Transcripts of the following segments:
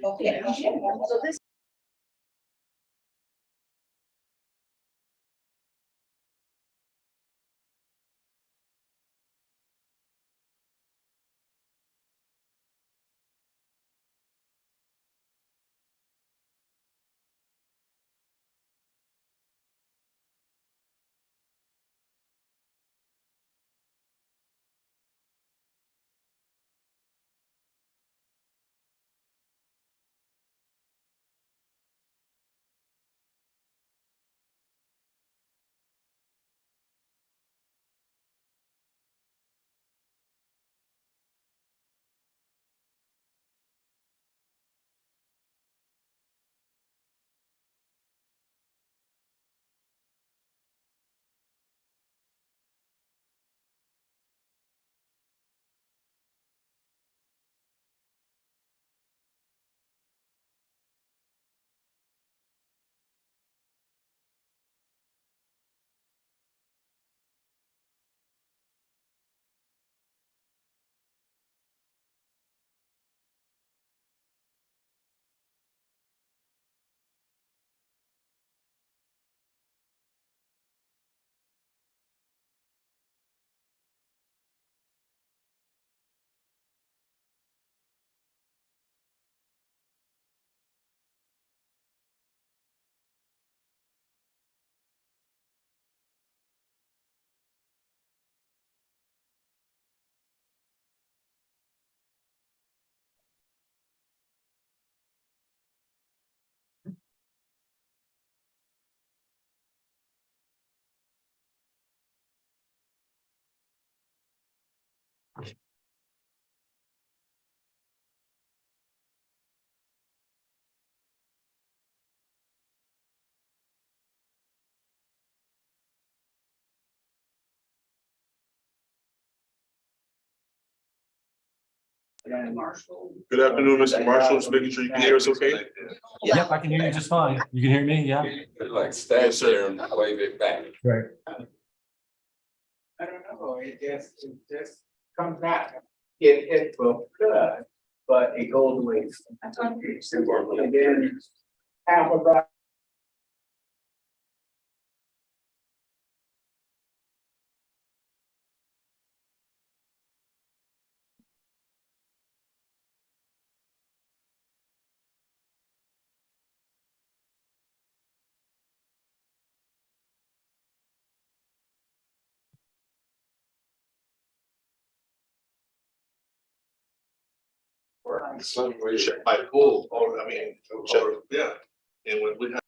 Okay, so this. Good afternoon, Mr. Marshall. Just making sure you can hear us okay? Yep, I can hear you just fine. You can hear me, yeah? Like stand there and wave it back. Right. I don't know, it just comes back. It will good, but it goes away. And then half of that. Some way. Check by pool, or I mean, check, yeah. And when we have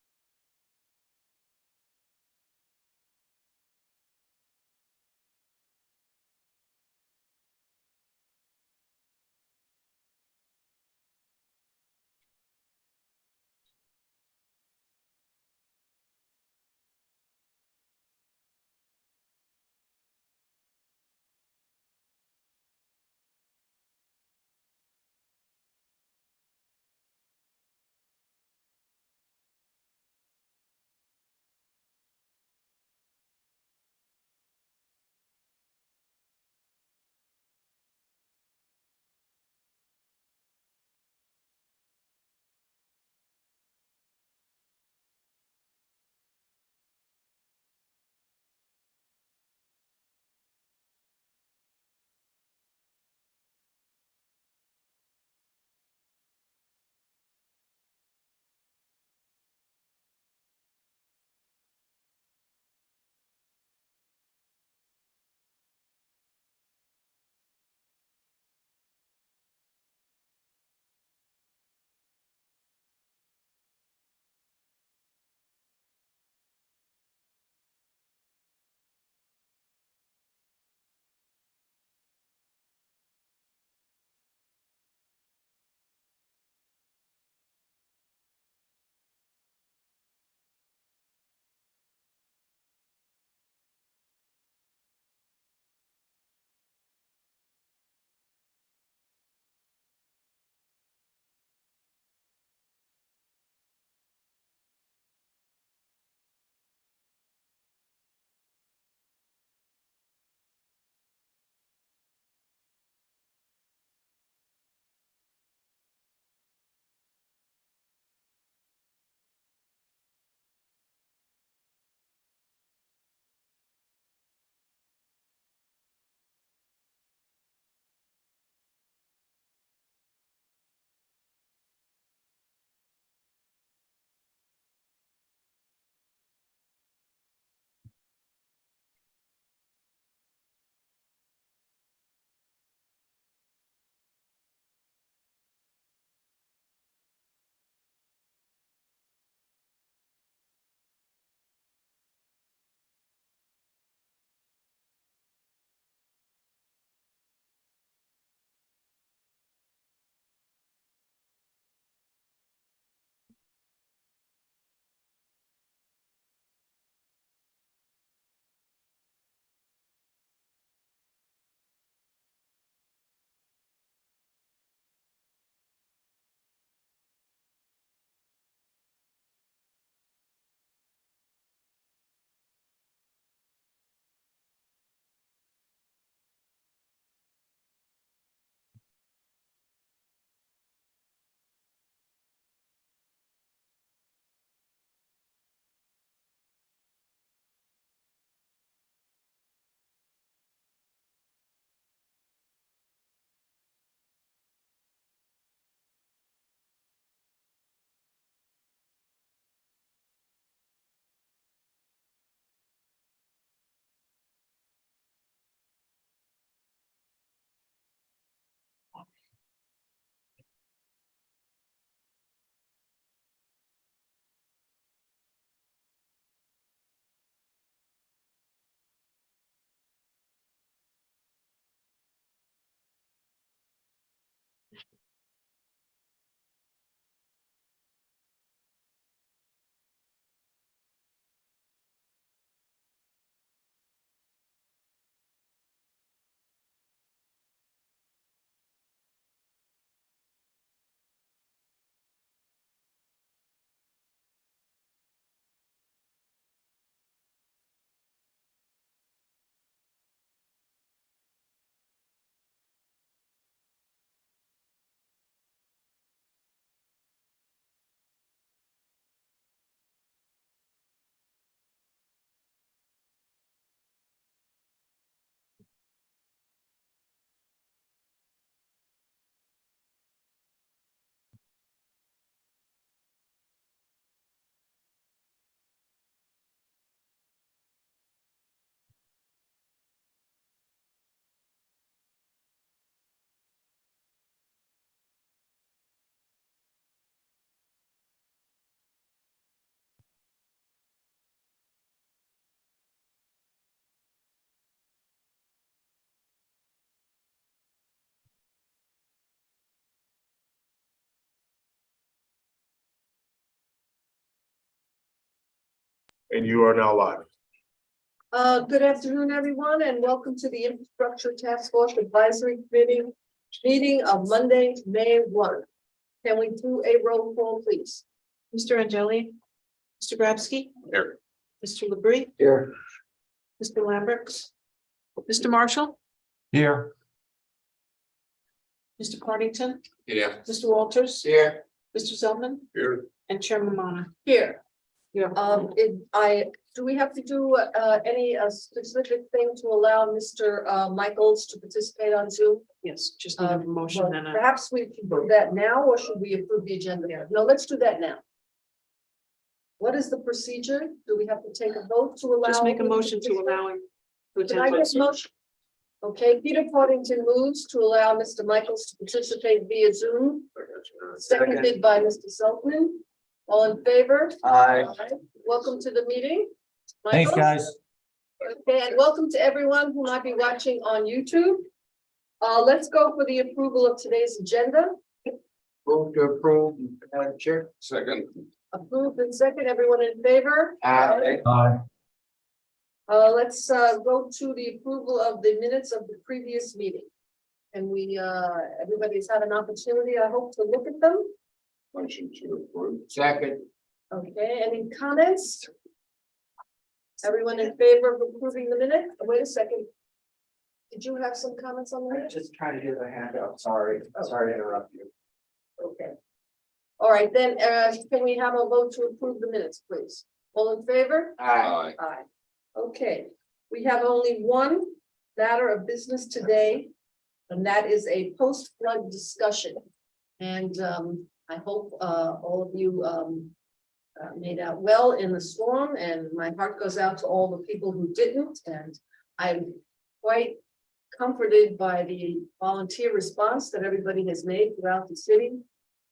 And you are now live. Good afternoon, everyone, and welcome to the Infrastructure Task Force Advisory Committee meeting of Monday, May 1. Can we do a roll call, please? Mr. Angeli, Mr. Grabsky, Here. Mr. Labrie, Here. Mr. Lambert, Mr. Marshall, Here. Mr. Partington, Yeah. Mr. Walters, Here. Mr. Zelman, Here. and Chairman Mona. Here. Yeah. Do we have to do any specific thing to allow Mr. Michaels to participate on Zoom? Yes, just need a motion Well, and a, perhaps we can do that now, or should we approve the agenda there? No, let's do that now. What is the procedure? Do we have to take a vote to allow? just make a him motion to allow him to Can I attend. get a motion? Okay, Peter Partington moves to allow Mr. Michaels to participate via Zoom, seconded by Mr. Selkman. All in favor? Aye. Welcome to the meeting. Thanks, Michaels. guys. Okay, and welcome to everyone who might be watching on YouTube. Let's go for the approval of today's agenda. Move to approve, Madam Chair. Second. Approved and second, everyone in favor? Aye. Aye. Let's go to the approval of the minutes of the previous meeting. And everybody's had an opportunity, I hope, to look at them. Motion to approve. Second. Okay, any comments? Everyone in favor of approving the minute? Wait a second. Did you have some comments on the minute? Just trying to get a handout, sorry to interrupt you. Okay. All right, then, can we have a vote to approve the minutes, please? All in favor? Aye. Aye. Okay, we have only one matter of business today, and that is a post-flood discussion. And I hope all of you made out well in the storm, and my heart goes out to all the people who didn't. And I'm quite comforted by the volunteer response that everybody has made throughout the city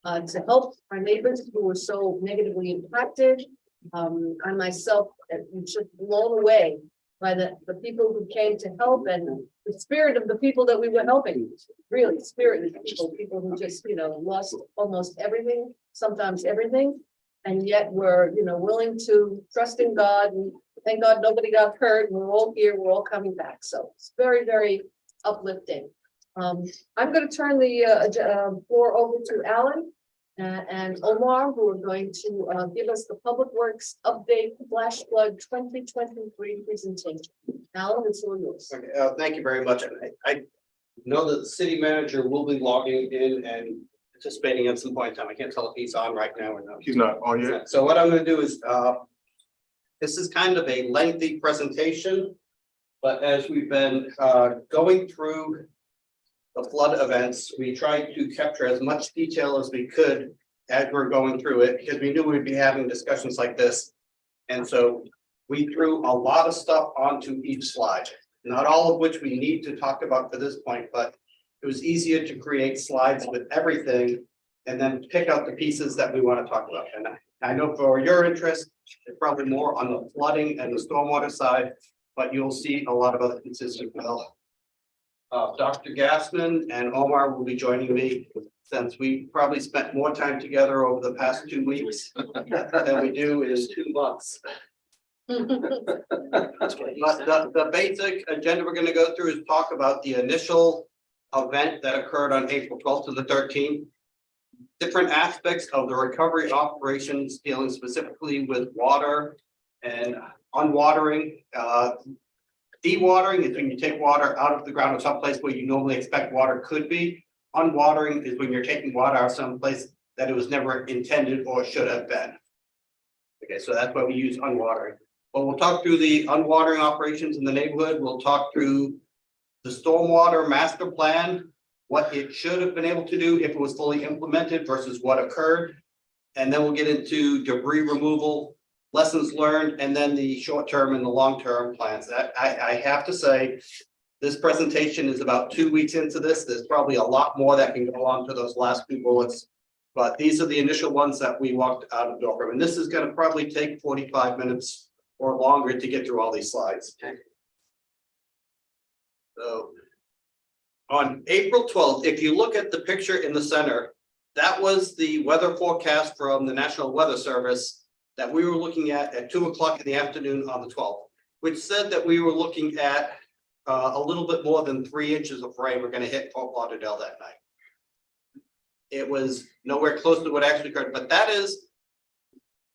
to help our neighbors who were so negatively impacted. I myself am just blown away by the people who came to help, and the spirit of the people that we were helping, really spirited people who just, lost almost everything, sometimes everything. And yet we're, willing to trust in God, and thank God nobody got hurt. We're all here, we're all coming back. So it's very, very uplifting. I'm going to turn the floor over to Alan and Omar, who are going to give us the Public Works update flash flood 2023 presentation. Alan, it's all yours. Okay, thank you very much. I know that the city manager will be logging in and participating at some point in time. I can't tell if he's on right now or not. He's not on yet. So what I'm gonna do is, this is kind of a lengthy presentation, but as we've been going through the flood events, we tried to capture as much detail as we could as we're going through it, because we knew we'd be having discussions like this. And so we threw a lot of stuff onto each slide, not all of which we need to talk about for this point, but it was easier to create slides with everything and then pick out the pieces that we want to talk about. And I know for your interest, it's probably more on the flooding and the stormwater side, but you'll see a lot of other pieces as well. Dr. Gassman and Omar will be joining me, since we probably spent more time together over the past 2 weeks than we do in 2 months. But the basic agenda we're going to go through is talk about the initial event that occurred on April 12th to the 13th. Different aspects of the recovery operations dealing specifically with water and unwatering. Dewatering is when you take water out of the ground or someplace where you normally expect water could be. Unwatering is when you're taking water out of someplace that it was never intended or should have been. Okay, so that's why we use unwatering. But we'll talk through the unwatering operations in the neighborhood. We'll talk through the stormwater master plan, what it should have been able to do if it was fully implemented versus what occurred. And then we'll get into debris removal, lessons learned, and then the short-term and the long-term plans. I have to say, this presentation is about 2 weeks into this. There's probably a lot more that can go on to those last few bullets, but these are the initial ones that we walked out of the door from. And this is going to probably take 45 minutes or longer to get through all these slides. So on April 12th, if you look at the picture in the center, that was the weather forecast from the National Weather Service that we were looking at 2 o'clock in the afternoon on the 12th, which said that we were looking at a little bit more than 3 inches of rain were going to hit Fort Lauderdale that night. It was nowhere close to what actually occurred, but that is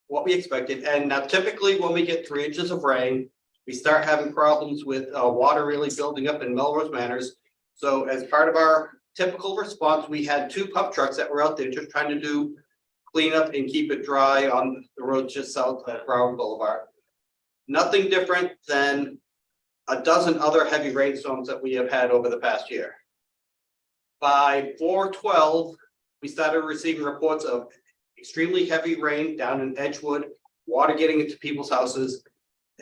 what we expected. And now typically when we get 3 inches of rain, we start having problems with water really building up in Melrose Manors. So as part of our typical response, we had 2 pump trucks that were out there just trying to do cleanup and keep it dry on the road just south of Broward Boulevard. Nothing different than a dozen other heavy rainstorms that we have had over the past year. By 4/12, we started receiving reports of extremely heavy rain down in Edgewood, water getting into people's houses.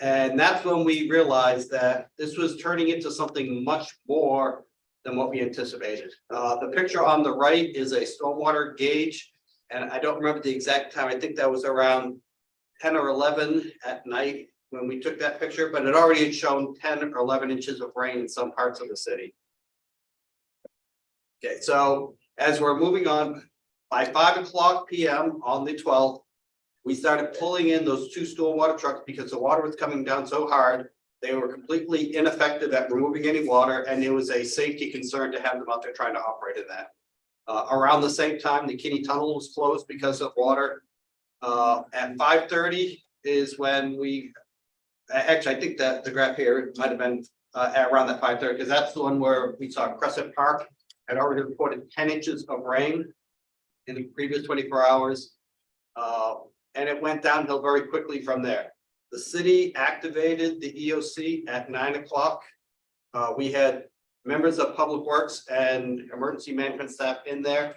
And that's when we realized that this was turning into something much more than what we anticipated. The picture on the right is a stormwater gauge, and I don't remember the exact time. I think that was around 10 or 11 at night when we took that picture, but it already had shown 10 or 11 inches of rain in some parts of the city. Okay, so as we're moving on, by 5 p.m. on the 12th, we started pulling in those 2 stormwater trucks because the water was coming down so hard. They were completely ineffective at removing any water, and it was a safety concern to have them out there trying to operate in that. Around the same time, the Kinney Tunnel was closed because of water. At 5:30 is when we, actually, I think that the graph here might have been around that 5:30, because that's the one where we saw Crescent Park had already reported 10 inches of rain in the previous 24 hours. And it went downhill very quickly from there. The city activated the EOC at 9 o'clock. We had members of Public Works and emergency management staff in there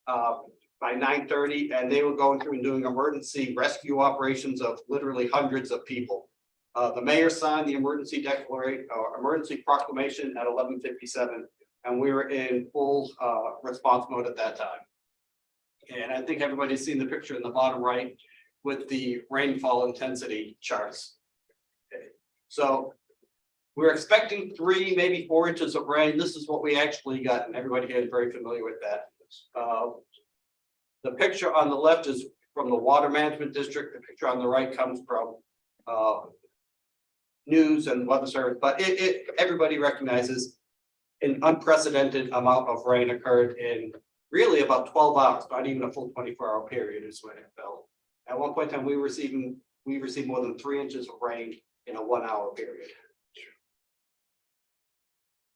by 9:30, and they were going through and doing emergency rescue operations of literally hundreds of people. The mayor signed the emergency declaration or emergency proclamation at 11:57, and we were in full response mode at that time. And I think everybody's seen the picture in the bottom right with the rainfall intensity charts. Okay. So we're expecting 3, maybe 4 inches of rain. This is what we actually got, and everybody here is very familiar with that. The picture on the left is from the Water Management District. The picture on the right comes from News and Weather Service, but everybody recognizes an unprecedented amount of rain occurred in really about 12 hours, not even a full 24-hour period is when it fell. At one point in time, we received more than 3 inches of rain in a 1-hour period.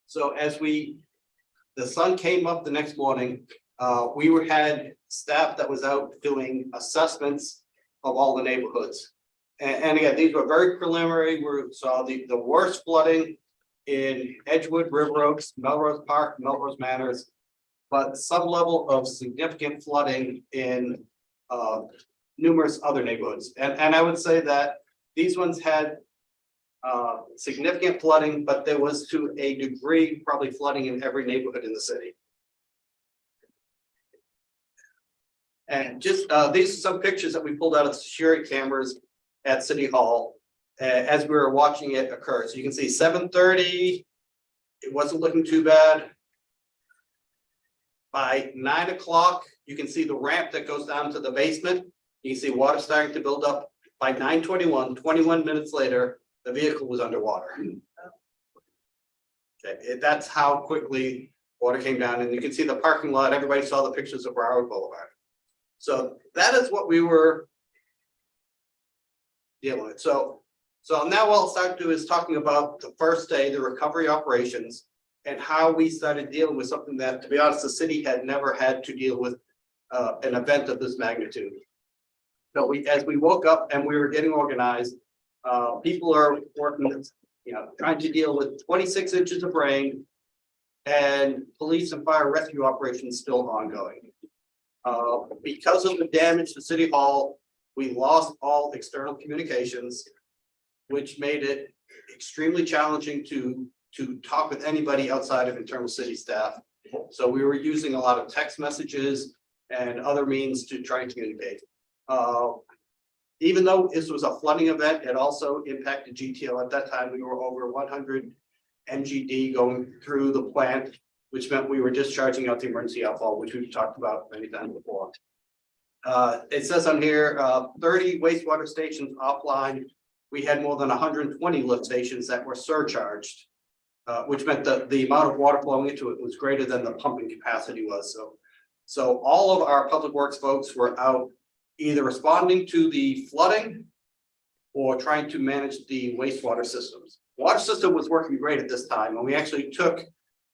So as the sun came up the next morning, we had staff that was out doing assessments of all the neighborhoods. And again, these were very preliminary. We saw the worst flooding in Edgewood, River Oaks, Melrose Park, Melrose Manors, but some level of significant flooding in numerous other neighborhoods. And I would say that these ones had significant flooding, but there was to a degree probably flooding in every neighborhood in the city. And just these are some pictures that we pulled out of security cameras at City Hall as we were watching it occur. So you can see 7:30, it wasn't looking too bad. By 9 o'clock, you can see the ramp that goes down to the basement. You can see water starting to build up. By 9:21, 21 minutes later, the vehicle was underwater. Okay, that's how quickly water came down, and you can see the parking lot. Everybody saw the pictures of Broward Boulevard. So that is what we were dealing with. So now what I'll start to do is talking about the first day, the recovery operations, and how we started dealing with something that, to be honest, the city had never had to deal with an event of this magnitude. So as we woke up and we were getting organized, people are working, trying to deal with 26 inches of rain and police and fire rescue operations still ongoing. Because of the damage to City Hall, we lost all external communications, which made it extremely challenging to talk with anybody outside of internal city staff. So we were using a lot of text messages and other means to try and communicate. Even though this was a flooding event, it also impacted GTL. At that time, we were over 100 MGD going through the plant, which meant we were discharging out the emergency outfall, which we've talked about many times before. It says on here, 30 wastewater stations offline. We had more than 120 lift stations that were surcharged. Which meant that the amount of water flowing into it was greater than the pumping capacity was, so all of our public works folks were out either responding to the flooding or trying to manage the wastewater systems. Water system was working great at this time, and we actually took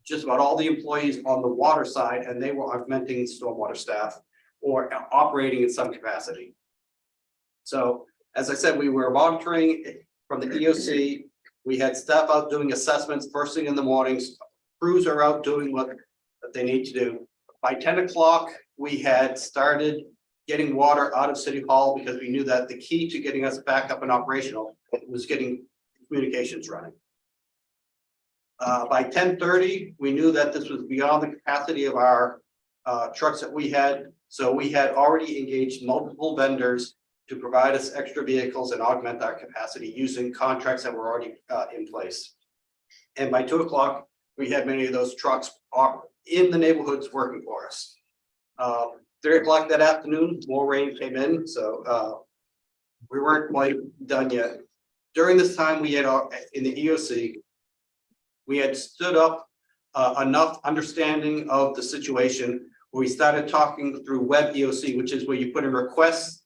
just about all the employees on the water side, and they were augmenting stormwater staff or operating in some capacity. So, as I said, we were monitoring from the EOC. We had staff out doing assessments first thing in the mornings. Crews are out doing what they need to do. By 10 o'clock, we had started getting water out of City Hall because we knew that the key to getting us back up and operational was getting communications running. By 10:30, we knew that this was beyond the capacity of our trucks that we had. So we had already engaged multiple vendors to provide us extra vehicles and augment our capacity using contracts that were already in place. And by 2 o'clock, we had many of those trucks in the neighborhoods working for us. 3 o'clock that afternoon, more rain came in, so we weren't quite done yet. During this time, we had in the EOC, we had stood up enough understanding of the situation where we started talking through Web EOC, which is where you put in requests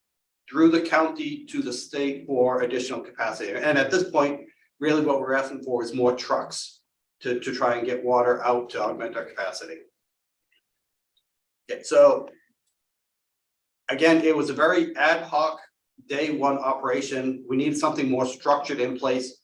through the county to the state for additional capacity. And at this point, really what we're asking for is more trucks to try and get water out to augment our capacity. Okay, so again, it was a very ad hoc day one operation. We needed something more structured in place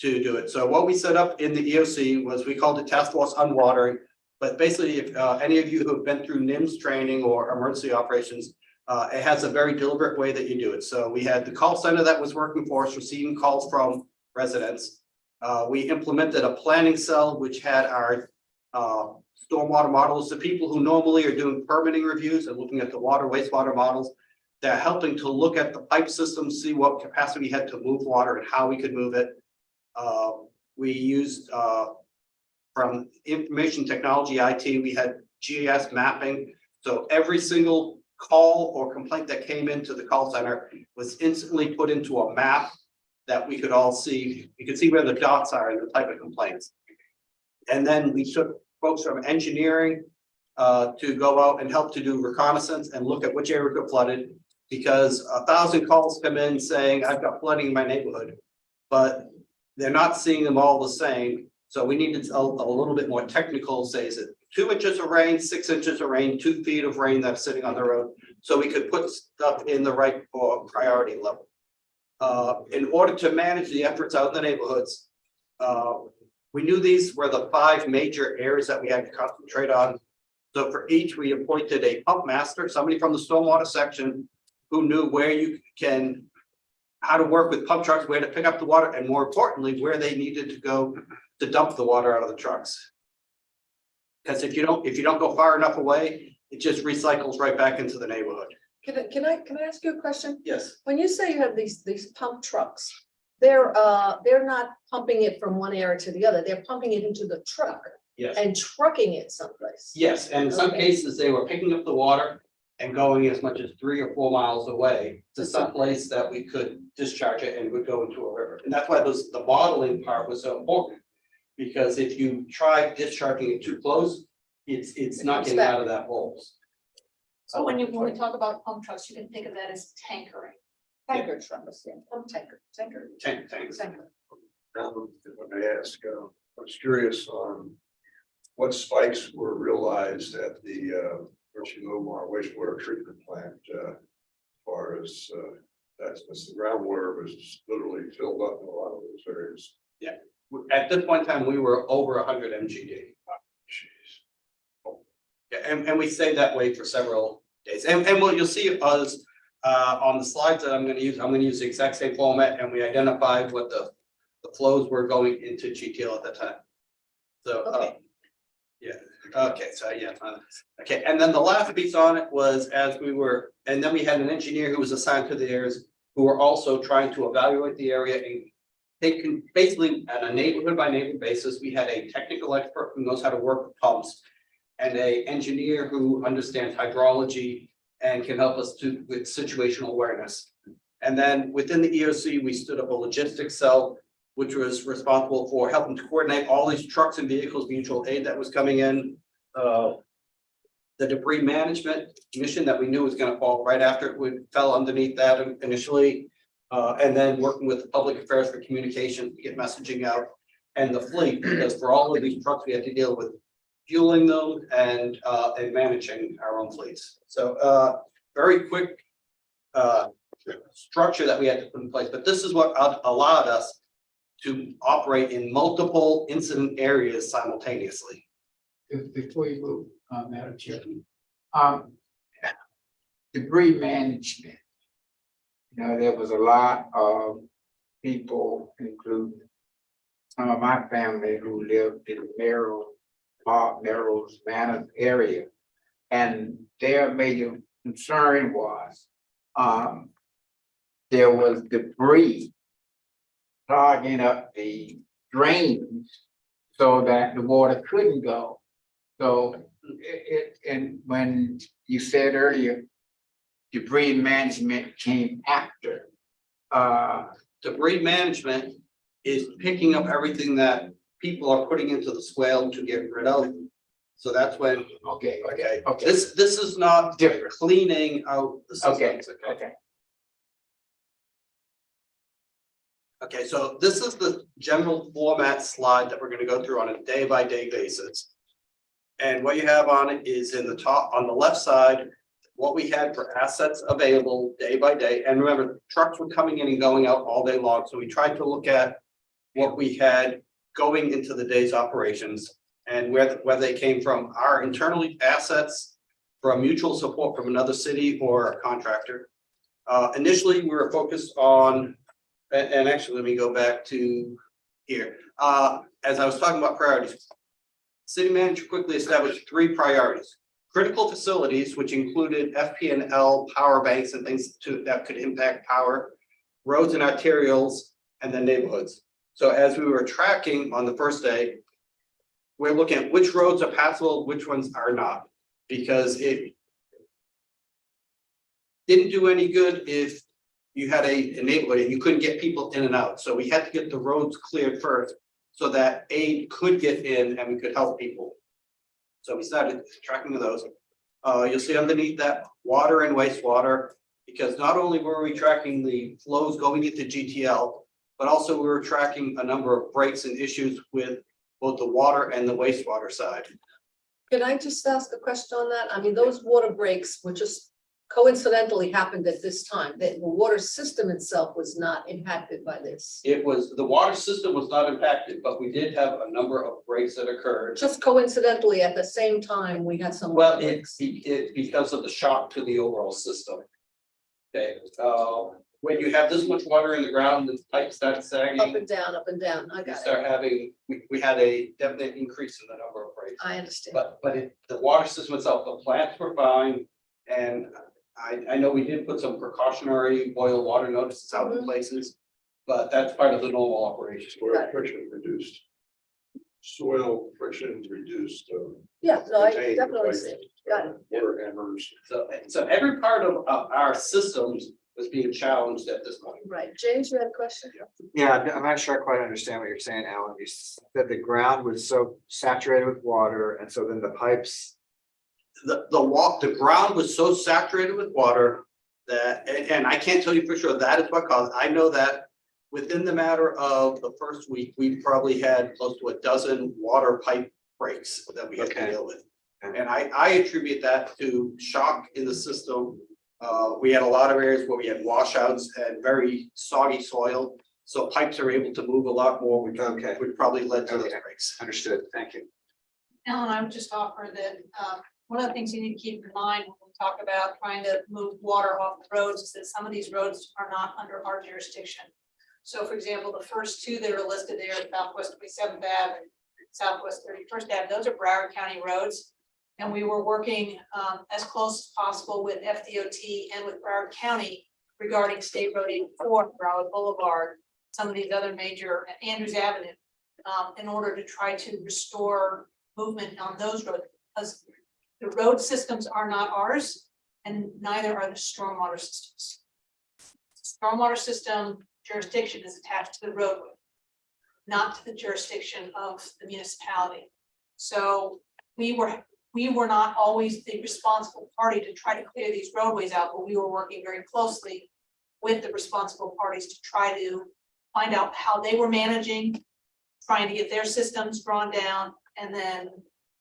to do it. So what we set up in the EOC was we called it Task Force Unwatering. But basically, if any of you who have been through NIMS training or emergency operations, it has a very deliberate way that you do it. So we had the call center that was working for us, receiving calls from residents. We implemented a planning cell, which had our stormwater models, the people who normally are doing permitting reviews and looking at the water, wastewater models. They're helping to look at the pipe system, see what capacity we had to move water and how we could move it. We used from information technology IT, we had GIS mapping. So every single call or complaint that came into the call center was instantly put into a map that we could all see. You could see where the dots are in the type of complaints. And then we took folks from engineering to go out and help to do reconnaissance and look at which area got flooded, because 1,000 calls come in saying, I've got flooding in my neighborhood, but they're not seeing them all the same. So we needed a little bit more technical, say, is it 2 inches of rain, 6 inches of rain, 2 feet of rain that's sitting on the road, so we could put stuff in the right priority level. In order to manage the efforts out in the neighborhoods, we knew these were the 5 major areas that we had to concentrate on. So for each, we appointed a pump master, somebody from the stormwater section who knew where you can, how to work with pump trucks, where to pick up the water, and more importantly, where they needed to go to dump the water out of the trucks. Because if you don't go far enough away, it just recycles right back into the neighborhood. Can I ask you a question? Yes. When you say you have these pump trucks, they're not pumping it from one area to the other. They're pumping it into the truck Yes. and trucking it someplace. Yes, and in some Okay. cases, they were picking up the water and going as much as 3 or 4 miles away to some place that we could discharge it and would go into a river. And that's why the modeling part was so important. Because if you try discharging it too close, it's not comes getting back. out of that holes. So when we talk about pump trucks, you can think of that as tankering. Tanker trucks, yeah, pump tanker. Tanks. Tanker. If I may ask, I was curious on what spikes were realized at the Richmond wastewater treatment plant, as far as that's the groundwater was literally filled up in a lot of those areas. At this point in time, we were over 100 MGD. Jeez. Yeah, and we stayed that way for several days. And what you'll see us on the slides that I'm gonna use the exact same format, and we identified what the flows were going into GTL at that time. So, Okay. okay, so okay, and then the last piece on it was and then we had an engineer who was assigned to the areas who were also trying to evaluate the area and taken basically on a neighborhood by neighborhood basis. We had a technical expert who knows how to work with pumps and a engineer who understands hydrology and can help us with situational awareness. And then within the EOC, we stood up a logistics cell, which was responsible for helping to coordinate all these trucks and vehicles, mutual aid that was coming in. The debris management mission that we knew was gonna fall right after it would fell underneath that initially. And then working with the public affairs for communication to get messaging out, and the fleet, because for all of these trucks, we have to deal with fueling them and managing our own fleets. So very quick structure that we had to put in place, but this is what allowed us to operate in multiple incident areas simultaneously. Before you move, Madam Chair. Debris management. You know, there was a lot of people, including some of my family who lived in Narrows Manor area. And their major concern was, there was debris clogging up the drains so that the water couldn't go. So and when you said earlier, debris management came after. Debris management is picking up everything that people are putting into the swale to get rid of. So that's when, Okay, okay, okay. this is not Different. cleaning out the Okay, systems. okay. Okay, so this is the general format slide that we're gonna go through on a day-by-day basis. And what you have on it is in the top, on the left side, what we had for assets available day by day. And remember, trucks were coming in and going out all day long, so we tried to look at what we had going into the day's operations and where they came from, our internal assets, from mutual support from another city or a contractor. Initially, we were focused on, and actually, let me go back to here. As I was talking about priorities, city manager quickly established 3 priorities. Critical facilities, which included FP&L, power banks and things that could impact power, roads and arterials, and then neighborhoods. So as we were tracking on the first day, we're looking at which roads are passable, which ones are not, because it didn't do any good if you had a neighborhood and you couldn't get people in and out. So we had to get the roads cleared first so that aid could get in and we could help people. So we started tracking those. You'll see underneath that water and wastewater, because not only were we tracking the flows going into GTL, but also we were tracking a number of breaks and issues with both the water and the wastewater side. Can I just ask a question on that? I mean, those water breaks were just coincidentally happened at this time. The water system itself was not impacted by this. It was, the water system was not impacted, but we did have a number of breaks that occurred. Just coincidentally, at the same time, we had some. Well, water it's breaks. because of the shock to the overall system. Okay, when you have this much water in the ground, the pipes start sagging. Up and down, up and down. I We got it. start having, we had a definite increase in the number of breaks. I understand. But the water system itself, the plants were fine. And I know we did put some precautionary boil water notices out in places, but that's part of the normal operation. Soil friction reduced. Soil friction reduced. Yeah, no, I contained, definitely like, see. Got it. Water hammers. So every part of our systems was being challenged at this point. Right. James, you had a question? Yeah, I'm not sure I quite understand what you're saying, Alan. You said the ground was so saturated with water, and so then the pipes. The ground was so saturated with water that, and I can't tell you for sure that is what caused. I know that within the matter of the first week, we probably had close to a dozen water pipe breaks that we had to Okay. deal with. And I attribute that to shock in the system. We had a lot of areas where we had washouts and very soggy soil. So pipes are able to move a lot more, which Okay. would probably led to those Okay. breaks. Understood, thank you. Alan, I would just offer that, one of the things you need to keep in mind when we talk about trying to move water off the roads is that some of these roads are not under our jurisdiction. So for example, the first 2 that are listed there, Southwest 27th Ave and Southwest 31st Ave, those are Broward County roads. And we were working as close as possible with FDOT and with Broward County regarding State Road 84, Broward Boulevard, some of these other major, Andrews Avenue, in order to try to restore movement on those roads, because the road systems are not ours. and neither are the stormwater systems. Stormwater system jurisdiction is attached to the roadway, not to the jurisdiction of the municipality. So we were not always the responsible party to try to clear these roadways out, but we were working very closely with the responsible parties to try to find out how they were managing, trying to get their systems drawn down, and then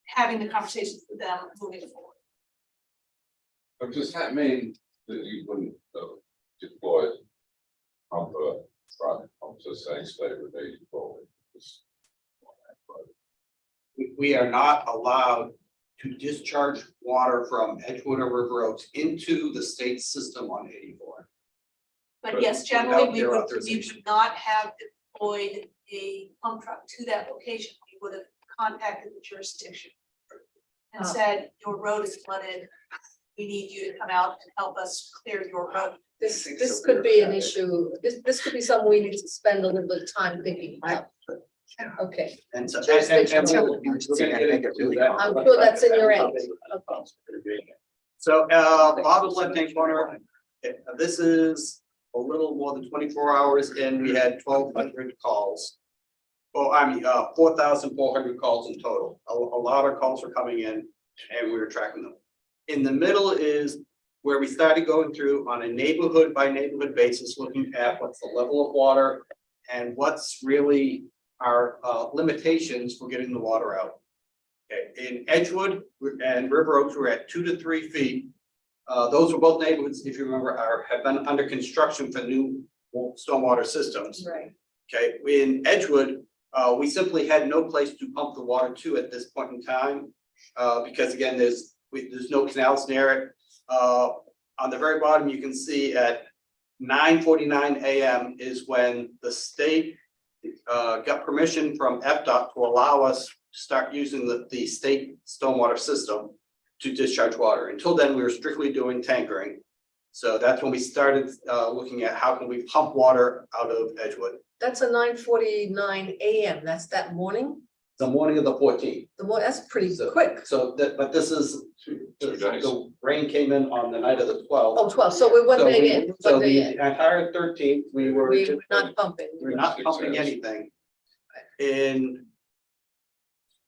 having the conversations with them moving forward. But does that mean that you wouldn't deploy pumper saying stay with 84? We are not allowed to discharge water from Edgewood or River Oaks into the state system on 84. But But yes, generally, without we their would authorization. not have deployed a pump truck to that location. We would have contacted the jurisdiction and said, your road is flooded. We need you to come out and help us clear your road. This could be an issue, this could be something we need to spend a little bit of time thinking about. Okay, And so, Jurisdiction. we're gonna get into that. I'm sure that's in your end. So, bottom left-hand corner, this is a little more than 24 hours and we had 1,200 calls. Well, 4,400 calls in total. A lot of calls were coming in and we were tracking them. In the middle is where we started going through on a neighborhood by neighborhood basis, looking at what's the level of water and what's really our limitations for getting the water out. Okay, in Edgewood and River Oaks, we're at 2 to 3 feet. Those are both neighborhoods, if you remember, have been under construction for new stormwater systems. right. Okay, in Edgewood, we simply had no place to pump the water to at this point in time. Because again, there's no canals near it. On the very bottom, you can see at 9:49 a.m. is when the state got permission from FDOT to allow us to start using the state stormwater system to discharge water. Until then, we were strictly doing tankering. So that's when we started looking at how can we pump water out of Edgewood. That's a 9:49 a.m. That's that morning. The morning of the 14th. That's pretty So- quick. So that, but this is, Two days. the rain came in on the night of the 12th. Oh, 12, so we're one So day we- in, So one day the in. entire 13th, we were. We were not pumping. We're not pumping anything. And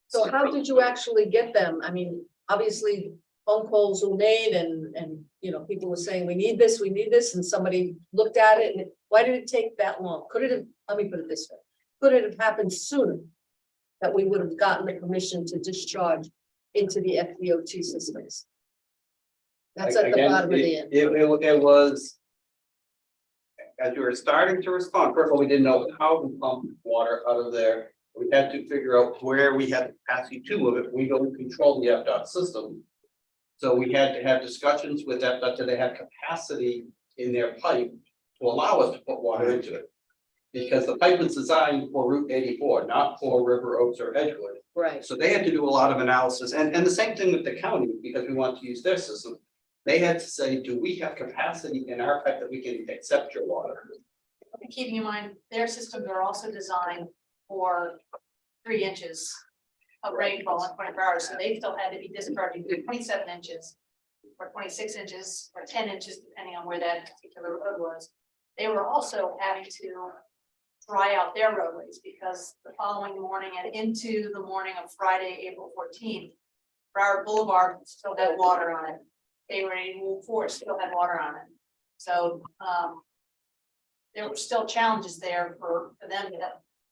So how did you actually get them? I mean, obviously, phone calls were made and, you know, people were saying, we need this, and somebody looked at it, and why did it take that long? Could it have, let me put it this way, could it have happened sooner? That we would have gotten the permission to discharge into the FDOT systems? That's at the again, bottom of the end. it was. As we were starting to respond, first of all, we didn't know how to pump water out of there. We had to figure out where we had the capacity to move it. We don't control the FDOT system. So we had to have discussions with FDOT, that they have capacity in their pipe to allow us to put water into it. Because the pipe was designed for Route 84, not for River Oaks or Edgewood. Right, So they had to do a lot of analysis, and the same thing with the county, because we want to use their system. They had to say, do we have capacity in our pipe that we can accept your water? And keeping in mind, their systems are also designed for 3 inches of rainfall in 24 hours, so they still had to be discharging 27 inches or 26 inches or 10 inches, depending on where that particular road was. They were also having to dry out their roadways because the following morning and into the morning of Friday, April 14th, Broward Boulevard still had water on it. They were in Wool Forest, still had water on it. So there were still challenges there for them to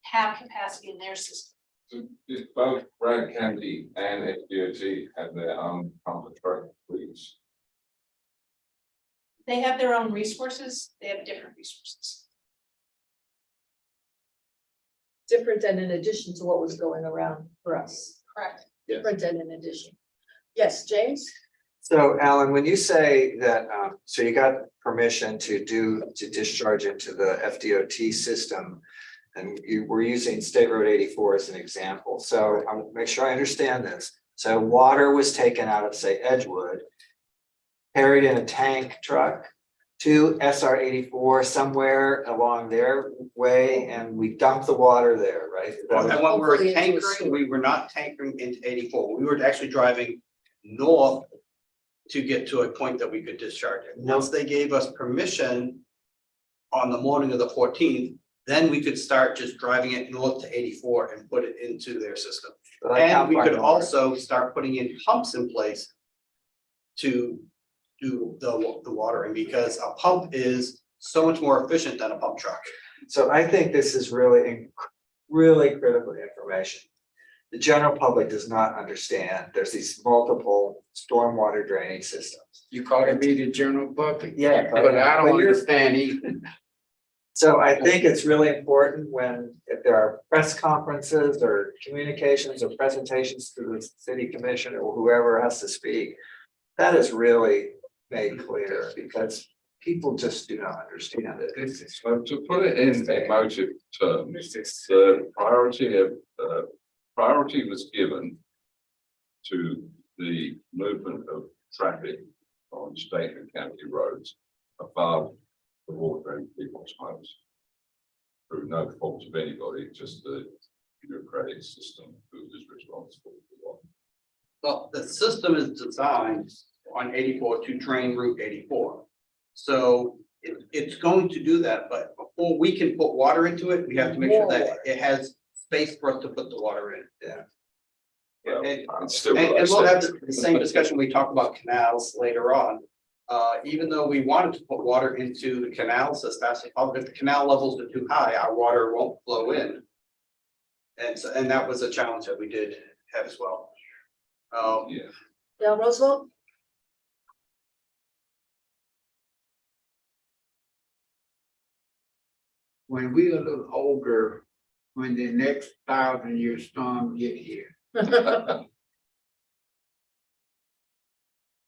have capacity in their system. So did both Bragg County and FDOT have their own pump and truck fleets? They have their own resources, they have different resources. different and in addition to what was going around for us, Correct. different and in addition. Yes, James? So Alan, when you say that, so you got permission to discharge into the FDOT system. And you were using State Road 84 as an example. So I'll make sure I understand this. So water was taken out of, say, Edgewood, carried in a tank truck to SR 84 somewhere along their way, and we dumped the water there, right? Is that And what- when we were Hopefully into a tankering, sewer. we were not tankering into 84. We were actually driving north to get to a point that we could discharge it. Once they gave us permission on the morning of the 14th, then we could start just driving it north to 84 and put it into their system. But I And can't we find could the water. also start putting in pumps in place to do the watering, because a pump is so much more efficient than a pump truck. So I think this is really, really critical information. The general public does not understand. There's these multiple stormwater drainage systems. You calling me the general public? Yeah, But I but don't you're- understand either. So I think it's really important if there are press conferences or communications or presentations to the city commission or whoever has to speak. That is really made clear because people just do not understand it. So to put it in emotive terms, the priority was given to the movement of traffic on state and county roads above the water in people's homes. Through no fault of anybody, just the bureaucratic system who is responsible for what. Well, the system is designed on 84 to drain Route 84. So it's going to do that, but before we can put water into it, we have to make sure that it has space for us to put the water in. Yeah. Well, And- it's still. And we'll have the same discussion, we talk about canals later on. Even though we wanted to put water into the canal system, if the canal levels are too high, our water won't flow in. And that was a challenge that we did have as well. Yeah. Yeah, Roosevelt? When we a little older, when the next 1,000-year storm get here,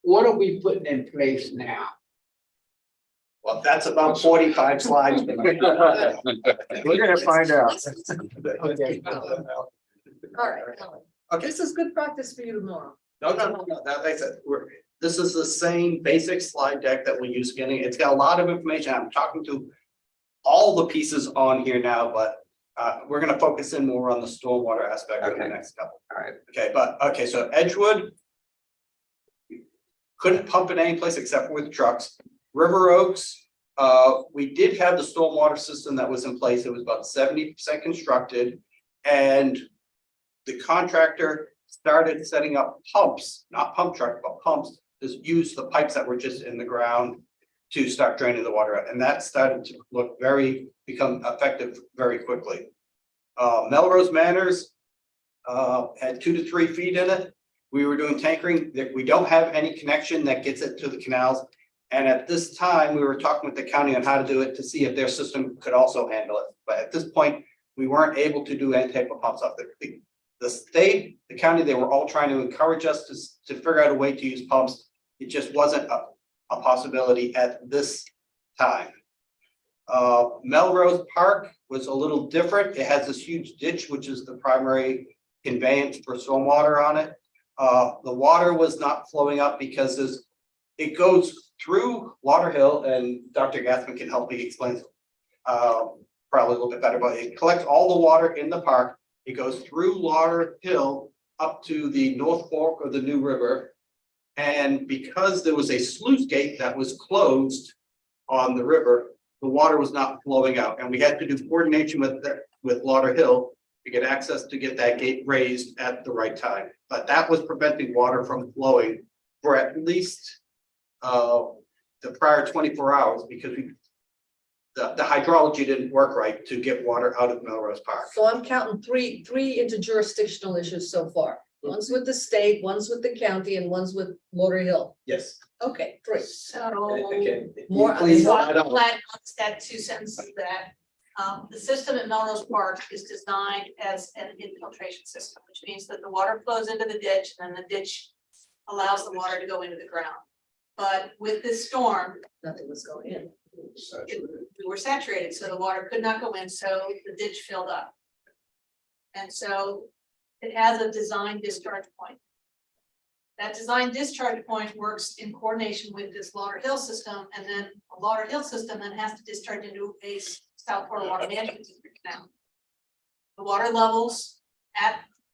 what are we putting in place now? Well, that's about 45 slides. We're gonna find out. Okay. All right. Okay, This is good practice for you tomorrow. no, that makes it, this is the same basic slide deck that we use getting, it's got a lot of information, I'm talking to all the pieces on here now, but we're gonna focus in more on the stormwater aspect of the Okay. next couple. All right. Okay, so Edgewood. Couldn't pump it any place except with trucks. River Oaks, we did have the stormwater system that was in place, it was about 70% constructed. And the contractor started setting up pumps, not pump truck, but pumps, just use the pipes that were just in the ground to start draining the water out, and that started to become effective very quickly. Melrose Manors had 2 to 3 feet in it. We were doing tankering, that we don't have any connection that gets it to the canals. And at this time, we were talking with the county on how to do it to see if their system could also handle it. But at this point, we weren't able to do any type of pumps up there. The state, the county, they were all trying to encourage us to figure out a way to use pumps. It just wasn't a possibility at this time. Melrose Park was a little different. It has this huge ditch, which is the primary conveyance for stormwater on it. The water was not flowing up because it goes through Lauderhill, and Dr. Gathman can help me explain probably a little bit better, but it collects all the water in the park. It goes through Lauderhill up to the North Fork of the New River. And because there was a sluice gate that was closed on the river, the water was not flowing out, and we had to do coordination with Lauderhill to get access to get that gate raised at the right time. But that was preventing water from flowing for at least the prior 24 hours, because the hydrology didn't work right to get water out of Melrose Park. So I'm counting three interjurisdictional issues so far. One's with the state, one's with the county, and one's with Lauderhill. Yes. Okay, 3. So. More on Please, So this. I'm glad to that 2 sentences that, the system at Melrose Park is designed as an infiltration system, which means that the water flows into the ditch and then the ditch allows the water to go into the ground. But with this storm, Nothing was going in. we were saturated, so the water could not go in, so the ditch filled up. And so it has a design discharge point. That design discharge point works in coordination with this Lauderhill system, and then a Lauderhill system then has to discharge into a South Florida Water Management District canal. The water levels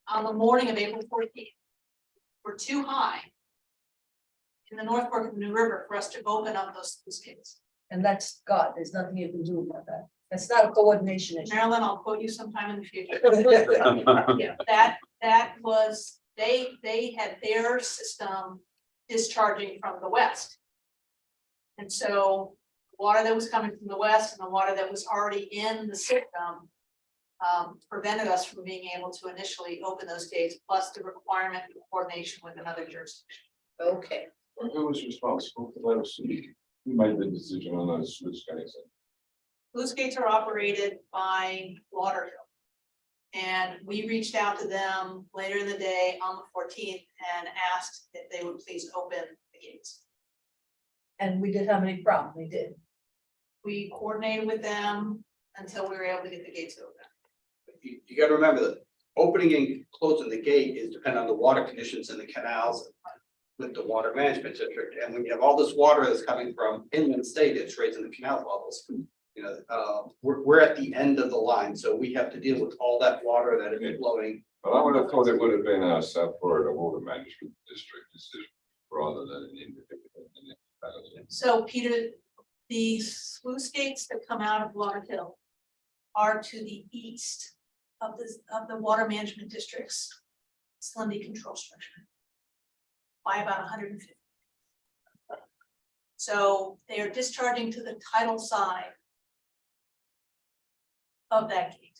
on the morning of April 14th were too high in the North Fork of the New River for us to open up those sluice gates. And that's God, there's nothing you can do about that. That's not a coordination issue. Marilyn, I'll quote you sometime in the future. Yeah, that was, they had their system discharging from the west. And so water that was coming from the west and the water that was already in the system prevented us from being able to initially open those gates, plus the requirement of coordination with another jurisdiction. Okay, Who was responsible for those? Who made the decision on those sluice gates? Sluice gates are operated by Lauderhill. And we reached out to them later in the day on the 14th and asked if they would please open the gates. and we didn't have any problem, we did. We coordinated with them until we were able to get the gates open. You gotta remember that opening and closing the gate is dependent on the water conditions in the canals with the water management district. And when you have all this water that's coming from inland state, it's raising the canal levels. You know, we're at the end of the line, so we have to deal with all that water that is flowing. Well, I would have thought it would have been our South Florida Water Management District decision rather than an individual municipality. So Peter, the sluice gates that come out of Lauderhill are to the east of the water management district's salinity control structure by about 150. So they are discharging to the tidal side of that gate.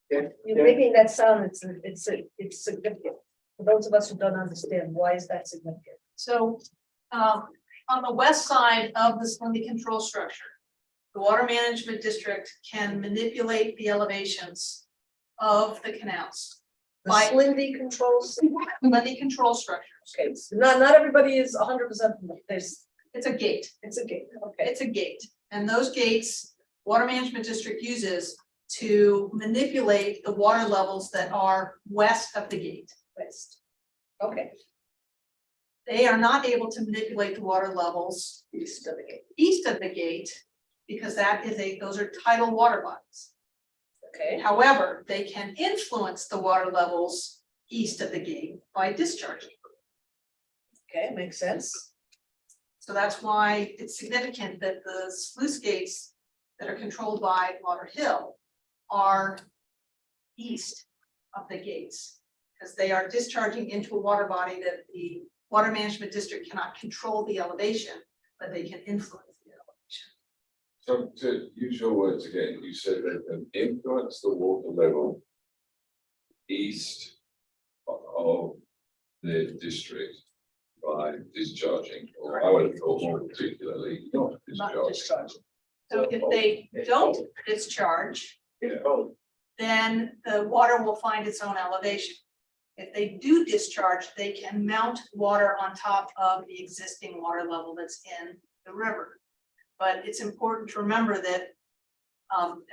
You're making that sound, it's significant. For those of us who don't understand, why is that significant? So on the west side of the salinity control structure, the water management district can manipulate the elevations of the canals. The By- salinity controls, Salinity control structures. okay, so not everybody is 100%, there's, It's a gate. it's a gate, okay. It's a gate. And those gates, water management district uses to manipulate the water levels that are west of the gate. West. Okay, They are not able to manipulate the water levels east of the gate, east of the gate because those are tidal water bodies. okay, However, they can influence the water levels east of the gate by discharging. okay, makes sense. So that's why it's significant that the sluice gates that are controlled by Lauderhill are east of the gates. Because they are discharging into a water body that the water management district cannot control the elevation, but they can influence the elevation. So to use your words again, you said they can influence the water level east of the district by discharging, or I would have thought more particularly not Not discharging. discharging. So if they don't discharge, then the water will find its own elevation. If they do discharge, they can mount water on top of the existing water level that's in the river. But it's important to remember that,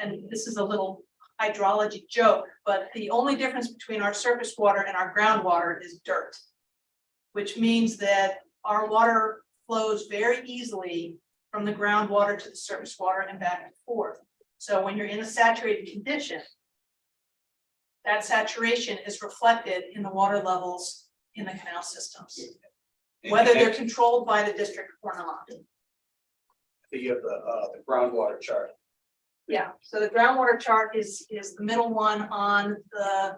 and this is a little hydrology joke, but the only difference between our surface water and our groundwater is dirt. Which means that our water flows very easily from the groundwater to the surface water and back and forth. So when you're in a saturated condition, that saturation is reflected in the water levels in the canal systems, whether they're controlled by the district or not. You have the groundwater chart. Yeah, so the groundwater chart is the middle one on the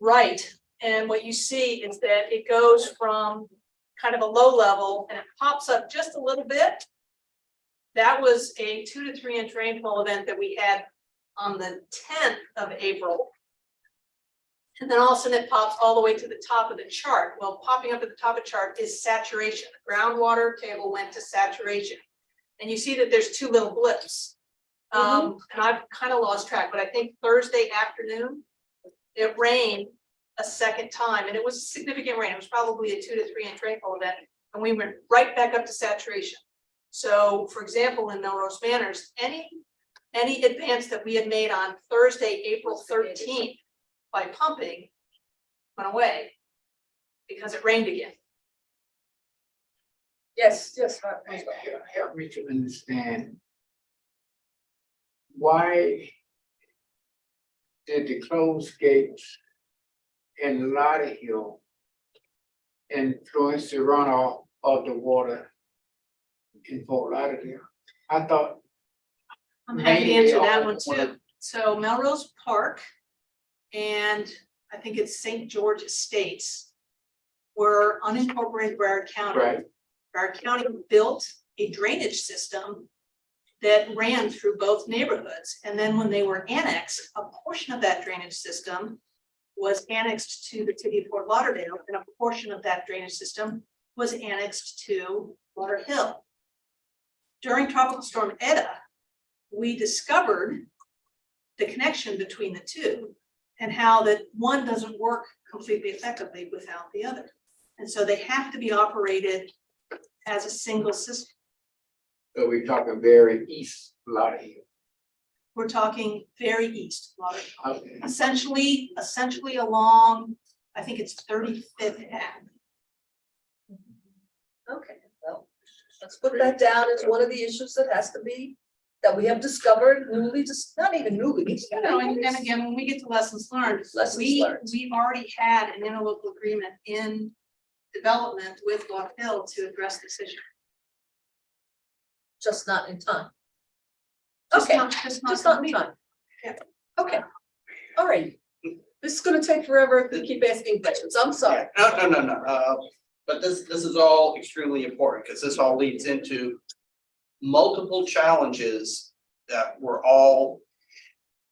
right. And what you see is that it goes from kind of a low level and it pops up just a little bit. That was a 2 to 3 inch rainfall event that we had on the 10th of April. And then all of a sudden it pops all the way to the top of the chart. Well, popping up at the top of the chart is saturation. The groundwater table went to saturation. And you see that there's 2 little blips. And I've kind of lost track, but I think Thursday afternoon, it rained a second time, and it was significant rain. It was probably a 2 to 3 inch rainfall event, and we went right back up to saturation. So, for example, in Melrose Manors, any advance that we had made on Thursday, April 13th by pumping went away because it rained again. Yes, Help me to understand. Why did the closed gates in Lauderhill influence the runoff of the water in Fort Lauderdale? I thought. I'm happy to answer that one Mainly too. So Melrose Park and I think it's St. George Estates were unincorporated Broward County. Right. Broward County built a drainage system that ran through both neighborhoods. And then when they were annexed, a portion of that drainage system was annexed to the city of Fort Lauderdale, and a portion of that drainage system was annexed to Lauderhill. During Tropical Storm Eta, we discovered the connection between the two and how that one doesn't work completely effectively without the other. And so they have to be operated as a single system. So we're talking very east Lauderdale. We're talking very east, Lauderhill. Okay. Essentially along, I think it's 35th Ave. Okay, well, let's put that down as one of the issues that has to be, that we have discovered newly, just not even newly. You know, and again, when we get to lessons learned, Lessons learned. we've already had an interlocal agreement in development with Lauderhill to address this issue. Just not in time. Just Okay, not just not in time. Yeah. Okay, all right. This is gonna take forever if we keep asking questions. I'm sorry. No. But this is all extremely important because this all leads into multiple challenges that we're all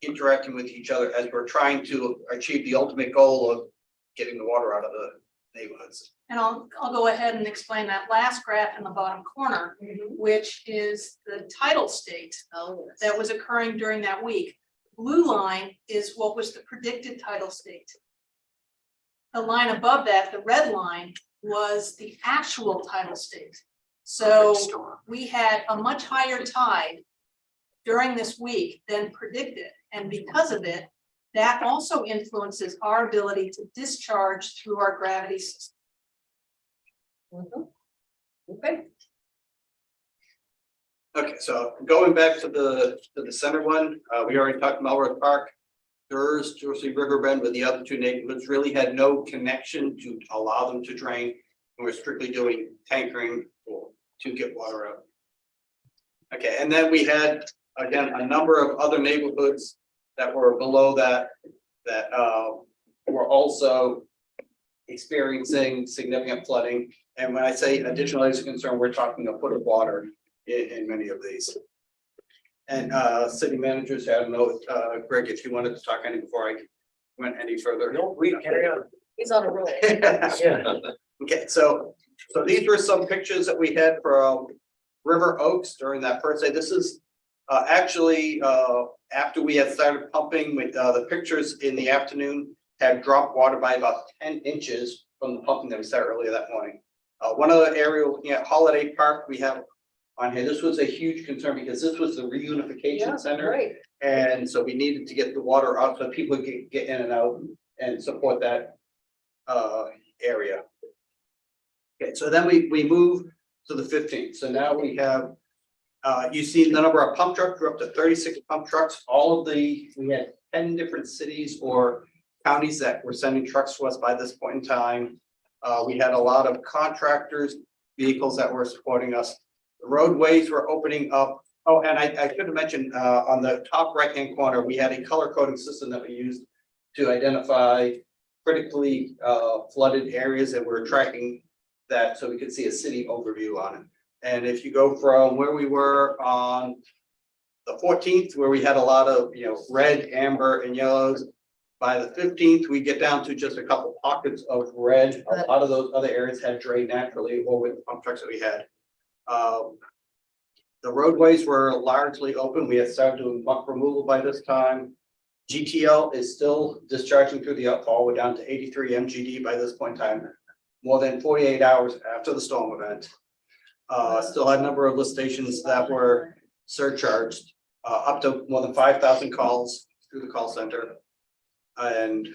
interacting with each other as we're trying to achieve the ultimate goal of getting the water out of the neighborhoods. And I'll go ahead and explain that last graph in the bottom corner, which is the tidal state Oh, yes. that was occurring during that week. Blue line is what was the predicted tidal state. The line above that, the red line, was the actual tidal state. So we had a much higher tide during this week than predicted. And because of it, that also influences our ability to discharge through our gravity system. Mhm. Okay, Okay, so going back to the center one, we already talked Melrose Park. Durs, Jersey River Bend, with the other two neighborhoods really had no connection to allow them to drain. And we're strictly doing tankering to get water out. Okay, and then we had, again, a number of other neighborhoods that were below that were also experiencing significant flooding. And when I say additional areas of concern, we're talking a foot of water in many of these. And city managers, I don't know, Greg, if you wanted to talk any before I went any further. No, we carry on. he's on a roll. Yeah. Okay, so these were some pictures that we had from River Oaks during that first day. This is actually after we had started pumping, with the pictures in the afternoon had dropped water by about 10 inches from the pumping that we started earlier that morning. One other area looking at Holiday Park, we have on here, this was a huge concern because this was the reunification center. Right. And so we needed to get the water out so people could get in and out and support that area. Okay, so then we move to the 15th. So now we have, you see the number of pump trucks, we're up to 36 pump trucks. We had 10 different cities or counties that were sending trucks to us by this point in time. We had a lot of contractors, vehicles that were supporting us. The roadways were opening up. Oh, and I should have mentioned, on the top right-hand corner, we had a color coding system that we used to identify critically flooded areas, and we're tracking that so we could see a city overview on it. And if you go from where we were on the 14th, where we had a lot of, red, amber, and yellows, by the 15th, we get down to just a couple pockets of red. A lot of those other areas had drained naturally or with the pump trucks that we had. The roadways were largely open. We had started doing muck removal by this time. GTL is still discharging through the outfall. We're down to 83 MGD by this point in time, more than 48 hours after the storm event. Still had a number of lift stations that were surcharged, up to more than 5,000 calls through the call center. And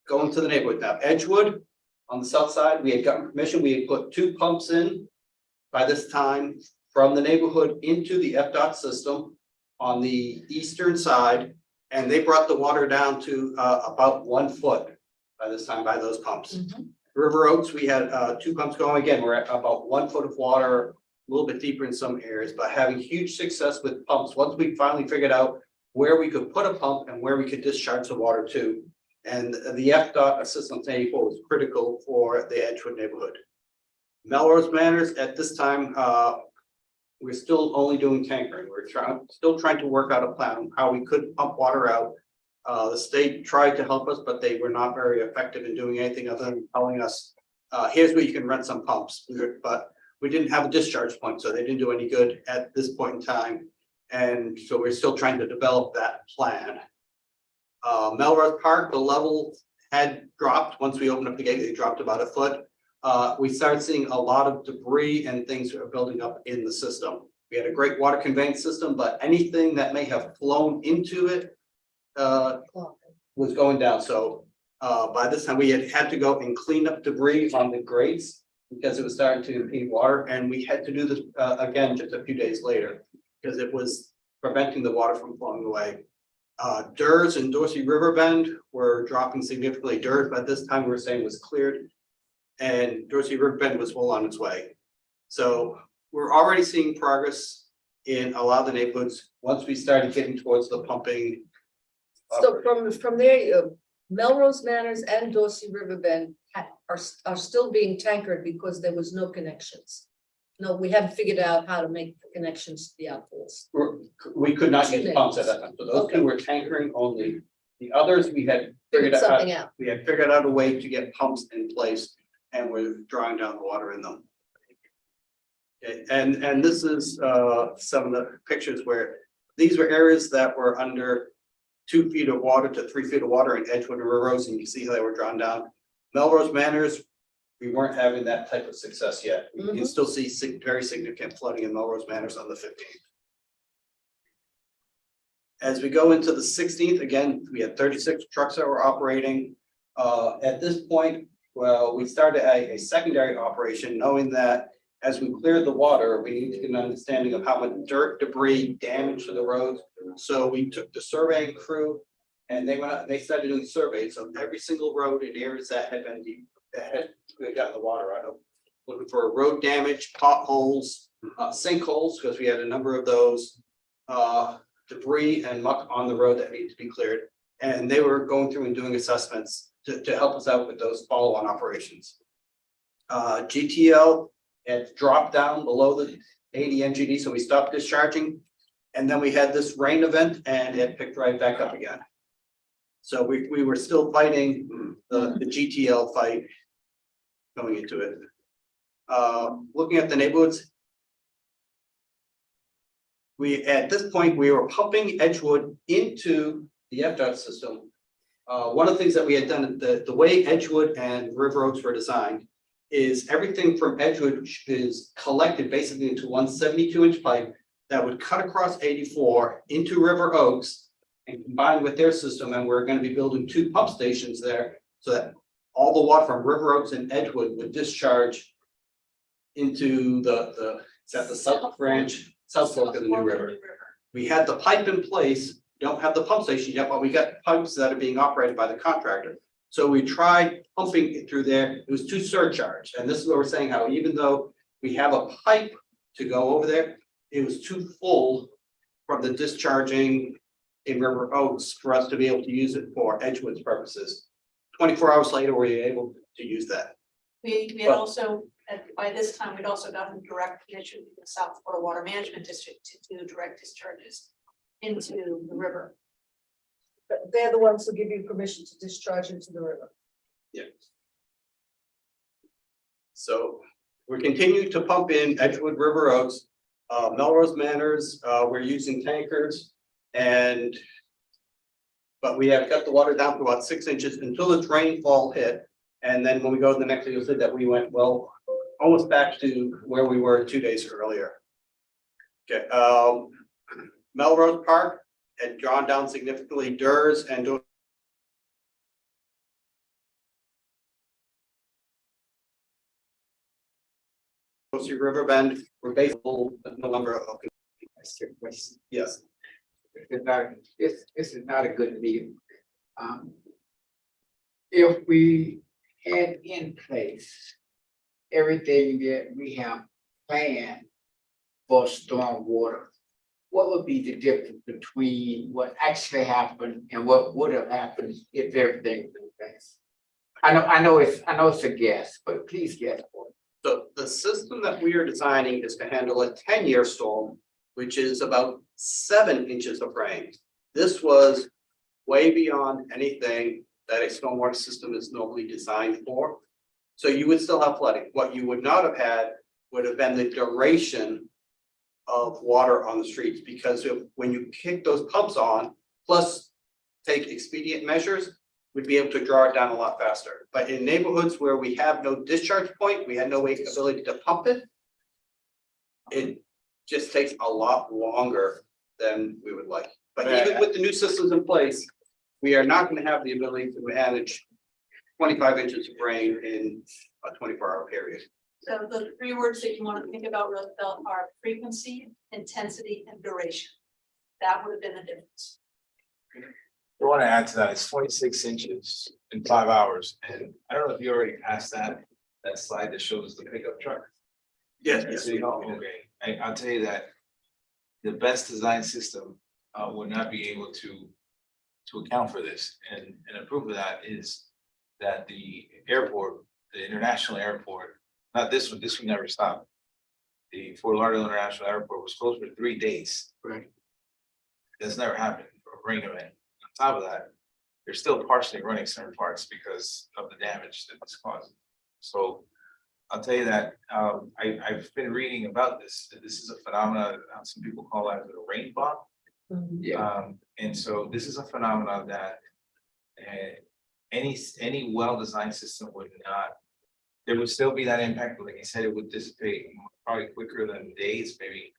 going to the neighborhood now, Edgewood on the south side, we had gotten permission. We had put 2 pumps in by this time from the neighborhood into the FDOT system on the eastern side. And they brought the water down to about 1 foot by this time by those pumps. River Oaks, we had two pumps going. Again, we're at about 1 foot of water, a little bit deeper in some areas, but having huge success with pumps. Once we finally figured out where we could put a pump and where we could discharge the water to. And the FDOT Assistance 84 was critical for the Edgewood neighborhood. Melrose Manors, at this time, we're still only doing tankering. We're still trying to work out a plan on how we could pump water out. The state tried to help us, but they were not very effective in doing anything other than telling us, here's where you can rent some pumps. But we didn't have a discharge point, so they didn't do any good at this point in time. And so we're still trying to develop that plan. Melrose Park, the level had dropped. Once we opened up the gate, it dropped about 1 foot. We started seeing a lot of debris and things that are building up in the system. We had a great water conveyance system, but anything that may have flown into it was going down. So by this time we had to go and clean up debris on the grates because it was starting to impede water. And we had to do this again just a few days later because it was preventing the water from flowing away. Durs and Dorsey River Bend were dropping significantly. Durs by this time we were saying was cleared, and Dorsey River Bend was well on its way. So we're already seeing progress in a lot of the neighborhoods once we started getting towards the pumping. So from there, Melrose Manors and Dorsey River Bend are still being tankered because there was no connections. No, we haven't figured out how to make the connections to the outfalls. We could not use Two pumps at that time, so those Okay. two were tankering only. The others, we had Figured figured something out, out. we had figured out a way to get pumps in place and we're drawing down the water in them. Okay, and this is some of the pictures where these were areas that were under 2 feet of water to 3 feet of water in Edgewood and River Oaks, and you can see how they were drawn down. Melrose Manors, we weren't having that type of success yet. You can still see very significant flooding in Melrose Manors on the 15th. As we go into the 16th, again, we had 36 trucks that were operating. At this point, well, we started a secondary operation, knowing that as we cleared the water, we need to get an understanding of how much dirt, debris, damage to the roads. So we took the surveying crew and they went out and they started doing surveys of every single road in areas that had been gotten the water out of. Looking for road damage, potholes, sinkholes, because we had a number of those, debris and muck on the road that needed to be cleared. And they were going through and doing assessments to help us out with those follow-on operations. GTL had dropped down below the 80 MGD, so we stopped discharging. And then we had this rain event and it picked right back up again. So we were still fighting the GTL fight going into it. Looking at the neighborhoods, at this point, we were pumping Edgewood into the FDOT system. One of the things that we had done, the way Edgewood and River Oaks were designed is everything from Edgewood is collected basically into one 72-inch pipe that would cut across 84 into River Oaks and combine with their system. And we're going to be building 2 pump stations there so that all the water from River Oaks and Edgewood would discharge into the south branch, south fork of the New River. We had the pipe in place, don't have the pump station yet, but we got pumps that are being operated by the contractor. So we tried pumping it through there. It was too surcharged. And this is what we're saying, how even though we have a pipe to go over there, it was too full from the discharging in River Oaks for us to be able to use it for Edgewood's purposes. 24 hours later, we were able to use that. We had also, by this time, we'd also gotten direct permission from the South Florida Water Management District to do direct discharges into the river. But they're the ones who give you permission to discharge into the river. Yeah. So we're continuing to pump in Edgewood, River Oaks, Melrose Manors. We're using tankers but we have got the water down to about 6 inches until this rainfall hit. And then when we go to the next day, you'll see that we went, well, almost back to where we were 2 days earlier. Okay, Melrose Park had drawn down significantly. Durs and Dorsey River Bend were basically no longer. Yes. This is not a good deal. If we had in place everything that we have planned for stormwater, what would be the difference between what actually happened and what would have happened if everything was in place? I know it's a guess, but please guess for it. So the system that we are designing is to handle a 10-year storm, which is about 7 inches of rain. This was way beyond anything that a stormwater system is normally designed for. So you would still have flooding. What you would not have had would have been the duration of water on the streets, because when you kick those pumps on, plus take expedient measures, we'd be able to draw it down a lot faster. But in neighborhoods where we have no discharge point, we had no ability to pump it, it just takes a lot longer than we would like. But even with the new systems in place, we are not going to have the ability to manage 25 inches of rain in a 24-hour period. So the 3 words that you want to think about, Roosevelt, are frequency, intensity, and duration. That would have been the difference. I want to add to that, it's 26 inches in 5 hours, and I don't know if you already passed that slide that shows the pickup truck. Yes, At City Hall. Okay, I'll tell you that the best design system would not be able to account for this, and a proof of that is that the airport, the international airport, not this one never stopped. The Fort Lauderdale International Airport was closed for 3 days. Right. That's never happened for a rain event. On top of that, they're still partially running certain parts because of the damage that it's causing. So I'll tell you that I've been reading about this. That this is a phenomenon. Some people call it a rain bomb. And so this is a phenomenon that any well-designed system would not. There would still be that impact, but like I said, it would dissipate probably quicker than days, maybe.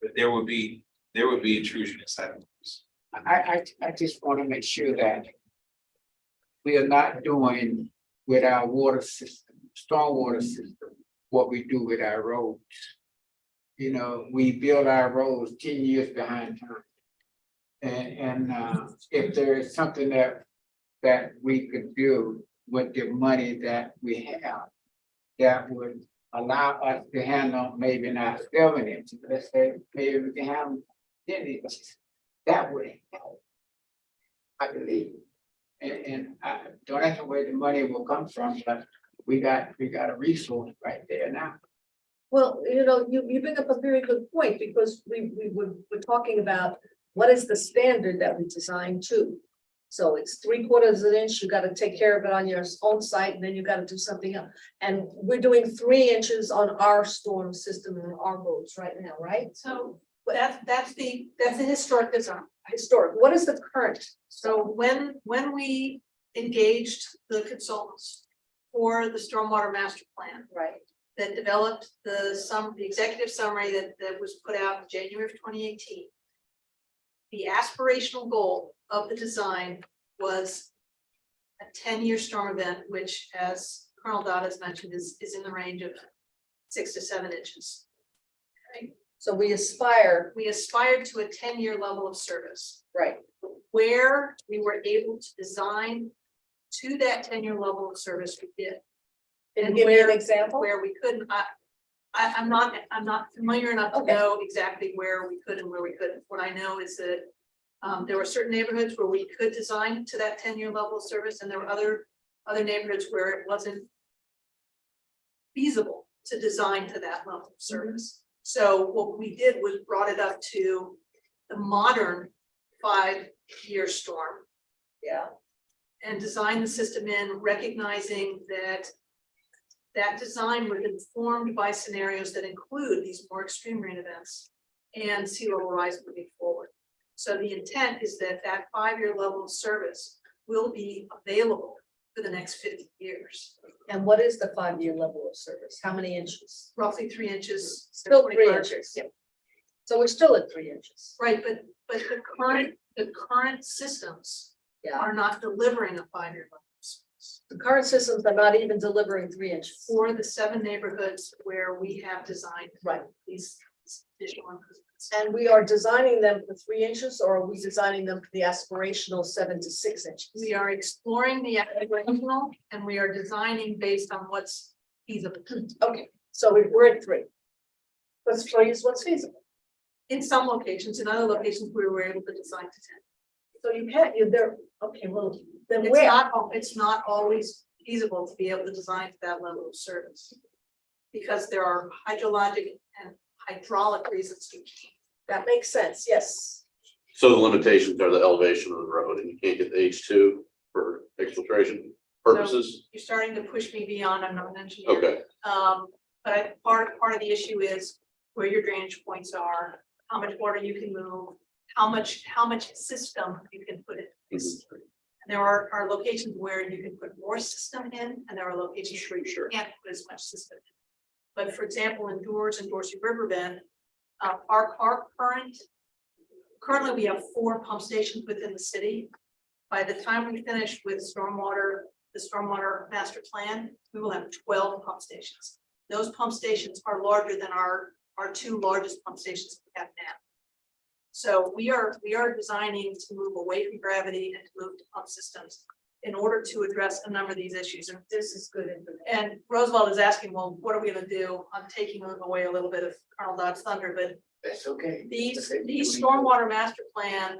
But there would be intrusion inside of those. I just want to make sure that we are not doing with our water system, stormwater system, what we do with our roads. You know, we build our roads 10 years behind time. And if there is something that we could do with the money that we have, that would allow us to handle maybe not 7 inches, let's say, maybe we can handle 10 inches. That would help, I believe. And I don't ask where the money will come from, but we got a resource right there now. Well, you know, you bring up a very good point, because we're talking about what is the standard that we design to. So it's 3/4 of an inch, you got to take care of it on your own site, and then you got to do something else. And we're doing 3 inches on our storm system and our roads right now, right? So that's the historic design. Historic, what is the current? So when we engaged the consultants for the stormwater master plan Right. that developed the executive summary that was put out in January of 2018. The aspirational goal of the design was a 10-year storm event, which, as Colonel Dodd has mentioned, is in the range of 6 to 7 inches. So we aspire, We aspired to a 10-year level of service. right, Where we were able to design to that 10-year level of service, we did. can you And give me an where- example? Where we couldn't, I'm not familiar enough to Okay. know exactly where we could and where we couldn't. What I know is that there were certain neighborhoods where we could design to that 10-year level of service, and there were other neighborhoods where it wasn't feasible to design to that level of service. So what we did was brought it up to the modern 5-year storm Yeah, and design the system in, recognizing that that design was informed by scenarios that include these more extreme rain events and sea level rise moving forward. So the intent is that that 5-year level of service will be available for the next 50 years, and what is the 5-year level of service? How many inches? roughly 3 inches. Still 3 25 inches. So we're still at 3 inches. Right, but the current systems Yeah, are not delivering a 5-year level of service. the current systems are not even delivering 3 inches. For the 7 neighborhoods where we have designed Right. these additional improvements. And we are designing them for 3 inches, or are we designing them for the aspirational 7 to 6 inches? We are exploring the original and we are designing based on what's feasible. Okay, so we're at 3. What's 3 is what's feasible. In some locations, in other locations, we were able to design to 10. So you can't, you're there, okay, well, then It's where? it's not always feasible to be able to design to that level of service. Because there are hydrologic and hydraulic reasons to keep. That makes sense, yes. So the limitations are the elevation of the road and you can't get the H2 for exfiltration purposes? You're starting to push me beyond, I'm not an engineer. Okay, But part of the issue is where your drainage points are, how much water you can move, how much system you can put in. place. And there are locations where you can put more system in, and there are locations where you can't put as much system in. But for example, in Doors and Dorsey River Bend, currently we have 4 pump stations within the city. By the time we finish with the stormwater master plan, we will have 12 pump stations. Those pump stations are larger than our 2 largest pump stations we have now. So we are designing to move away from gravity and to move to pump systems in order to address a number of these issues. And This is good information. and Roosevelt is asking, well, what are we gonna do? I'm taking away a little bit of Colonel Dodd's thunder, but That's okay. these stormwater master plan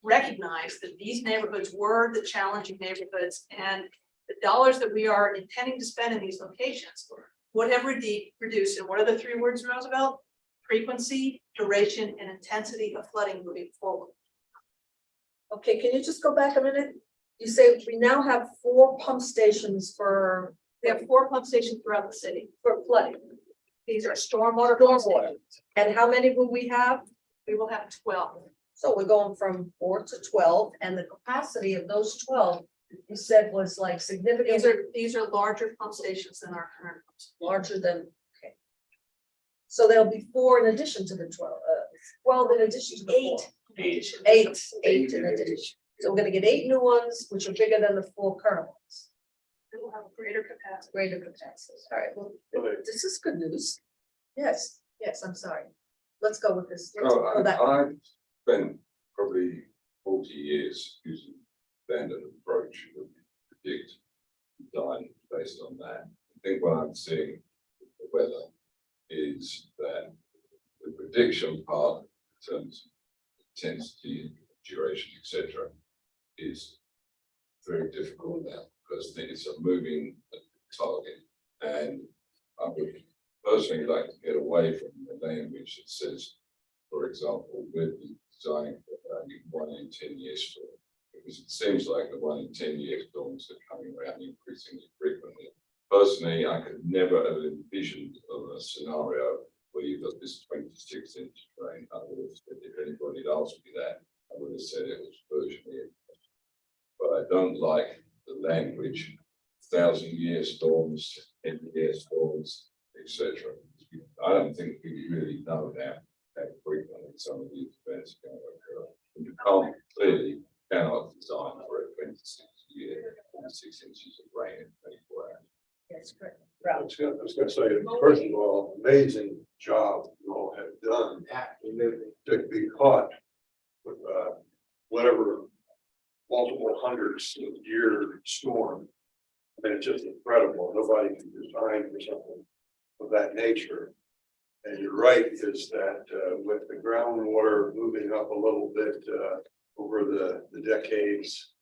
recognize that these neighborhoods were the challenging neighborhoods, and the dollars that we are intending to spend in these locations would have reduced, and what are the 3 words, Roosevelt? Frequency, duration, and intensity of flooding moving forward. Okay, can you just go back a minute? You say we now have 4 pump stations for We have 4 pump stations throughout the city. flooding. These are stormwater pump Stormwater. stations. And how many will we have? We will have 12. So we're going from 4 to 12, and the capacity of those 12, you said was like significantly These are larger pump stations than our current pumps. larger than, okay. So there'll be 4 in addition to the 12, 12 in addition to the 4. 8 in addition. So we're gonna get 8 new ones, which are bigger than the 4 current ones, It will have greater capacity. greater capacity. All right, well, this is good news. Yes, I'm sorry. Let's go with this. Let's No, go that. I've spent probably 40 years using standard approach to predict design based on that. I think what I'm seeing with the weather is that the prediction part in terms of intensity, duration, etc., is very difficult now because it's a moving target. And I would personally like to get away from the language that says, for example, we're designing for only 1 in 10 years storm, because it seems like the 1 in 10 year storms are coming around increasingly frequently. Personally, I could never have envisioned of a scenario where you've got this 26-inch rain. I would have said, if anybody had asked me that, I would have said it was virtually impossible. But I don't like the language, 1,000-year storms, 10-year storms, etc. I don't think we really know now how frequently some of these events are going to occur. And you can't clearly cannot design for a 26-year, 26 inches of rain in 24 hours. Yes, correct. I was gonna say, first of all, amazing job you all have done to be caught with whatever multiple hundreds of year storm. I mean, it's just incredible. Nobody can design for something of that nature. And you're right, is that with the groundwater moving up a little bit over the decades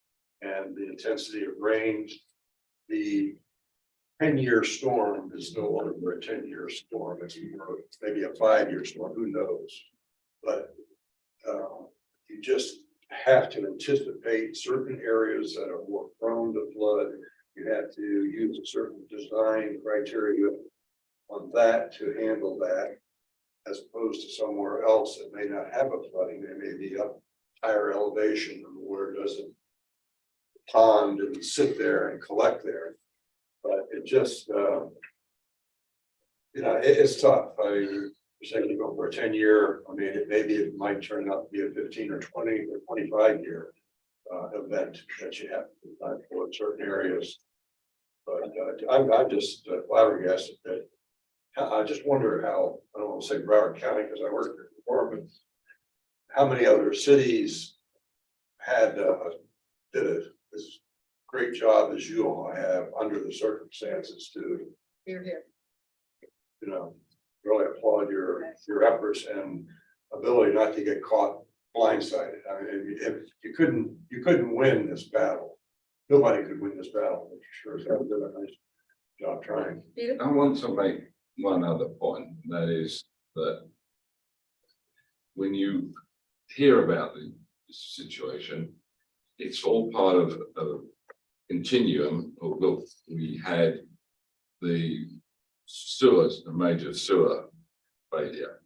and the intensity of rain, the 10-year storm is no longer a 10-year storm. It's maybe a 5-year storm, who knows? But you just have to anticipate certain areas that are more prone to flood. You have to use a certain design criteria on that to handle that, as opposed to somewhere else that may not have a flooding. They may be up higher elevation where it doesn't pond and sit there and collect there. But it just, it's tough. I mean, you're saying you go for a 10-year, I mean, maybe it might turn out to be a 15 or 20 or 25-year event that you have to design for certain areas. But I'm just flabbergasted that I just wonder how, I don't want to say Broward County because I work department, how many other cities had, this great job as you all have under the circumstances to, Here, here. you know, really applaud your efforts and ability not to get caught blindsided. I mean, if you couldn't win this battle. Nobody could win this battle, but you sure as hell did a nice job trying. Peter? I want to make one other point, and that is that when you hear about the situation, it's all part of a continuum of, look, we had the sewers, the major sewer failure,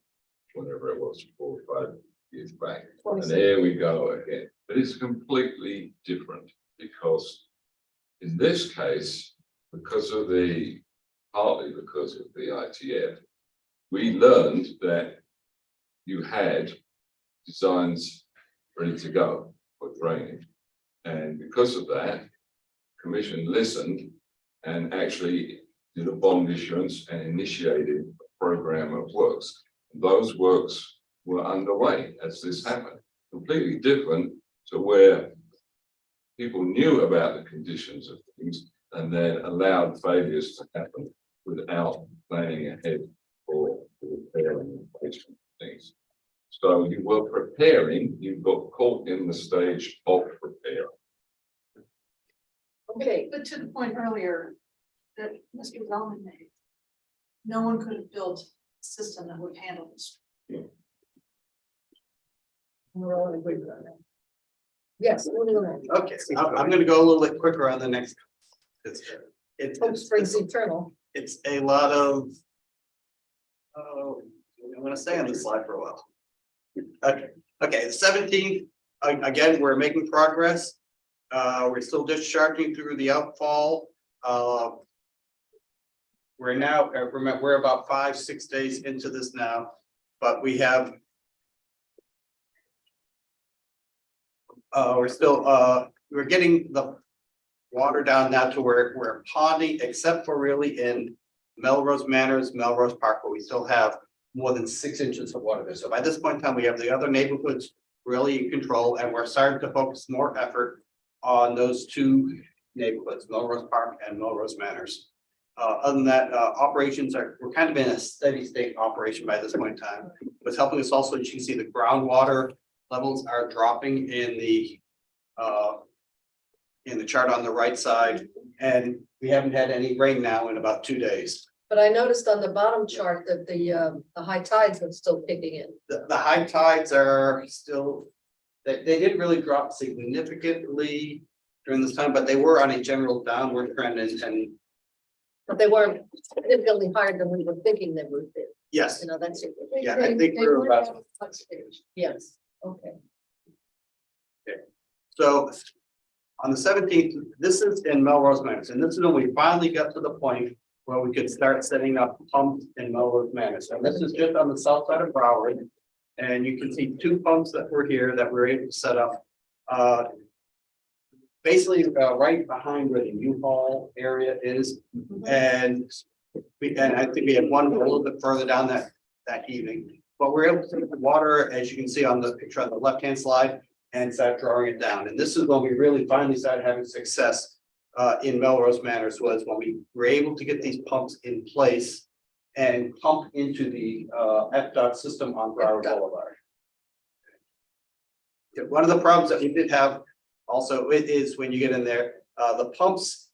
whenever it was, 4 or 5 years back. And there we go again. But it's completely different because in this case, partly because of the ITF, we learned that you had designs ready to go for drainage. And because of that, Commission listened and actually did a bond issuance and initiated a program of works. Those works were underway as this happened, completely different to where people knew about the conditions of things and then allowed failures to happen without planning ahead for repair and replacement things. So you were preparing, you got caught in the stage of repair. Okay, But to the point earlier that Mr. Wellman made, no one could have built a system that would handle this. we're all in agreement on that. Yes, moving on. Okay, I'm gonna go a little bit quicker on the next. Hope springs eternal. It's a lot of. Oh, I'm gonna stay on this slide for a while. Okay, the 17th, again, we're making progress. We're still discharging through the outfall. We're now, we're about 5-6 days into this now, but we have. We're still, we're getting the water down now to where we're ponding, except for really in Melrose Manors, Melrose Park, where we still have more than 6 inches of water there. So by this point in time, we have the other neighborhoods really in control, and we're starting to focus more effort on those 2 neighborhoods, Melrose Park and Melrose Manors. Other than that, operations we're kind of in a steady state operation by this point in time. What's helping us also, as you can see, the groundwater levels are dropping in the chart on the right side, and we haven't had any rain now in about 2 days. But I noticed on the bottom chart that the high tides are still kicking in. The high tides are still, they didn't really drop significantly during this time, but they were on a general downward trend and But they weren't significantly higher than we were thinking they would be. yes, You know, that's it. yeah, I think we're about. Yes, okay. So on the 17th, this is in Melrose Manors, and this is when we finally got to the point where we could start setting up pumps in Melrose Manors. And this is just on the south side of Broward. And you can see 2 pumps that were here that we're able to set up. Basically, right behind where the U-Haul area is. And I think we had one a little bit further down that evening. But we're able to take the water, as you can see on the picture on the left-hand slide, and start drawing it down. And this is when we really finally started having success in Melrose Manors, was when we were able to get these pumps in place and pump into the FDOT system on Broward Boulevard. One of the problems that we did have also is when you get in there, the pumps,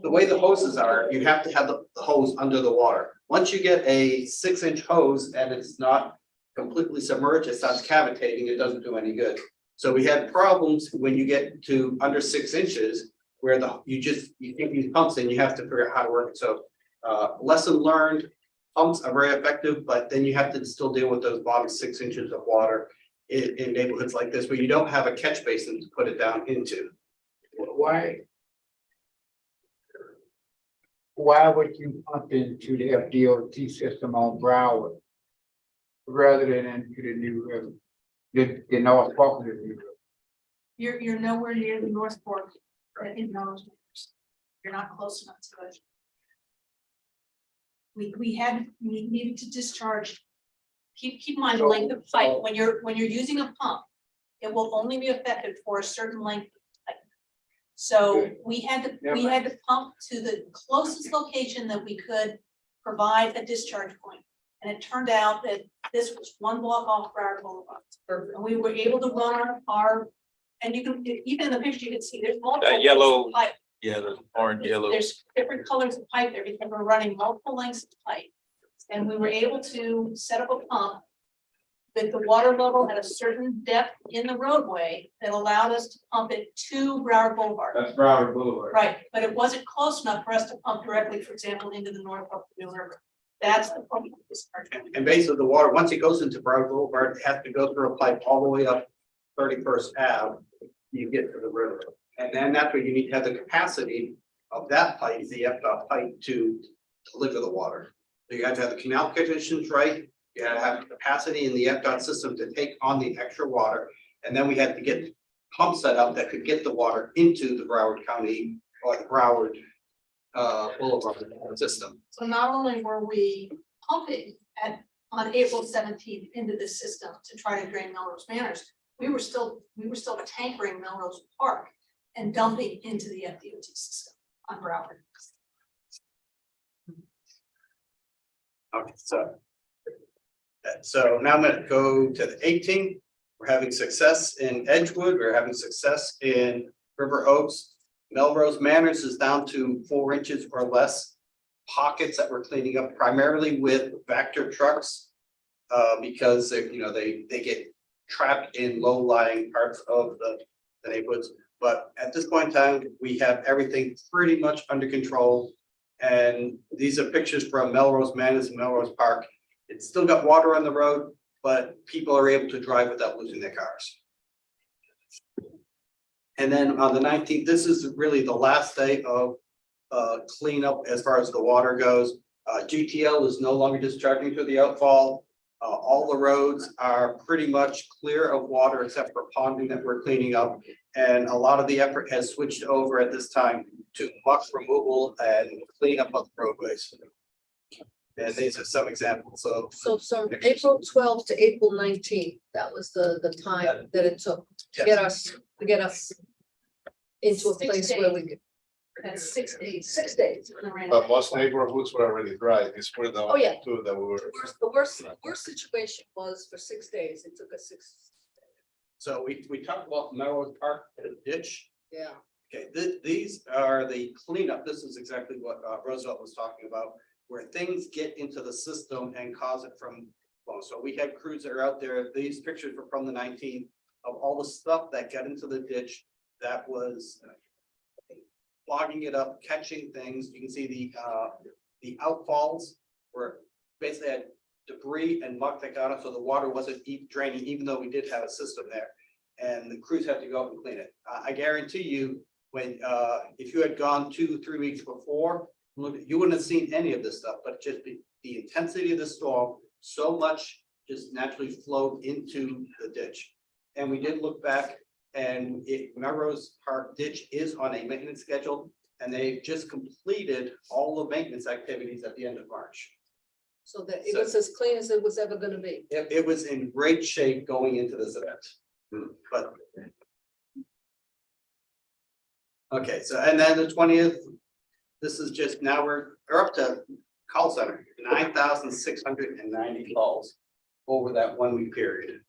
the way the hoses are, you have to have the hose under the water. Once you get a 6-inch hose and it's not completely submerged, it starts cavitating, it doesn't do any good. So we had problems when you get to under 6 inches where you think these pumps in, you have to figure out how to work it. So lesson learned, pumps are very effective, but then you have to still deal with those bottom 6 inches of water in neighborhoods like this where you don't have a catch basin to put it down into. Why would you pump into the FDOT system on Broward rather than into the New River, the North Fork of the New River? You're nowhere near the North Fork in Melrose Manors. You're not close enough to it. We needed to discharge keep in mind the length of pipe, when you're using a pump, it will only be effective for a certain length of pipe. So we had to pump to the closest location that we could provide a discharge point. And it turned out that this was one block off Broward Boulevard. And we were able to run our, and you can, even in the picture, you can see there's multiple. That yellow- pipe. Yeah, the orange, yellow. There's different colors of pipe there because we're running multiple lengths of pipe. And we were able to set up a pump with the water level at a certain depth in the roadway that allowed us to pump it to Broward Boulevard. That's Broward Boulevard. Right, but it wasn't close enough for us to pump directly, for example, into the North New River. That's the point of this project. And basically the water, once it goes into Broward Boulevard, it has to go through a pipe all the way up 31st Ave. You get to the river. And then that's where you need to have the capacity of that pipe, the FDOT pipe, to deliver the water. So you have to have the canal conditions right. You gotta have the capacity in the FDOT system to take on the extra water. And then we had to get pumps set up that could get the water into the Broward County or the Broward Boulevard system. So not only were we pumping on April 17th into this system to try to drain Melrose Manors, we were still tankering Melrose Park and dumping into the FDOT system on Broward. Okay, so now I'm gonna go to the 18th. We're having success in Edgewood. We're having success in River Oaks. Melrose Manors is down to 4 inches or less. Pockets that we're cleaning up primarily with Vector trucks. Because they get trapped in low-lying parts of the neighborhoods. But at this point in time, we have everything pretty much under control. And these are pictures from Melrose Manors and Melrose Park. It's still got water on the road, but people are able to drive without losing their cars. And then on the 19th, this is really the last day of cleanup as far as the water goes. GTL is no longer discharging through the outfall. All the roads are pretty much clear of water except for ponding that we're cleaning up. And a lot of the effort has switched over at this time to muck removal and cleanup of the roadways. And these are some examples. So from April 12th to April 19th, that was the time that it took to get us into a 6 place where we could. That's 6 days. 6 days. But most neighborhoods were already dry. It's for the Oh, yeah. two that were. The worst situation was for 6 days. It took us 6. So we talked about Melrose Park ditch. Yeah. Okay, these are the cleanup. This is exactly what Roosevelt was talking about, where things get into the system and cause it from. Well, so we had crews that are out there. These pictures were from the 19th of all the stuff that got into the ditch that was clogging it up, catching things. You can see the outfalls were basically had debris and muck that got up, so the water wasn't draining, even though we did have a system there. And the crews had to go up and clean it. I guarantee you, when if you had gone 2-3 weeks before, you wouldn't have seen any of this stuff, but just the intensity of the storm, so much just naturally flowed into the ditch. And we did look back, and Melrose Park ditch is on a maintenance schedule, and they just completed all the maintenance activities at the end of March. So that it was as clean as it was ever gonna be. It was in great shape going into this event, but. Okay, so, and then the 20th, this is just, now we're up to call center, 9,690 calls over that 1 week period.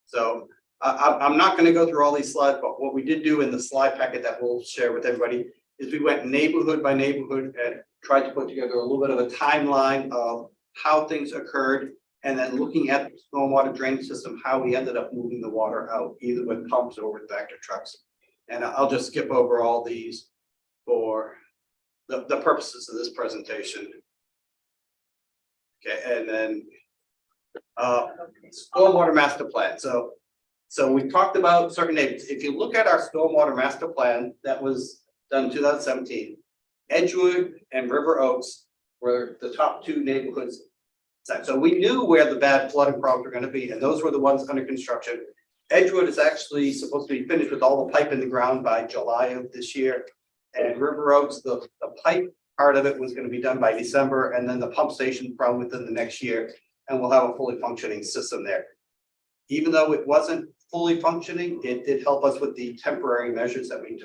So I'm not gonna go through all these slides, but what we did do in the slide packet that we'll share with everybody is we went neighborhood by neighborhood and tried to put together a little bit of a timeline of how things occurred. And then looking at the stormwater drainage system, how we ended up moving the water out, either with pumps or with Vector trucks. And I'll just skip over all these for the purposes of this presentation. Okay, and then stormwater master plan. So we talked about certain neighborhoods. If you look at our stormwater master plan that was done in 2017, Edgewood and River Oaks were the top 2 neighborhoods. So we knew where the bad flooding problems were going to be, and those were the ones under construction. Edgewood is actually supposed to be finished with all the pipe in the ground by July of this year. And River Oaks, the pipe part of it was going to be done by December, and then the pump station probably within the next year. and we'll have a fully functioning system there. Even though it wasn't fully functioning, it did help us with the temporary measures that we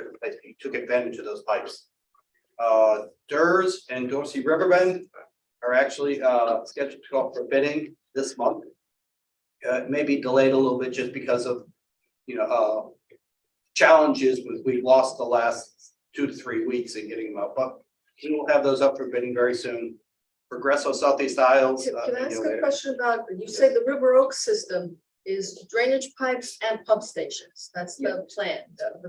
took advantage of those pipes. DERS and Dorsey Riverbend are actually scheduled to go up for bidding this month. It may be delayed a little bit just because of, challenges we've lost the last 2 to 3 weeks in getting them up, but we will have those up for bidding very soon. Progresso Southeast Isles. Can I ask a question about, you say the River Oaks system is drainage pipes and pump stations, that's the plan,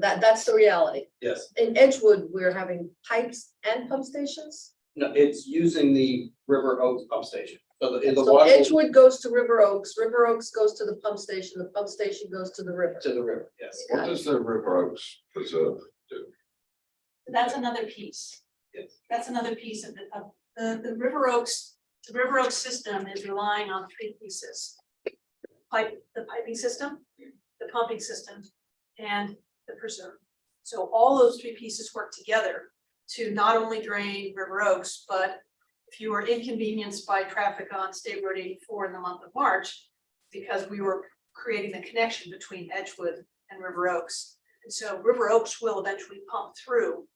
that's the reality. Yes, In Edgewood, we're having pipes and pump stations? no, it's using the River Oaks pump station. So the So water Edgewood goes to River Oaks goes to the pump station goes to the river. to the river, yes. What does the River Oaks Preserve do? That's another piece. Yes. That's another piece of the River Oaks. The River Oaks system is relying on 3 pieces. The piping system, the pumping system, and the preserve. So all those 3 pieces work together to not only drain River Oaks, but if you were inconvenienced by traffic on State Road 84 in the month of March, because we were creating the connection between Edgewood and River Oaks. And so River Oaks will eventually pump through,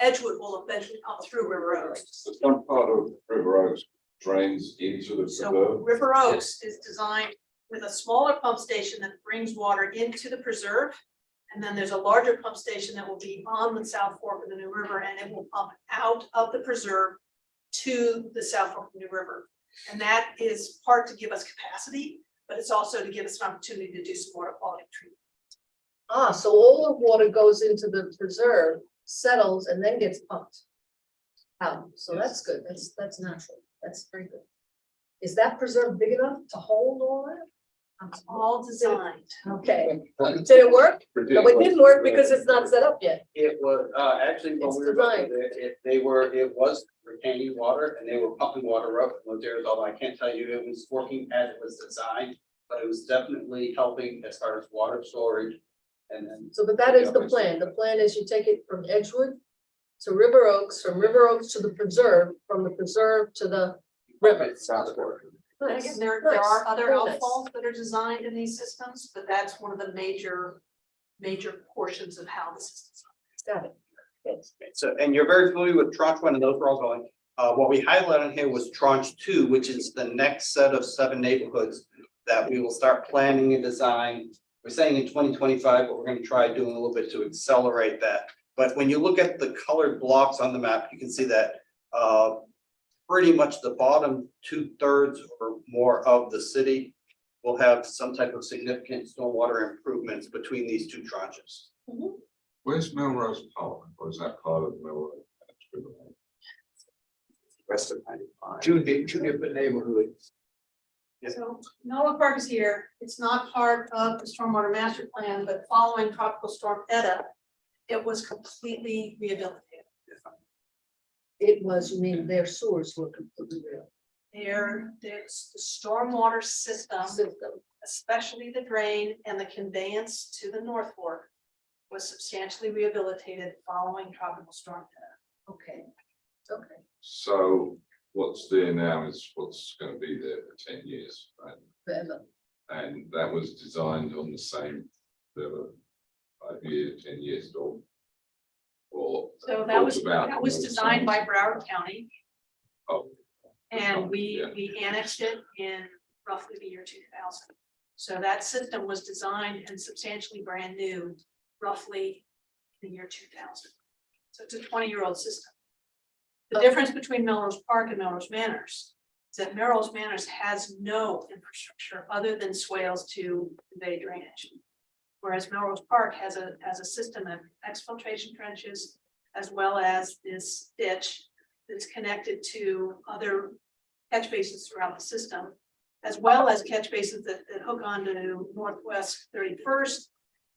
Edgewood will eventually pump through River Oaks. The front part of River Oaks drains into the So preserve. River Oaks is designed with a smaller pump station that brings water into the preserve. And then there's a larger pump station that will be on the South Fork of the New River, and it will pump out of the preserve to the South Fork of the New River. And that is part to give us capacity, but it's also to give us an opportunity to do some water quality treatment. So all the water goes into the preserve, settles, and then gets pumped out. So that's good, that's natural, that's very good. Is that preserve big enough to hold all that? It's all designed. Okay, did it work? No, it didn't work because it's not set up yet. It was, actually, when It's we were looking at it, it was retaining water and they were pumping water up from those areas, although I can't tell you it was working as it was designed. But it was definitely helping as far as water storage and then. So, but that is the plan. The plan is you take it from Edgewood to River Oaks, from River Oaks to the preserve, from the preserve to the river. South Fork. And Nice, again, there nice, are other very nice. outfalls that are designed in these systems, but that's one of the major portions of how the system's. Got it. Good. So, and you're very familiar with tranche 1 and those are all going. What we highlighted here was tranche 2, which is the next set of 7 neighborhoods that we will start planning and design. We're saying in 2025, but we're going to try doing a little bit to accelerate that. But when you look at the colored blocks on the map, you can see that pretty much the bottom 2/3 or more of the city will have some type of significant stormwater improvements between these 2 tranches. Where's Melrose Park, or is that part of Melrose? Rest of 95. Two different neighborhoods. So Noah Park is here. It's not part of the stormwater master plan, but following Tropical Storm Eta, it was completely rehabilitated. It was, you mean their sewers were completely real. There's the stormwater system, System. especially the drain and the conveyance to the North Fork, was substantially rehabilitated following Tropical Storm Eta. Okay, okay. So what's there now is what's going to be there for 10 years, right? Forever. And that was designed on the same, the 5-year, 10 years old. Or So thought that was about designed by Broward County, Oh, and Yeah. we annexed it in roughly the year 2000. So that system was designed and substantially brand new roughly in the year 2000. So it's a 20-year-old system. The difference between Melrose Park and Melrose Manors is that Melrose Manors has no infrastructure other than swales to convey drainage. Whereas Melrose Park has a system of exfiltration trenches as well as this ditch that's connected to other catch basins throughout the system, as well as catch basins that hook onto Northwest 31st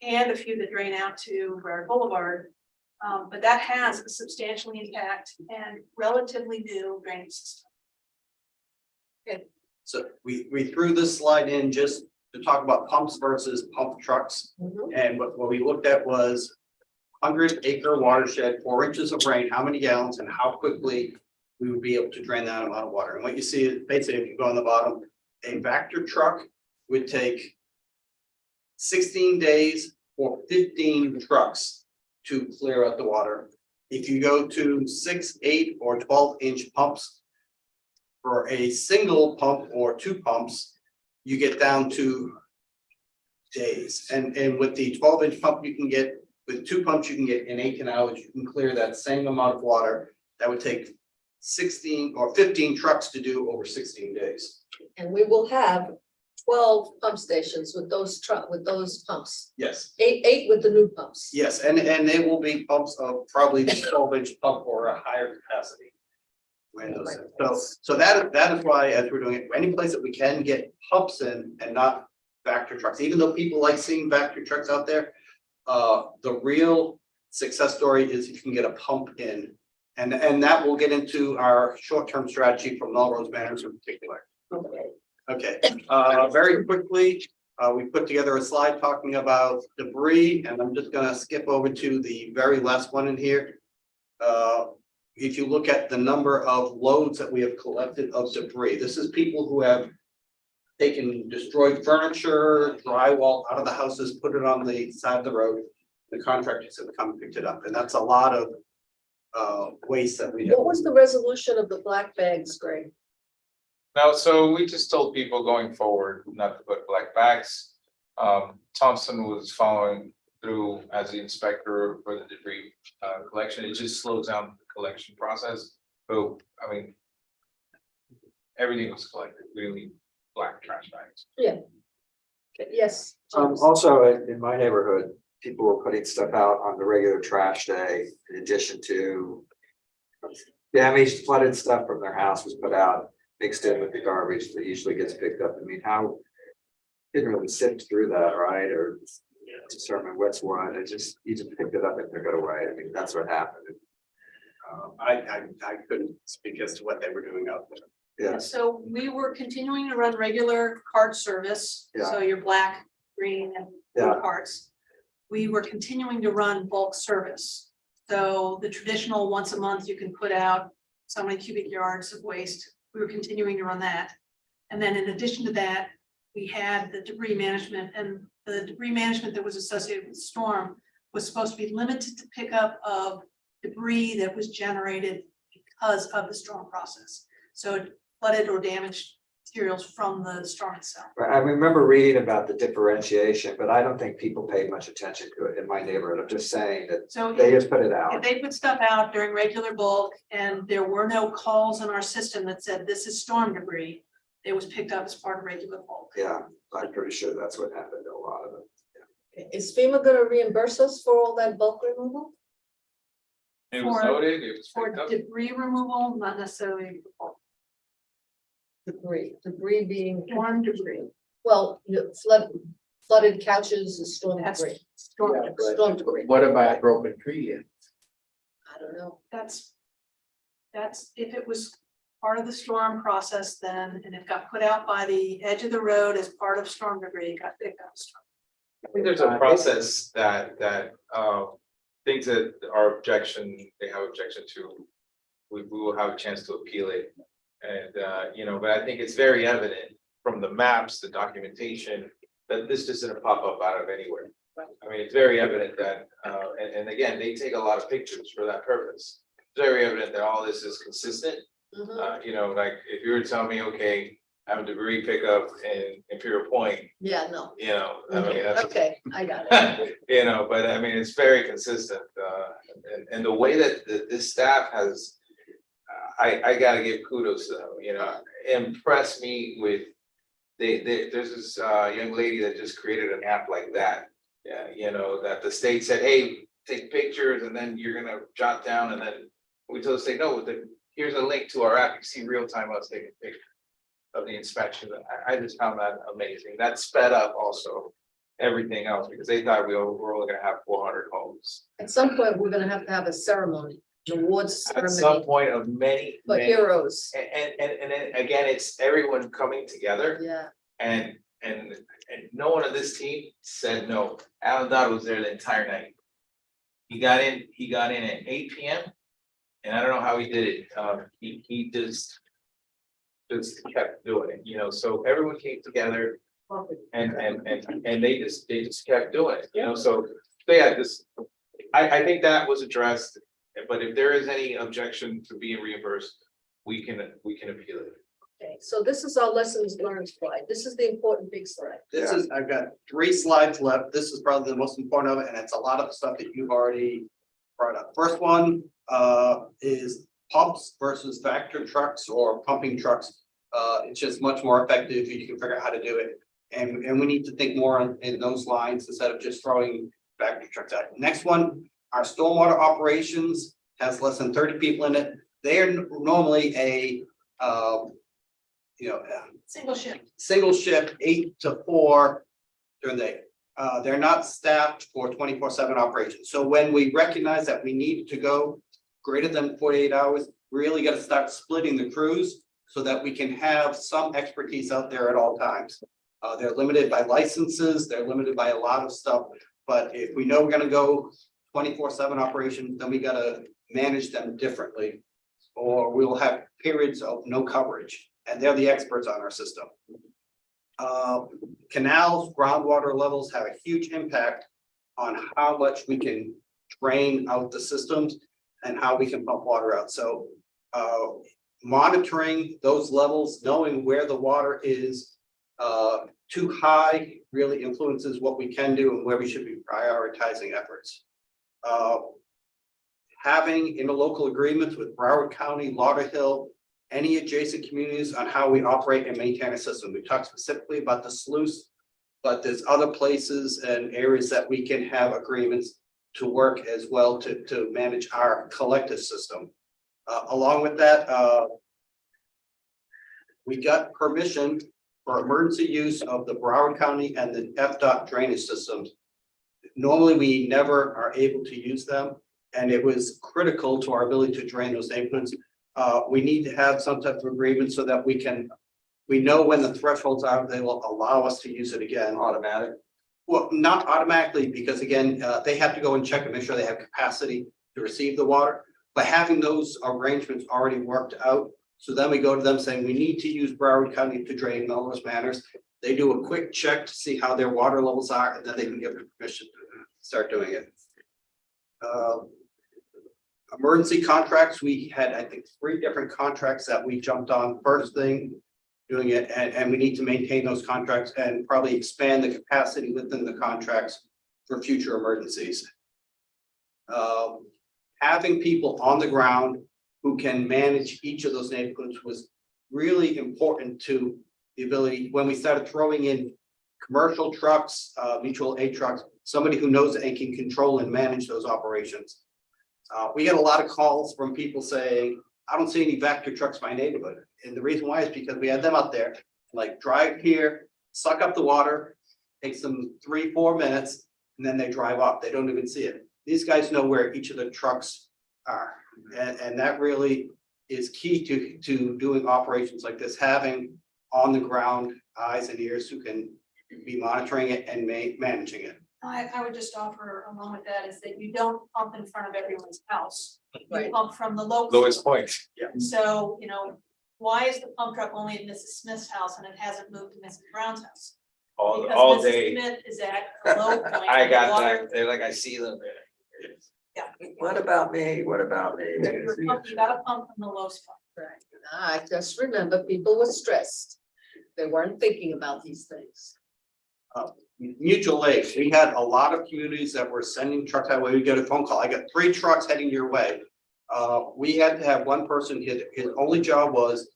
and a few that drain out to Broward Boulevard. But that has a substantially intact and relatively new drainage system. So we threw this slide in just to talk about pumps versus pump trucks. Mhm. And what we looked at was 100-acre watershed, 4 inches of rain, how many gallons and how quickly we would be able to drain that amount of water. And what you see is basically, if you go on the bottom, a Vector truck would take 16 days for 15 trucks to clear out the water. If you go to 6, 8, or 12-inch pumps, for a single pump or 2 pumps, you get down to days. And with the 12-inch pump, you can get, with 2 pumps, you can get in 18 hours, you can clear that same amount of water. That would take 16 or 15 trucks to do over 16 days. And we will have 12 pump stations with those with those pumps. Yes. Eight with the new pumps. Yes, and they will be pumps of probably 12-inch pump or a higher capacity. So that is why, as we're doing it, any place that we can get pumps in and not Vector trucks, even though people like seeing Vector trucks out there. The real success story is if you can get a pump in, and that will get into our short-term strategy for Melrose Manors in particular. Okay, very quickly, we put together a slide talking about debris, and I'm just gonna skip over to the very last one in here. If you look at the number of loads that we have collected of debris, this is people who have taken destroyed furniture, drywall out of the houses, put it on the side of the road. The contractors have come and picked it up, and that's a lot of waste that we have. What was the resolution of the black bags, Greg? No, so we just told people going forward not to put black bags. Thompson was following through as the inspector for the debris collection. It just slows down the collection process. So, I mean, everything was collected, really black trash bags. Yes. Also in my neighborhood, people were putting stuff out on the regular trash day in addition to damaged flooded stuff from their house was put out, mixed in with the garbage that usually gets picked up. I mean, how didn't really sift through that, right? Or determine what's what. It just, you just picked it up and took it away. I mean, that's what happened. I couldn't speak as to what they were doing out there. Yeah. So we were continuing to run regular cart service, so your black, green, and blue Yeah. carts. We were continuing to run bulk service. So the traditional once a month, you can put out so many cubic yards of waste. We were continuing to run that. And then in addition to that, we had the debris management, and the debris management that was associated with the storm was supposed to be limited to pickup of debris that was generated because of the storm process. So flooded or damaged materials from the storm itself. I remember reading about the differentiation, but I don't think people paid much attention to it in my neighborhood. I'm just saying that So they if just put it out. they put stuff out during regular bulk and there were no calls in our system that said this is storm debris, it was picked up as part of regular bulk. Yeah, I'm pretty sure that's what happened to a lot of it. Is FEMA gonna reimburse us for all that bulk removal? It was For- loaded, it was For picked up. debris removal, not necessarily for bulk. Debris being, Storm debris. well, flooded couches is storm That's debris. storm Yeah, debris. but Storm debris. What about broken tree? I don't know. That's if it was part of the storm process then, and it got put out by the edge of the road as part of storm debris, it got picked up. I think there's a process that things that are they have objection to. We will have a chance to appeal it. And but I think it's very evident from the maps, the documentation, that this just didn't pop up out of anywhere. I mean, it's very evident that, and again, they take a lot of pictures for that purpose. It's very evident that all this is consistent. Mhm. Like if you were to tell me, okay, I have a debris pickup in Imperial Point, Yeah, no. I mean, that's. Okay, I got it. But I mean, it's very consistent, and the way that this staff has, I gotta give kudos to them, impressed me with. There's this young lady that just created an app like that. Yeah, that the state said, hey, take pictures and then you're gonna jot down, and then we told the state, no, here's a link to our app, you see real time us taking pictures of the inspection. I just found that amazing. That sped up also everything else, because they thought we were only gonna have 400 homes. At some point, we're gonna have to have a ceremony, an awards At some ceremony point of many. for heroes. And then again, it's everyone coming together, Yeah, and no one on this team said no. Alan Dodd was there the entire night. He got in at 8 p.m. and I don't know how he did it. He just just kept doing it, you know, so everyone came together. And they just kept doing it, you know, so they had this. I think that was addressed, but if there is any objection to being reimbursed, we can appeal it. Okay, so this is our lessons learned slide. This is the important big slide. This is, I've got 3 slides left. This is probably the most important of it, and it's a lot of the stuff that you've already brought up. First one is pumps versus factory trucks or pumping trucks. It's just much more effective if you can figure out how to do it. And we need to think more in those lines instead of just throwing factory trucks out. Next one, our stormwater operations has less than 30 people in it. They are normally a Single shift. single shift 8 to 4 during the day. They're not staffed for 24/7 operations. So when we recognize that we need to go greater than 48 hours, we really got to start splitting the crews so that we can have some expertise out there at all times. They're limited by licenses, they're limited by a lot of stuff, but if we know we're gonna go 24/7 operations, then we gotta manage them differently. Or we'll have periods of no coverage, and they're the experts on our system. Canals, groundwater levels have a huge impact on how much we can drain out the systems and how we can pump water out. So monitoring those levels, knowing where the water is too high really influences what we can do and where we should be prioritizing efforts. Having interlocal agreements with Broward County, Lauderhill, any adjacent communities on how we operate and maintain a system. We talked specifically about the sluice, but there's other places and areas that we can have agreements to work as well to manage our collective system. Along with that, we got permission for emergency use of the Broward County and the FDOT drainage systems. Normally, we never are able to use them, and it was critical to our ability to drain those neighborhoods. We need to have some type of agreement so that we know when the thresholds are, they will allow us to use it again. Automatic. Well, not automatically, because again, they have to go and check and make sure they have capacity to receive the water. But having those arrangements already worked out, so then we go to them saying, we need to use Broward County to drain Melrose Manors. They do a quick check to see how their water levels are, and then they can give them permission to start doing it. Emergency contracts, we had, I think, 3 different contracts that we jumped on first thing doing it, and we need to maintain those contracts and probably expand the capacity within the contracts for future emergencies. Having people on the ground who can manage each of those neighborhoods was really important to the ability, when we started throwing in commercial trucks, mutual aid trucks, somebody who knows and can control and manage those operations. We get a lot of calls from people saying, I don't see any Vector trucks in my neighborhood. And the reason why is because we had them out there, like drive here, suck up the water, takes them 3-4 minutes, and then they drive off. They don't even see it. These guys know where each of the trucks are. And that really is key to doing operations like this, having on the ground eyes and ears who can be monitoring it and managing it. I would just offer along with that is that you don't pump in front of everyone's house. You Right. pump from the lowest. Lowest point. So, why is the pump truck only at Mrs. Smith's house and it hasn't moved to Mrs. Brown's house? All Because Mrs. day. Smith is at a low point. I and got water- that. They're like, I see them. What about me? What about me? You gotta pump from the low spot. Right. I just remember people were stressed. They weren't thinking about these things. Mutual aid, we had a lot of communities that were sending trucks that way. We get a phone call, I got 3 trucks heading your way. We had to have one person, his only job was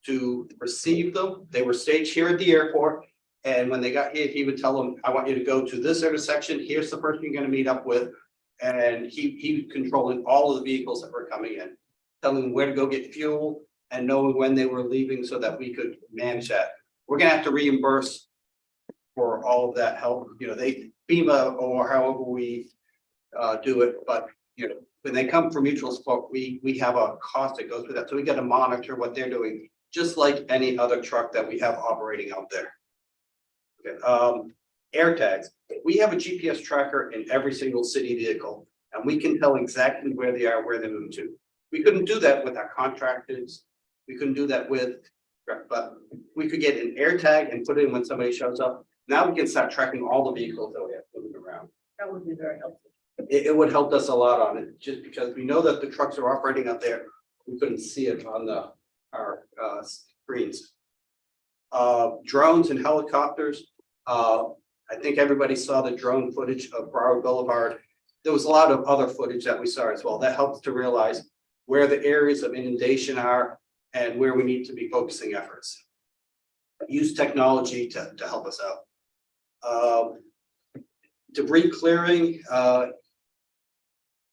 to receive them. They were staged here at the airport. And when they got here, he would tell them, I want you to go to this intersection. Here's the person you're gonna meet up with. And he was controlling all of the vehicles that were coming in, telling them where to go get fuel and knowing when they were leaving so that we could manage that. We're gonna have to reimburse for all of that help, they FEMA or however we do it, but when they come from mutual support, we have a cost that goes with that, so we got to monitor what they're doing, just like any other truck that we have operating out there. Okay, air tags, we have a GPS tracker in every single city vehicle, and we can tell exactly where they are, where they're moving to. We couldn't do that with our contractors, we couldn't do that with But we could get an air tag and put it in when somebody shows up. Now we can start tracking all the vehicles that we have moving around. That would be very helpful. It would help us a lot on it, just because we know that the trucks are operating out there. We couldn't see it on our screens. Drones and helicopters. I think everybody saw the drone footage of Broward Boulevard. There was a lot of other footage that we saw as well. That helps to realize where the areas of inundation are and where we need to be focusing efforts. Use technology to help us out. Debris clearing,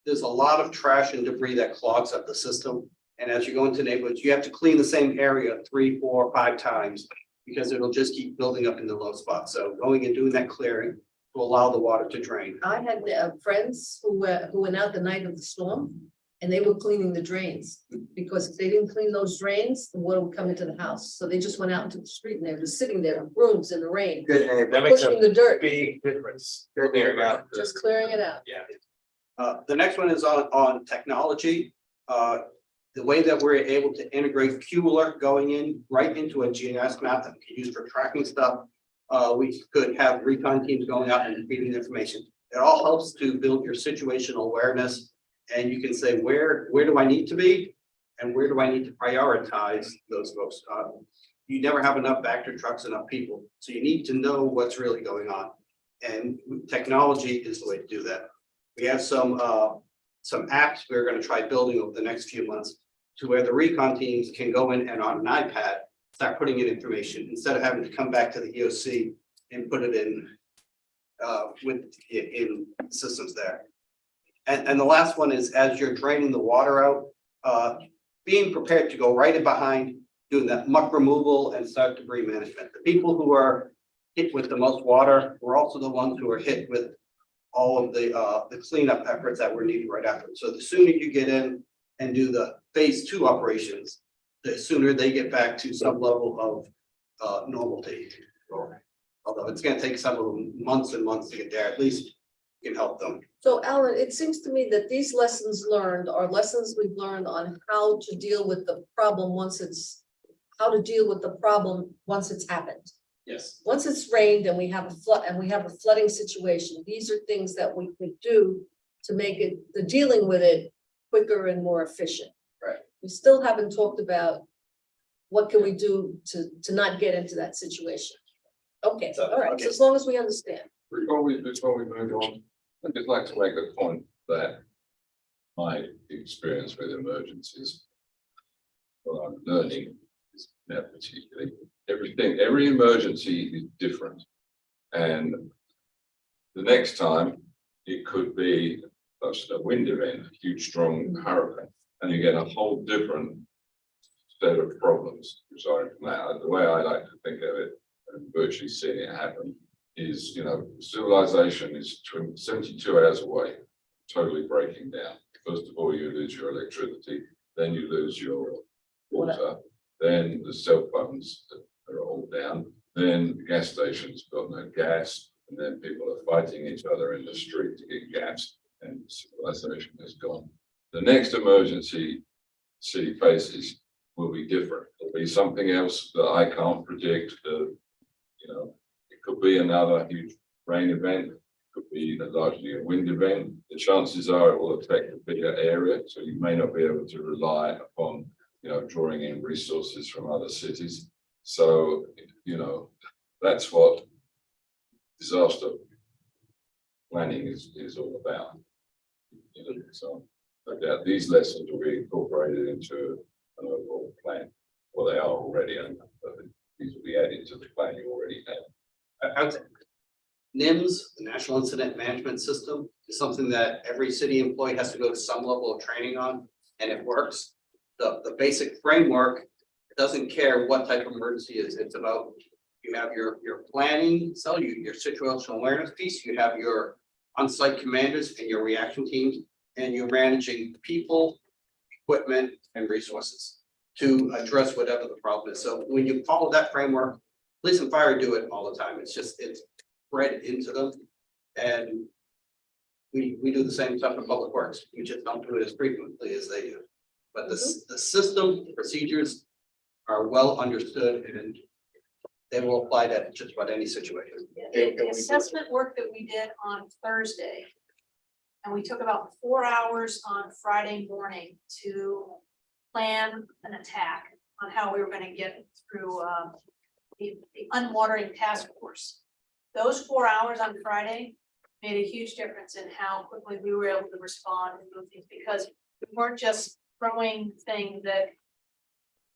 there's a lot of trash and debris that clogs up the system. And as you go into neighborhoods, you have to clean the same area 3, 4, 5 times because it'll just keep building up in the low spots. So going and doing that clearing will allow the water to drain. I had friends who went out the night of the storm and they were cleaning the drains because if they didn't clean those drains, the water would come into the house. So they just went out into the street and they were just sitting there in brooms in the rain, Good neighbor. That makes pushing a the dirt, big difference. Good neighbor. just clearing it out. Yeah. The next one is on technology. The way that we're able to integrate Q-Alert going in right into a GIS map that we can use for tracking stuff. We could have recon teams going out and feeding information. It all helps to build your situational awareness. And you can say, where do I need to be? And where do I need to prioritize those folks? You never have enough Vector trucks, enough people. So you need to know what's really going on. And technology is the way to do that. We have some apps we're going to try building over the next few months to where the recon teams can go in and on an iPad, start putting in information instead of having to come back to the EOC and put it in in systems there. And the last one is as you're draining the water out, being prepared to go right in behind doing that muck removal and start debris management. The people who are hit with the most water were also the ones who are hit with all of the cleanup efforts that were needed right after. So the sooner you get in and do the phase 2 operations, the sooner they get back to some level of normality. Although it's going to take several months and months to get there, at least you can help them. So Alan, it seems to me that these lessons learned are lessons we've learned on how to deal with the problem once it's happened. Yes. Once it's rained and we have a flooding situation, these are things that we could do to make the dealing with it quicker and more efficient. Right. We still haven't talked about what can we do to not get into that situation. Okay, all right, so as long as we understand. Before we move on, I'd just like to make the point that my experience with emergencies, what I'm learning is that particularly every emergency is different. And the next time it could be a wind event, a huge strong hurricane, and you get a whole different set of problems resulting from that. The way I like to think of it, and virtually seeing it happen, is, civilization is 72 hours away, totally breaking down. First of all, you lose your electricity, then you lose your water, then the cell phones are all down, then the gas stations got no gas, and then people are fighting each other in the street to get gas, and civilization is gone. The next emergency city faces will be different. It'll be something else that I can't predict. It could be another huge rain event, it could be largely a wind event. The chances are it will affect a bigger area, so you may not be able to rely upon, drawing in resources from other cities. So, that's what disaster planning is all about. So no doubt these lessons will be incorporated into an overall plan. Well, they are already, but these will be added to the plan you already have. I would say NIMS, the National Incident Management System, is something that every city employee has to go to some level of training on, and it works. The basic framework doesn't care what type of emergency it is. It's about, you have your planning, so your situational awareness piece, you have your on-site commanders and your reaction teams, and you're managing people, equipment, and resources to address whatever the problem is. So when you follow that framework, police and fire do it all the time. It's bred into them. And we do the same stuff in public works. We just don't do it as frequently as they do. But the system, the procedures are well understood and they will apply that to just about any situation. The assessment work that we did on Thursday. And we took about 4 hours on Friday morning to plan an attack on how we were gonna get through the unwatering task force. Those 4 hours on Friday made a huge difference in how quickly we were able to respond and move things, because we weren't just throwing things that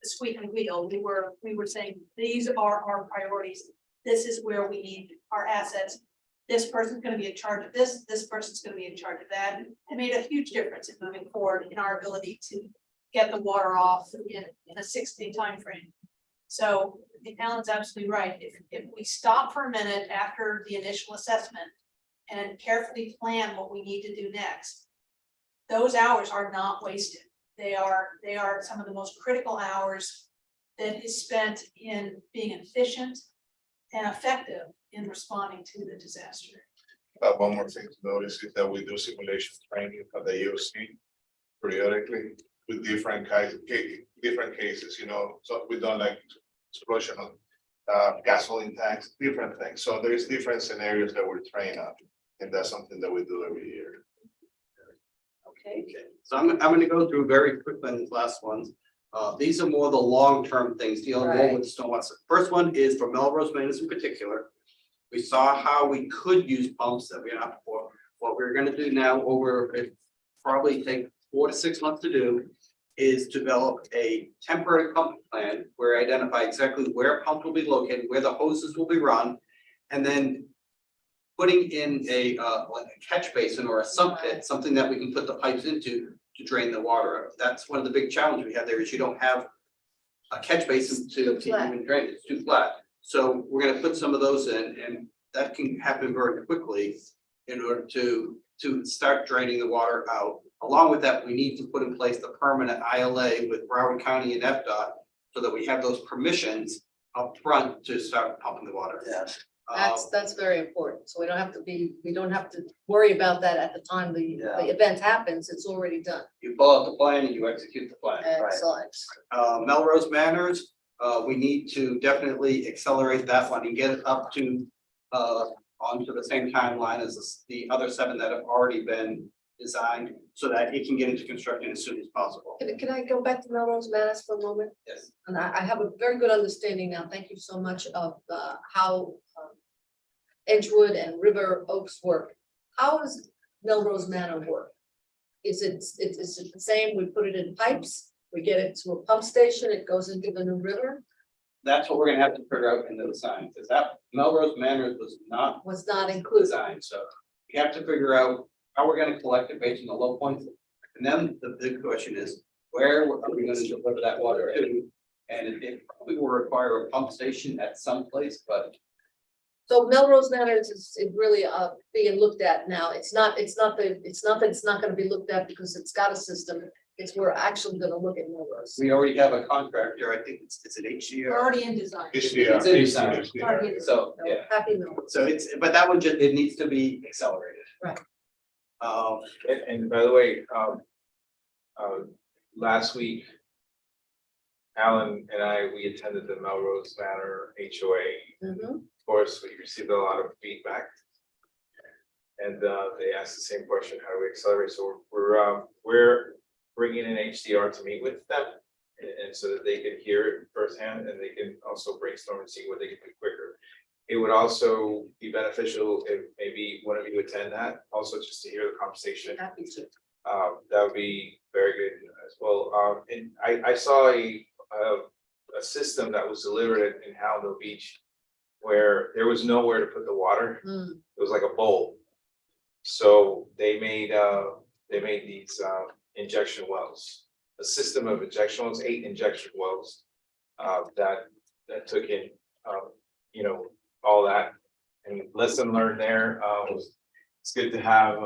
the squeaky wheel. We were saying, these are our priorities. This is where we need our assets. This person's gonna be in charge of this, this person's gonna be in charge of that. It made a huge difference in moving forward in our ability to get the water off in a 6-day time frame. So Alan's absolutely right. If we stop for a minute after the initial assessment and carefully plan what we need to do next, those hours are not wasted. They are some of the most critical hours that is spent in being efficient and effective in responding to the disaster. One more thing to notice is that we do simulation training for the EOC periodically with different cases, you know, so we done like explosion of gasoline tanks, different things. So there's different scenarios that we're trained on, and that's something that we do every year. Okay. So I'm gonna go through very quickly on these last ones. These are more the long-term things dealing more with stormwater. First one is for Melrose Manors in particular. We saw how we could use pumps that we have for. What we're gonna do now it probably take 4 to 6 months to do is develop a temporary pump plan where we identify exactly where a pump will be located, where the hoses will be run, and then putting in a like a catch basin or a sump pit, something that we can put the pipes into to drain the water out. That's one of the big challenges we have there is you don't have a catch basin to even drain, it's too flat. So we're gonna put some of those in, and that can happen very quickly in order to start draining the water out. Along with that, we need to put in place the permanent ILA with Broward County and FDOT so that we have those permissions up front to start pumping the water. Yes. That's very important. So we don't have to worry about that at the time the event happens. It's already done. You pull out the plan and you execute the plan. Excellent. Melrose Manors, we need to definitely accelerate that one and get it up to onto the same timeline as the other 7 that have already been designed so that it can get into construction as soon as possible. Can I go back to Melrose Manors for a moment? Yes. And I have a very good understanding now. Thank you so much of how Edgewood and River Oaks work. How does Melrose Manor work? Is it the same? We put it in pipes, we get it to a pump station, it goes into the New River? That's what we're gonna have to figure out in the design, because that Melrose Manors was not included. designed, so we have to figure out how we're gonna collect it based on the low points. And then the big question is, where are we gonna deliver that water to? And it probably will require a pump station at some place, but So Melrose Manors is really being looked at now. It's not that it's not gonna be looked at because it's got a system. It's we're actually gonna look at Melrose. we already have a contractor, I think it's an We're HDR. already in design. HDR. It's in design. Already in So, yeah, Happy Melrose. so but that one just, it needs to be accelerated. Right. And by the way, last week, Alan and we attended the Melrose Manor HOA. Mhm. Of course, we received a lot of feedback. And they asked the same question, how do we accelerate? So we're bringing in HDR to meet with them. And so that they can hear it firsthand and they can also brainstorm and see what they can do quicker. It would also be beneficial if maybe one of you attend that, also just to hear the conversation. Happy to. That would be very good as well. And I saw a system that was delivered in Hallandale Beach where there was nowhere to put the water. It was like a bowl. So they made these injection wells, a system of injection wells, 8 injection wells that took in, all that. And lesson learned there. It's good to have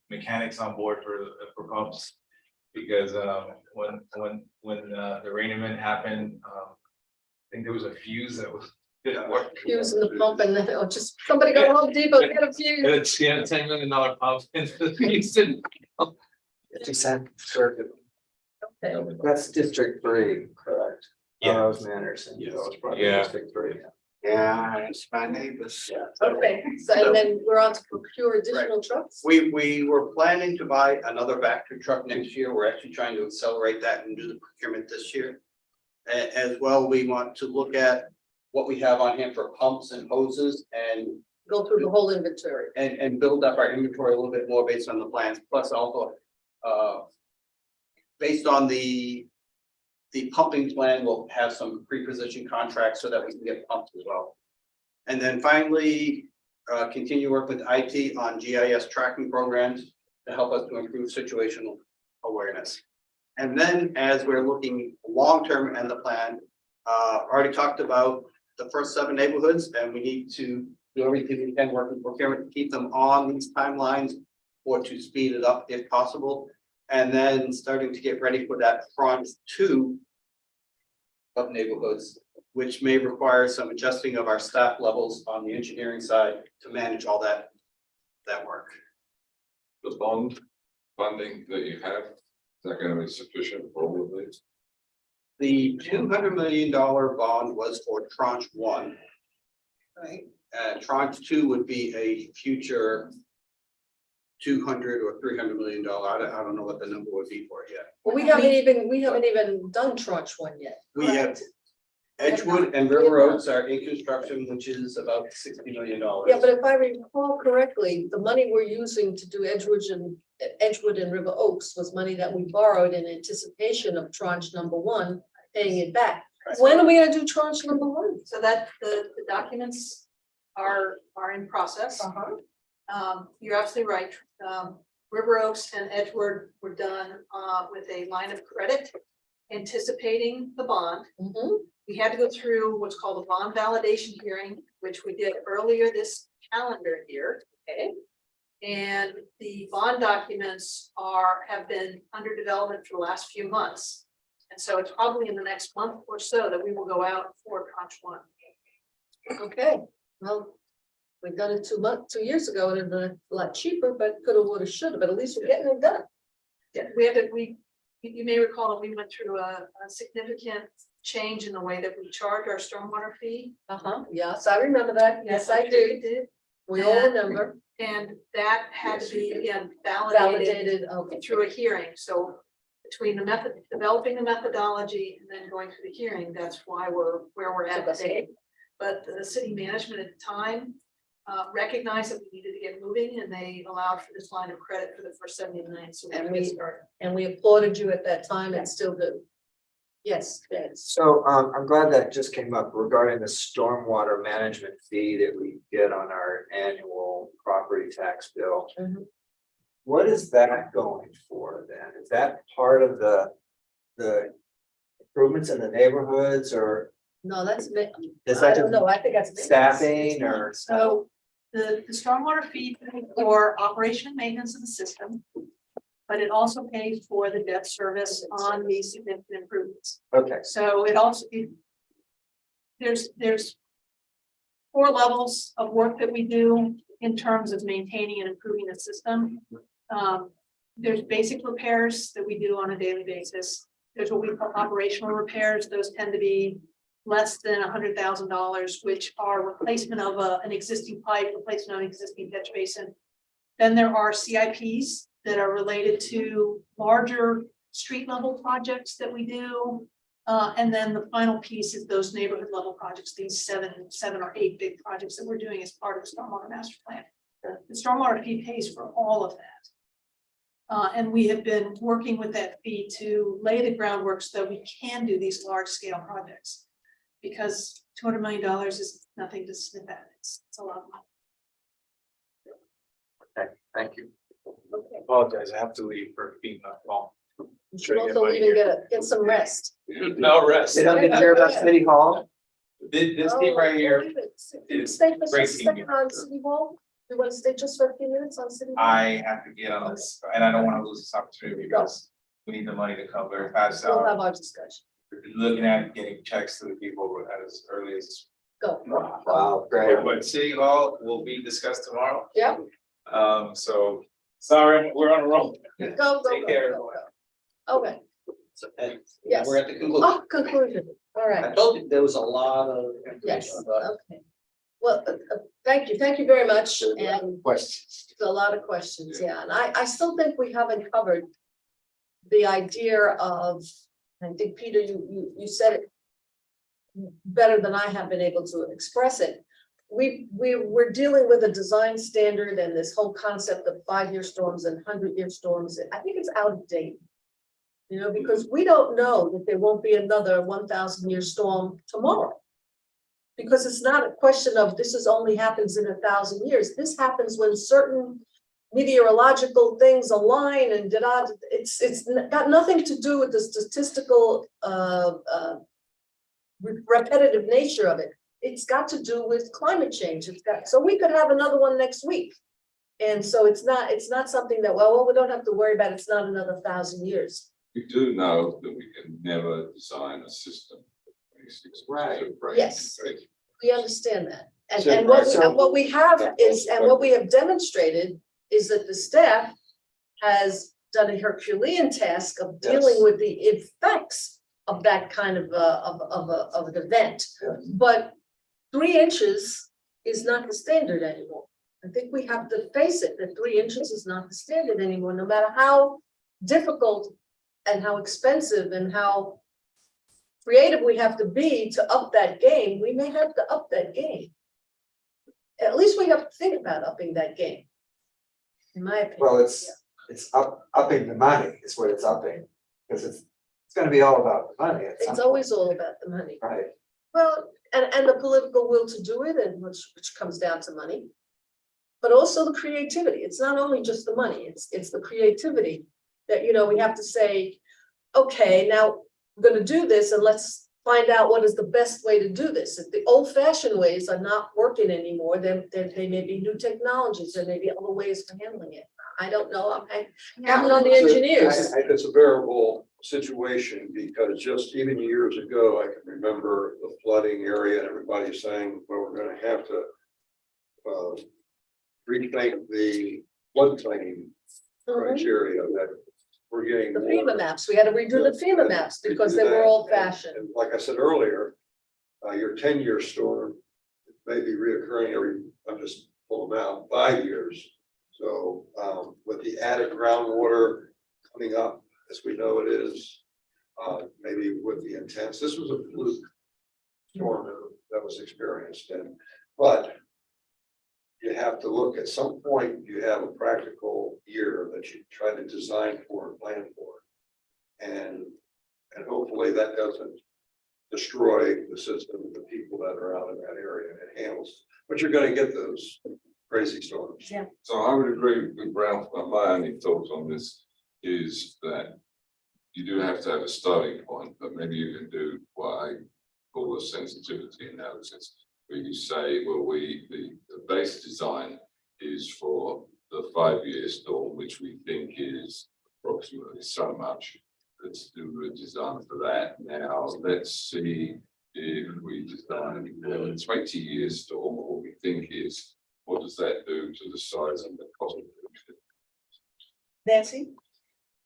mechanics on board for pumps because when the rain event happened, I think there was a fuse that was didn't work. Using the pump and then it'll just somebody go Home Depot, get a fuse. It's $10 million pump into the Houston. 50 cent circuit. Okay. That's District 3, correct? Yeah. Rose Manderson. Yeah. Yeah. District 3. Yeah, it's my neighbors. Okay, so and then we're on to procure additional trucks? We were planning to buy another Vector truck next year. We're actually trying to accelerate that and do the procurement this year. As well, we want to look at what we have on hand for pumps and hoses Go through the whole inventory. and build up our inventory a little bit more based on the plans, plus also based on the pumping plan, we'll have some pre-position contracts so that we can get pumps as well. And then finally, continue work with IT on GIS tracking programs to help us to improve situational awareness. And then as we're looking long-term and the plan, already talked about the first 7 neighborhoods, and we need to do everything we can work with procurement to keep them on these timelines or to speed it up if possible. And then starting to get ready for that tranche 2 of neighborhoods, which may require some adjusting of our staff levels on the engineering side to manage all that work. The bond funding that you have, is that gonna be sufficient for all of these? The $200 million bond was for tranche 1. Right. Tranche 2 would be a future $200 or $300 million. I don't know what the number would be for it yet. Well, we haven't even done tranche 1 yet. We have Edgewood and River Oaks are in construction, which is about $60 million. Yeah, but if I recall correctly, the money we're using to do Edgewood and River Oaks was money that we borrowed in anticipation of tranche number 1, paying it back. When are we gonna do tranche number 1? So that the documents are in process. You're absolutely right. River Oaks and Edgewood were done with a line of credit anticipating the bond. We had to go through what's called a bond validation hearing, which we did earlier this calendar year. Okay. And the bond documents have been under development for the last few months. And so it's probably in the next month or so that we will go out for tranche 1. Okay, well, we've done it 2 years ago and it's a lot cheaper, but coulda, woulda, shoulda, but at least we're getting it done. Yeah, you may recall that we went through a significant change in the way that we charge our stormwater fee. Yes, I remember that. Yes, I I'm sure you do. did. We all remember. And that had to be again validated Validated, okay. through a hearing. So between the developing the methodology and then going through the hearing, that's why we're where we're at today. But the city management at the time recognized that we needed to get moving, and they allowed for this line of credit for the first 79. So we applauded you at that time and still do. Yes, yes. So I'm glad that just came up regarding the stormwater management fee that we get on our annual property tax bill. What is that going for then? Is that part of the improvements in the neighborhoods, or No, that's, is I that don't just know, I think that's. staffing or? So the stormwater fee pays for operation and maintenance of the system, but it also pays for the debt service on these significant improvements. Okay, So it also, there's 4 levels of work that we do in terms of maintaining and improving the system. There's basic repairs that we do on a daily basis. There's what we call operational repairs. Those tend to be less than $100,000, which are replacement of an existing pipe, replacement of an existing catch basin. Then there are CIPs that are related to larger street level projects that we do. And then the final piece is those neighborhood level projects, these seven or 8 big projects that we're doing as part of the stormwater master plan. The stormwater fee pays for all of that. And we have been working with that fee to lay the groundwork so that we can do these large scale projects. Because $200 million is nothing to sniff at. It's a lot of money. okay, thank you. Okay. Apologize, I have to leave for being on call. You should also even get some rest. No rest. They don't get to hear about City Hall? This team right here, Can you is stay for great just a team. second on City Hall? You want to stay just for a few minutes on City Hall? I have to get on this, and I don't want to lose this opportunity because we need the money to come very fast. We'll have our discussion. We're looking at getting checks to the people as early as. Go. Wow, great. But City Hall will be discussed tomorrow. Yeah. So sorry, we're on a roll. Go. Take care, Go. Okay. So, and Yes. we're at the conclusion. Oh, conclusion, all right. I told you there was a lot of Yes, information, but okay. Well, thank you very much, and Questions? a lot of questions, yeah, and I still think we haven't covered the idea of, I think, Peter, you said it better than I have been able to express it. We're dealing with a design standard and this whole concept of 5-year storms and 100-year storms. I think it's out of date. You know, because we don't know that there won't be another 1,000-year storm tomorrow. Because it's not a question of this is only happens in 1,000 years. This happens when certain meteorological things align and it's got nothing to do with the statistical repetitive nature of it. It's got to do with climate change. So we could have another one next week. And so it's not something that, well, we don't have to worry about. It's not another 1,000 years. We do know that we can never design a system. Right. Yes. We understand that. So- And what we have is, and what we have demonstrated is that the staff has done a Herculean task of dealing with the effects of that kind of an event. Yes. But 3 inches is not the standard anymore. I think we have to face it, that 3 inches is not the standard anymore, no matter how difficult and how expensive and how creative we have to be to up that game. We may have to up that game. At least we have to think about upping that game, in my opinion. Well, it's upping the money is what it's upping, because it's gonna be all about the money. at some It's point, always all about the money. Right, Well, and the political will to do it, and which comes down to money. But also the creativity. It's not only just the money, it's the creativity that, you know, we have to say, okay, now we're gonna do this and let's find out what is the best way to do this. If the old fashioned ways are not working anymore, then there may be new technologies, there may be other ways for handling it. I don't know, I'm counting on the engineers. It's a variable situation because just even years ago, I can remember the flooding area and everybody saying, well, we're gonna have to rethink the floodplain criteria that we're getting. The more- FEMA maps, we had to redo the FEMA maps because they were old fashioned. And like I said earlier, your 10-year storm may be reoccurring I'm just pulling them out, 5 years. So with the added groundwater coming up, as we know it is, maybe with the intense, this was a fluke storm that was experienced but you have to look at some point, you have a practical year that you try to design for and plan for. And hopefully that doesn't destroy the system, the people that are out in that area and handles, but you're gonna get those crazy storms. Yeah. So I would agree with Ralph, but my only thoughts on this is that you do have to have a starting point, but maybe you can do what I call a sensitivity analysis, where you say, well, the base design is for the 5-year storm, which we think is approximately so much. Let's do a design for that. Now, let's see if we design a 20-year storm, what we think is, what does that do to the size and the cost of it? Nancy?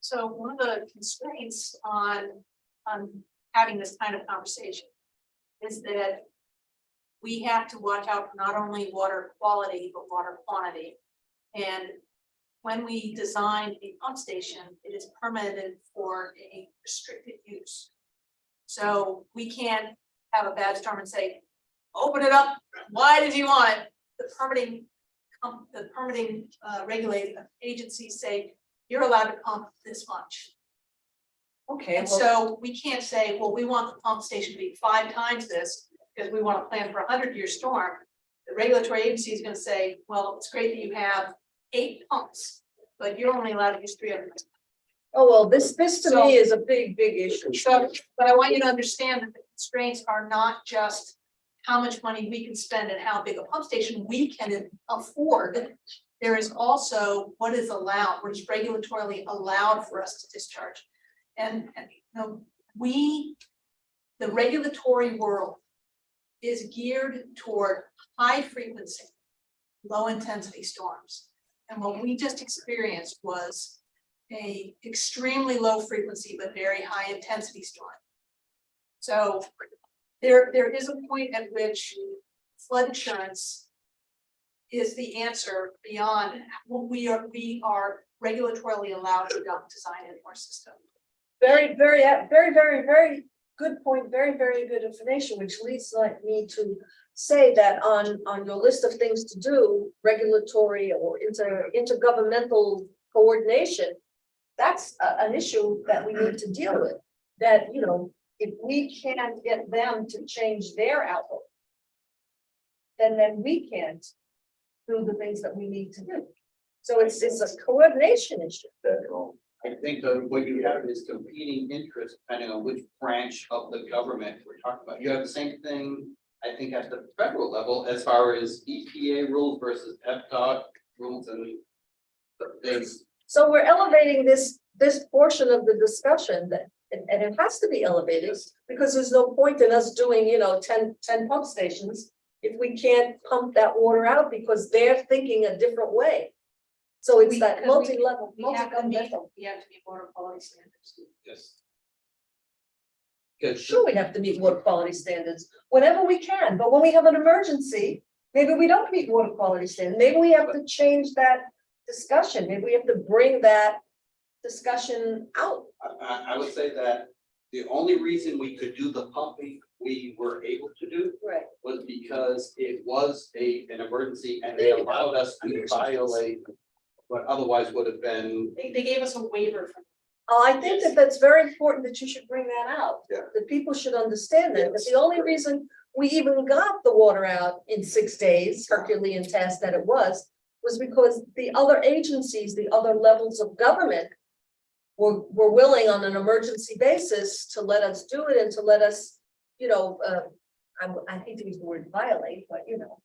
So one of the constraints on having this kind of conversation is that we have to watch out for not only water quality, but water quantity. And when we design a pump station, it is permitted for a restricted use. So we can't have a bad storm and say, open it up, why did you want it? The permitting regulated agencies say, you're allowed to pump this much. Okay, And well, so we can't say, well, we want the pump station to be 5 times this because we want to plan for a 100-year storm. The regulatory agency is going to say, well, it's great that you have 8 pumps, but you're only allowed to use 3 of them. oh, well, this to So- me is a big issue. So, but I want you to understand that the constraints are not just how much money we can spend and how big a pump station we can afford. There is also what is allowed, what is regulatorily allowed for us to discharge. And you know, the regulatory world is geared toward high frequency, low intensity storms. And what we just experienced was a extremely low frequency but very high intensity storm. So there is a point at which flood insurance is the answer beyond what we are regulatorily allowed to design in our system. Very, very, very good point, very good information, which leads like me to say that on your list of things to do, regulatory or intergovernmental coordination, that's an issue that we need to deal with. That, you know, if we can't get them to change their outlook, then we can't do the things that we need to do. So it's a coordination issue. I think what you have is competing interests depending on which branch of the government we're talking about. You have the same thing, I think, at the federal level as far as EPA rules versus FDOT rules and things. So we're elevating this portion of the discussion that, and it has to be elevated, because there's no point in us doing, you know, 10 pump stations if we can't pump that water out because they're thinking a different way. So it's that multi-level, We have to meet multi-governmental. water quality standards. Yes. Because Sure, we have to meet water quality standards whenever we can, but when we have an emergency, maybe we don't meet water quality standards. Maybe we have to change that discussion. Maybe we have to bring that discussion out. I would say that the only reason we could do the pumping we were able to do Right. was because it was an emergency and they allowed us to violate what otherwise would have been. They gave us a waiver from. I think that that's very important that you should bring that out. Yeah. That people should understand that, the only reason we even got the water out in 6 days, Herculean task that it was because the other agencies, the other levels of government were willing on an emergency basis to let us do it and to let us, you know, I hate to use the word violate, but you know,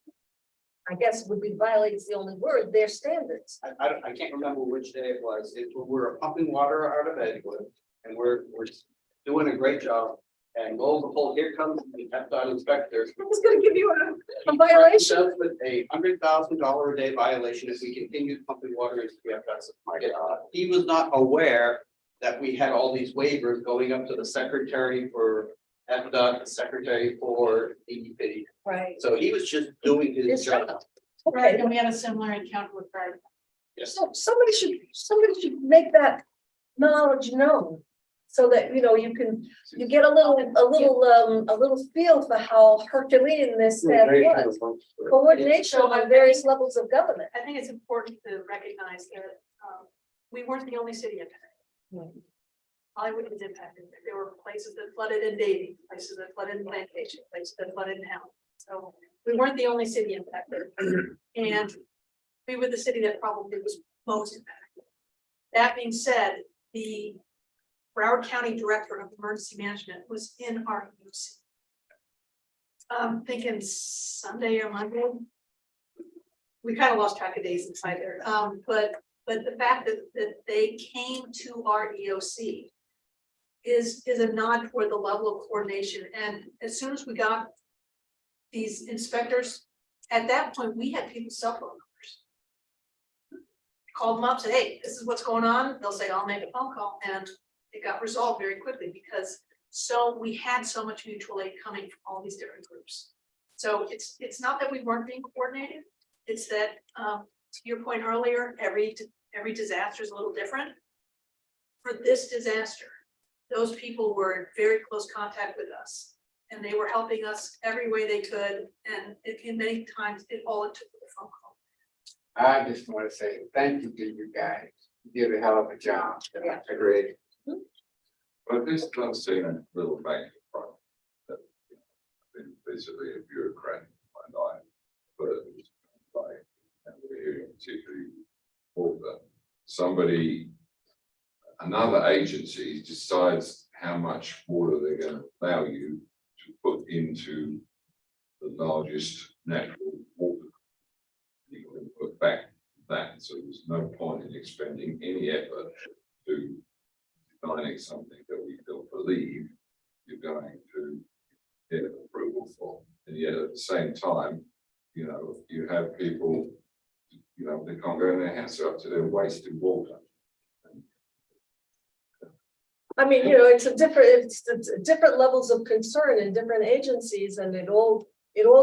I guess would be violate is the only word, their standards. I can't remember which day it was. We're pumping water out of Edgewood and we're doing a great job. And lo and behold, here comes the FDOT inspector. It's gonna give you a violation. With a $100,000 a day violation if we continue pumping water into the FDOT. He was not aware that we had all these waivers going up to the secretary for FDOT, the secretary for DEP. Right. So he was just doing his His job. job. Right, Okay, and we have a similar encounter with Fire. Yes. so somebody should make that knowledge known. So that, you know, you get a little feel for how Herculean this was. Coordination on various levels of government. I think it's important to recognize that we weren't the only city impacted. Hollywood was impacted. There were places that flooded in Davie, places that flooded in Plantation, places that flooded in Howell. So we weren't the only city impacted. And we were the city that probably was most impacted. That being said, the Broward County Director of Emergency Management was in our UC. Thinking Sunday or Monday. We kind of lost track of days inside there, but the fact that they came to our EOC is a nod toward the level of coordination. And as soon as we got these inspectors, at that point, we had people's cell phone numbers. Called them up, said, hey, this is what's going on. They'll say, I'll make a phone call. And it got resolved very quickly because we had so much mutual aid coming from all these different groups. So it's not that we weren't being coordinated. It's that, to your point earlier, every disaster is a little different. For this disaster, those people were in very close contact with us and they were helping us every way they could. And in many times, all it took was a phone call. I just want to say thank you to you guys. You did a hell of a job. Yeah. Agreed. But this does seem a little bank problem. That, you know, I've been basically a bureaucrat in my life, but like, and we're hearing particularly water. Somebody, another agency decides how much water they're going to allow you to put into the largest natural water. You can put back that, so there's no point in expending any effort to designing something that we don't believe you're going to get approval for. And yet at the same time, you know, you have people, you know, they can't go in their house up to their waist in water. And I mean, you know, it's different levels of concern in different agencies and it all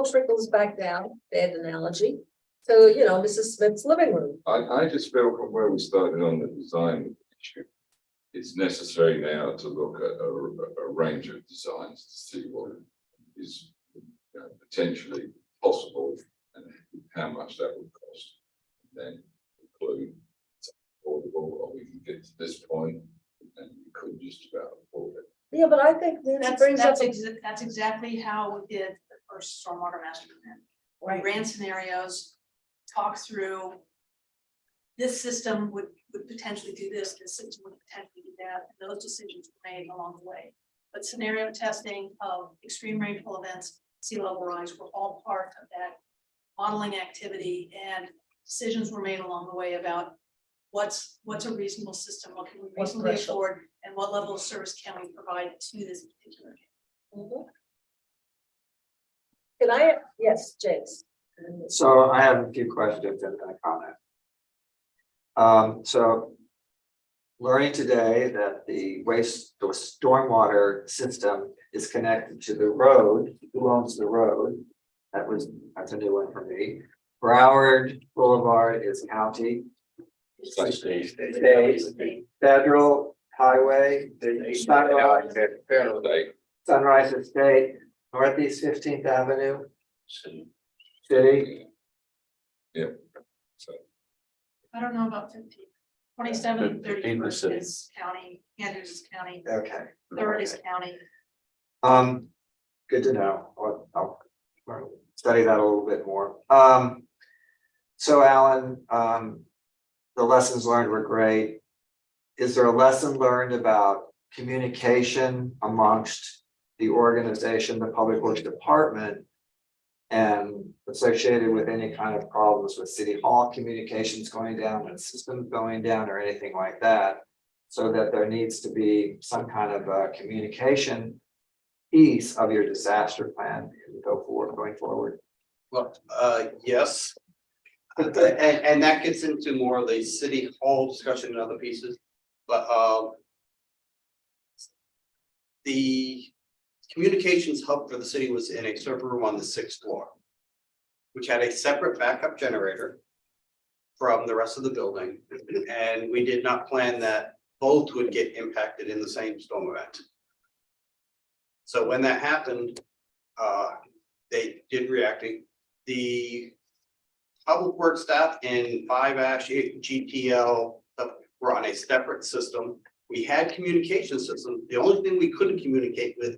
trickles back down, bad analogy. To, you know, Mrs. Smith's living room. I just feel from where we started on the design issue, it's necessary now to look at a range of designs to see what is potentially possible and how much that would cost. Then include it's affordable, or we can get to this point and we could just about afford it. Yeah, but I think Nancy brings up, That's exactly how we did the first stormwater master plan. We ran scenarios, talked through. This system would potentially do this system would potentially do that, and those decisions were made along the way. But scenario testing of extreme rainfall events, sea level rise were all part of that modeling activity, and decisions were made along the way about what's a reasonable system, what can we What reasonably threshold? afford, and what level of service can we provide to this particular. can I, yes, James. So I have a few questions and a comment. So learning today that the stormwater system is connected to the road, who owns the road? That's a new one for me. Broward Boulevard is county. State, federal highway, the Sunrise Estate, Northeast 15th Avenue, city. I don't know about 15. 27 and 31st is county, Andrews is county, Okay. 3rd is county. Good to know. I'll study that a little bit more. So Alan, the lessons learned were great. Is there a lesson learned about communication amongst the organization, the Public Works Department, and associated with any kind of problems with City Hall communications going down and systems going down or anything like that? So that there needs to be some kind of a communication piece of your disaster plan going forward. Well, yes. And that gets into more of the city hall discussion and other pieces, but the communications hub for the city was in a server room on the 6th floor, which had a separate backup generator from the rest of the building, and we did not plan that both would get impacted in the same storm event. So when that happened, they did reacting. The Public Works staff in 5-Ash, GTL were on a separate system. We had communication systems. The only thing we couldn't communicate with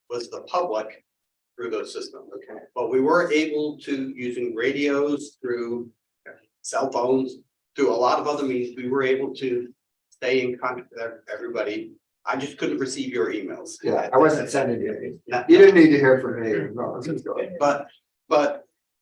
was the public through those systems. Okay. But we were able to, using radios, through cell phones, through a lot of other means, we were able to stay in contact with everybody. I just couldn't receive your emails. Yeah, I wasn't sending you. No. You didn't need to hear from me. No, I was just going. But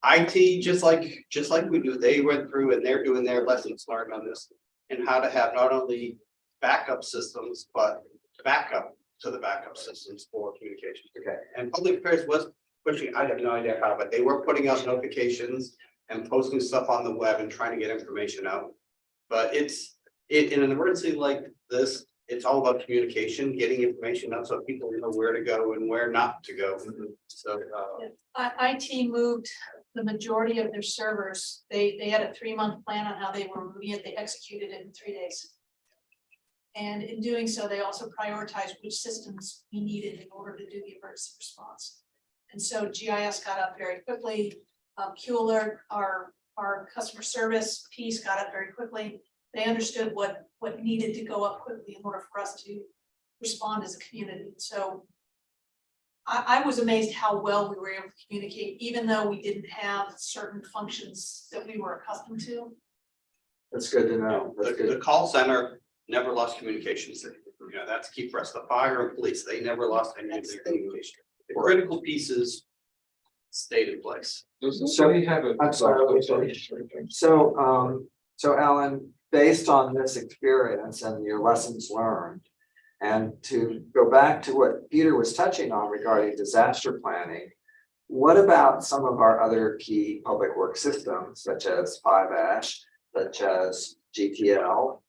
IT, just like we do, they went through and they're doing their lessons learned on this and how to have not only backup systems, but backup to the backup systems for communication. Okay. And Public Affairs was pushing, I have no idea how, but they were putting out notifications and posting stuff on the web and trying to get information out. But in an emergency like this, it's all about communication, getting information out so people know where to go and where not to go. So, IT moved the majority of their servers. They had a 3-month plan on how they were moving it. They executed it in 3 days. And in doing so, they also prioritized which systems we needed in order to do the emergency response. And so GIS got up very quickly. Q-Alert, our customer service piece, got up very quickly. They understood what needed to go up quickly in order for us to respond as a community. So I was amazed how well we were able to communicate, even though we didn't have certain functions that we were accustomed to. That's good to know. That's the good. call center never lost communications. You know, that's key for us. The fire and police, they never lost any of their communication. The critical pieces stayed in place. So we have I'm sorry. So Alan, based on this experience and your lessons learned, and to go back to what Peter was touching on regarding disaster planning, what about some of our other key public work systems, such as 5-Ash, such as GTL?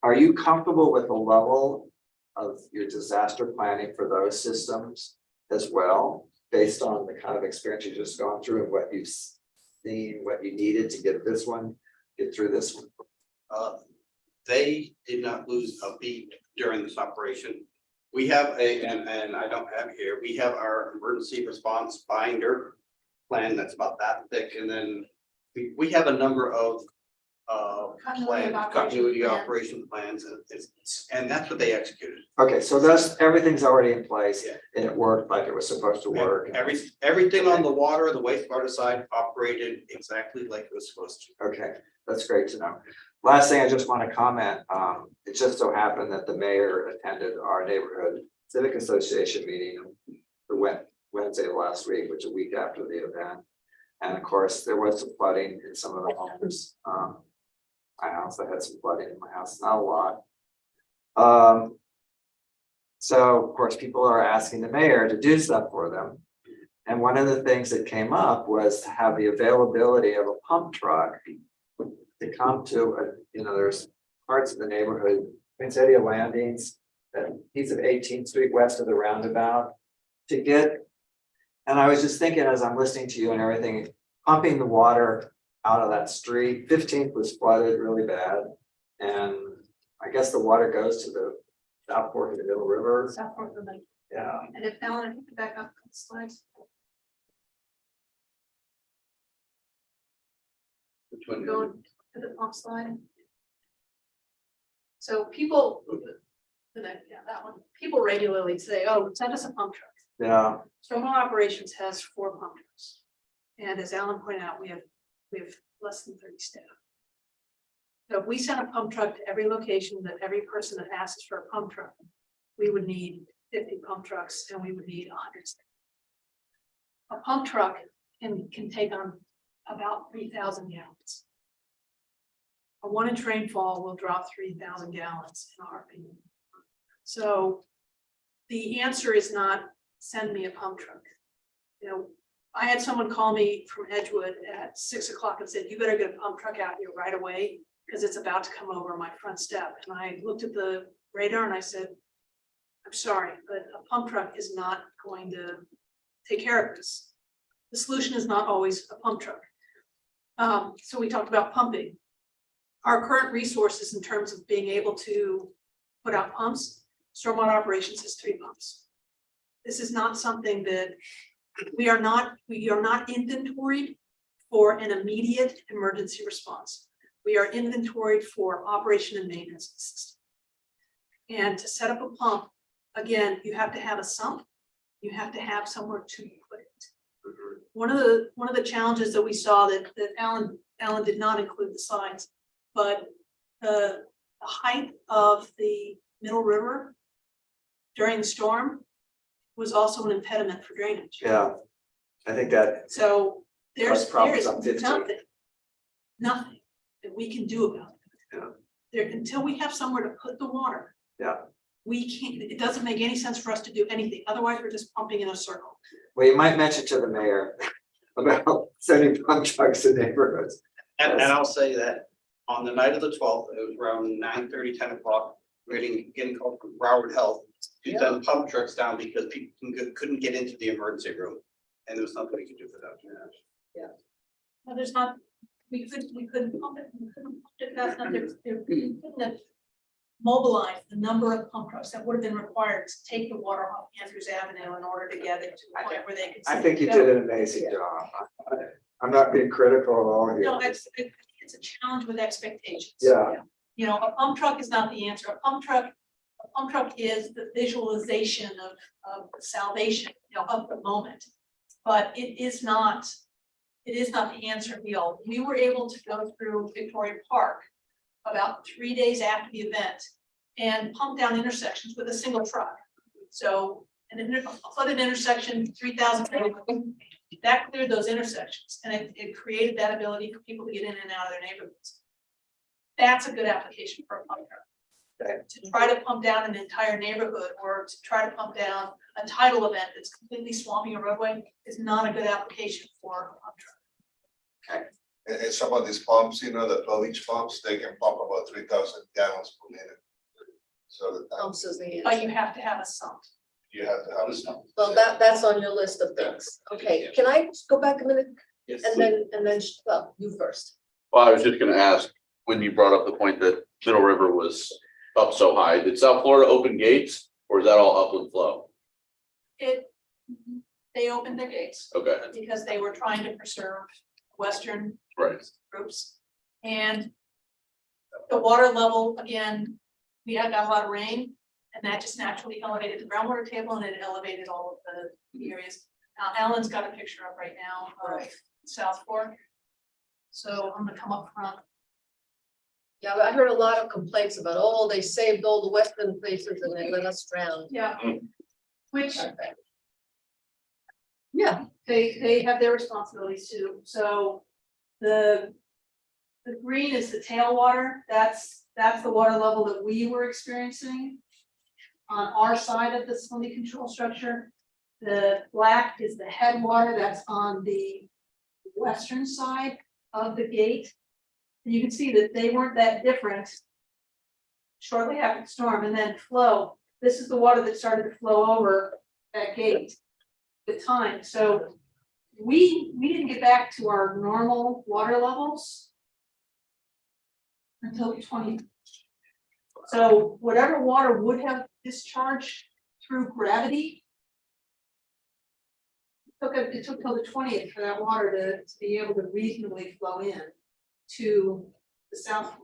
are you comfortable with the level of your disaster planning for those systems as well? Based on the kind of experience you just gone through and what you've seen, what you needed to get this one, get through this one? They did not lose a beat during this operation. We have and I don't have it here, we have our emergency response binder plan that's about that thick, and then we have a number of continuity operation plans, and that's what they executed. Okay, so that's, everything's already in place and it worked like it was supposed to work. Everything on the water, the wastewater side operated exactly like it was supposed to. Okay, that's great to know. Last thing I just want to comment, it just so happened that the mayor attended our neighborhood civic association meeting the Wednesday of last week, which is a week after the event. And of course, there was some flooding in some of the homes. My house, I had some flooding in my house, not a lot. So of course, people are asking the mayor to do stuff for them. And one of the things that came up was to have the availability of a pump truck to come to, there's parts of the neighborhood, Vincentia Landings, that piece of 18th Street west of the roundabout, to get, and I was just thinking as I'm listening to you and everything, pumping the water out of that street. 15th was flooded really bad, and I guess the water goes to the South Fork of the Middle River. South Fork of the Middle. Yeah, And if Alan, if you could back up the slides. Which one? Going to the pump slide. So people, that one, people regularly say, oh, send us a pump truck. yeah, Stormwater Operations has 4 pump trucks. And as Alan pointed out, we have less than 30 staff. So if we sent a pump truck to every location that every person that asks for a pump truck, we would need 50 pump trucks and we would need 100 staff. A pump truck can take on about 3,000 gallons. A 1-inch rainfall will drop 3,000 gallons in a heartbeat. So the answer is not send me a pump truck. I had someone call me from Edgewood at 6 o'clock and said, you better get a pump truck out here right away because it's about to come over my front step. And I looked at the radar and I said, I'm sorry, but a pump truck is not going to take care of this. The solution is not always a pump truck. So we talked about pumping. Our current resources in terms of being able to put out pumps, Stormwater Operations has 3 pumps. This is not something that we are not inventoried for an immediate emergency response. We are inventoried for operation and maintenance of the system. And to set up a pump, again, you have to have a sump, you have to have somewhere to put it. One of the challenges that we saw that Alan did not include the slides, but the height of the Middle River during the storm was also an impediment for drainage. yeah. I think that, So Cause problems on 15. nothing that we can do about it. Yeah. There, until we have somewhere to put the water. Yeah. We can't, it doesn't make any sense for us to do anything. Otherwise, we're just pumping in a circle. well, you might mention to the mayor about sending pump trucks to neighborhoods. And I'll say that on the night of the 12th, it was around 9:30, 10 o'clock, we're getting called from Broward Health to send pump trucks down because people couldn't get into the emergency room. And there was nothing we could do for that. No, there's not, we couldn't pump it, that's not, there couldn't have mobilized the number of pump trucks that would have been required to take the water off Andrews Avenue in order to get it to the point where they could. I think you did an amazing job. I'm not being critical at all No, here. it's a challenge with expectations. Yeah. A pump truck is not the answer. A pump truck is the visualization of salvation, of the moment. But it is not the answer be all. We were able to go through Victoria Park about 3 days after the event and pump down intersections with a single truck. So a flooded intersection, 3,000 people, that cleared those intersections, and it created that ability for people to get in and out of their neighborhoods. That's a good application for a pump truck. To try to pump down an entire neighborhood or to try to pump down a tidal event that's completely swamping a roadway is not a good application for a pump truck. And some of these pumps, the 12-inch pumps, they can pump about 3,000 gallons per minute. So the Pumps is the But answer. you have to have a sump. you have to have some. Well, that's on your list of things. Okay, can I go back a minute and then, well, you first. Well, I was just gonna ask, when you brought up the point that Middle River was up so high, did South Florida open gates or is that all upland flow? They opened their gates Okay, because they were trying to preserve western right. groups. And the water level, again, we had got a lot of rain and that just naturally elevated the groundwater table and it elevated all of the areas. Now Alan's got a picture up right now of South Fork. So I'm gonna come up front. Yeah, but I heard a lot of complaints about, oh, they saved all the western places and they let us drown. Yeah. Which Yeah, they have their responsibilities too. So the green is the tailwater. That's the water level that we were experiencing on our side of the salinity control structure. The black is the headwater that's on the western side of the gate. And you can see that they weren't that different shortly after the storm, and then flow. This is the water that started to flow over that gate with time. So we didn't get back to our normal water levels until the 20th. So whatever water would have discharged through gravity, it took till the 20th for that water to be able to reasonably flow in to the south.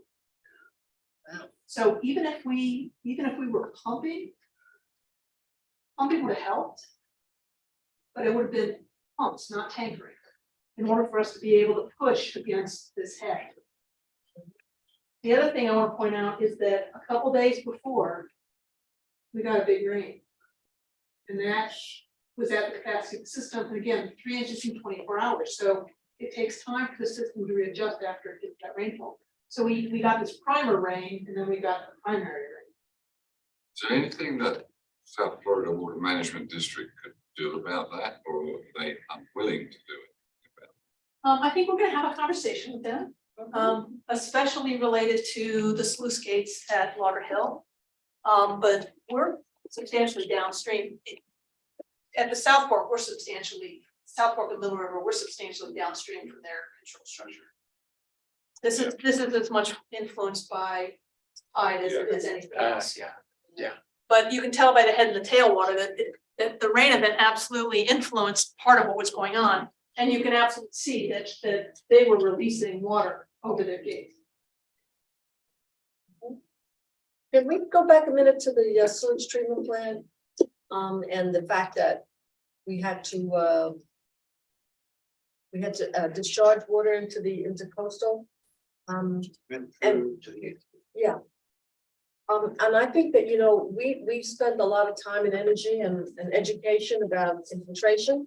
Wow. So even if we were pumping would have helped, but it would have been pumps, not tankering, in order for us to be able to push against this head. The other thing I want to point out is that a couple days before, we got a big rain. And that was at the capacity of the system, and again, 3 inches in 24 hours, so it takes time for the system to readjust after it gets that rainfall. So we got this primer rain, and then we got the primary rain. Is there anything that South Florida Water Management District could do about that, or are they unwilling to do it? I think we're gonna have a conversation with them, especially related to the sluice gates at Lauderhill. But we're substantially downstream. At the South Fork, South Fork and Middle River, we're substantially downstream from their control structure. This is as much influenced by tide as it is anything else. Yeah. But you can tell by the head and the tail water that the rain event absolutely influenced part of what was going on. And you can absolutely see that they were releasing water over their gate. can we go back a minute to the sewage treatment plant? And the fact that we had to discharge water into the intercoastal. And I think that, we spend a lot of time and energy and education about infiltration.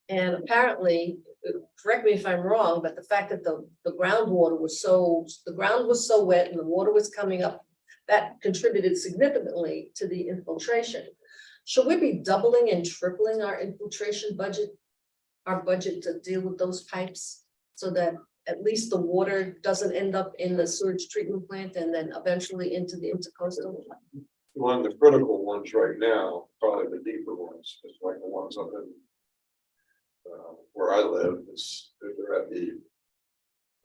And apparently, correct me if I'm wrong, but the fact that the groundwater was the ground was so wet and the water was coming up, that contributed significantly to the infiltration. Should we be doubling and tripling our infiltration budget? Our budget to deal with those pipes so that at least the water doesn't end up in the sewage treatment plant and then eventually into the intercoastal? One of the critical ones right now, probably the deeper ones, is like the ones up in where I live, they're at the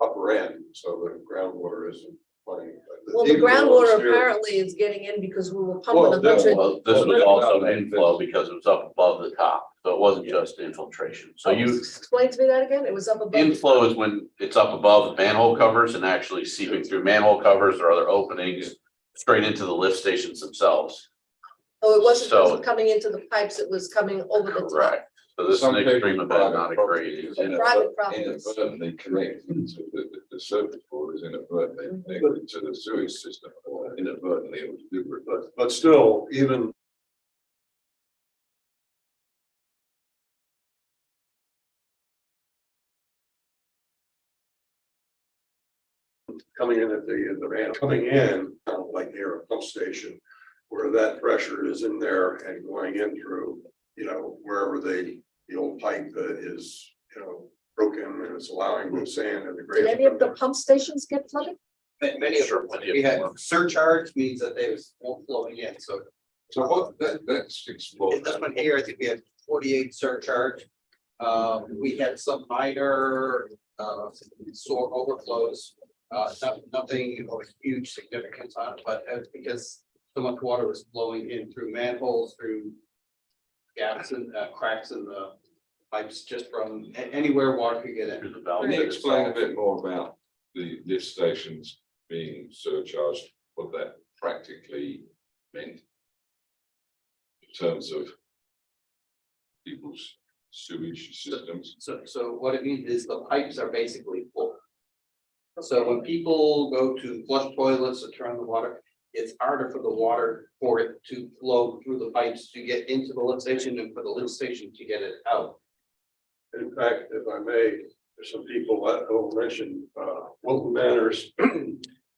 upper end, so the groundwater isn't plenty. Well, the deeper ones groundwater here- apparently is getting in because we were pumping Well, a bunch of. Well, this was also inflow because it was up above the top, so it wasn't just infiltration. So you, Explain to me that again, it was up above. inflow is when it's up above manhole covers and actually seeping through manhole covers or other openings straight into the lift stations themselves. So it wasn't So- just coming into the pipes, it was coming over the top. Correct. So this is Some an people extreme event, private not a property is great. Private properties. inadvertently connected to the surface water is inadvertently connected to the sewage system, or inadvertently it was deliberate. But still, even coming in at the van, coming in, like near a pump station, where that pressure is in there and going in through, wherever the old pipe is, broken and it's allowing the sand and the Did grade. any of the pump stations get flooded? Many of them, we had surcharge means that they was all flowing in, so. So what, let's explore In this that. one here, I think we had 48 surcharge. We had some minor, sore overflows. Nothing of huge significance on it, but because so much water was flowing in through manholes, through gaps and cracks in the pipes, just from anywhere water could get in. Can you explain a bit more about the lift stations being surcharged, what that practically meant? In terms of people's sewage systems? So what it means is the pipes are basically full. So when people go to flush toilets or turn the water, it's harder for the water for it to flow through the pipes to get into the lift station and for the lift station to get it out. In fact, if I may, there's some people that will mention Wilton Manors,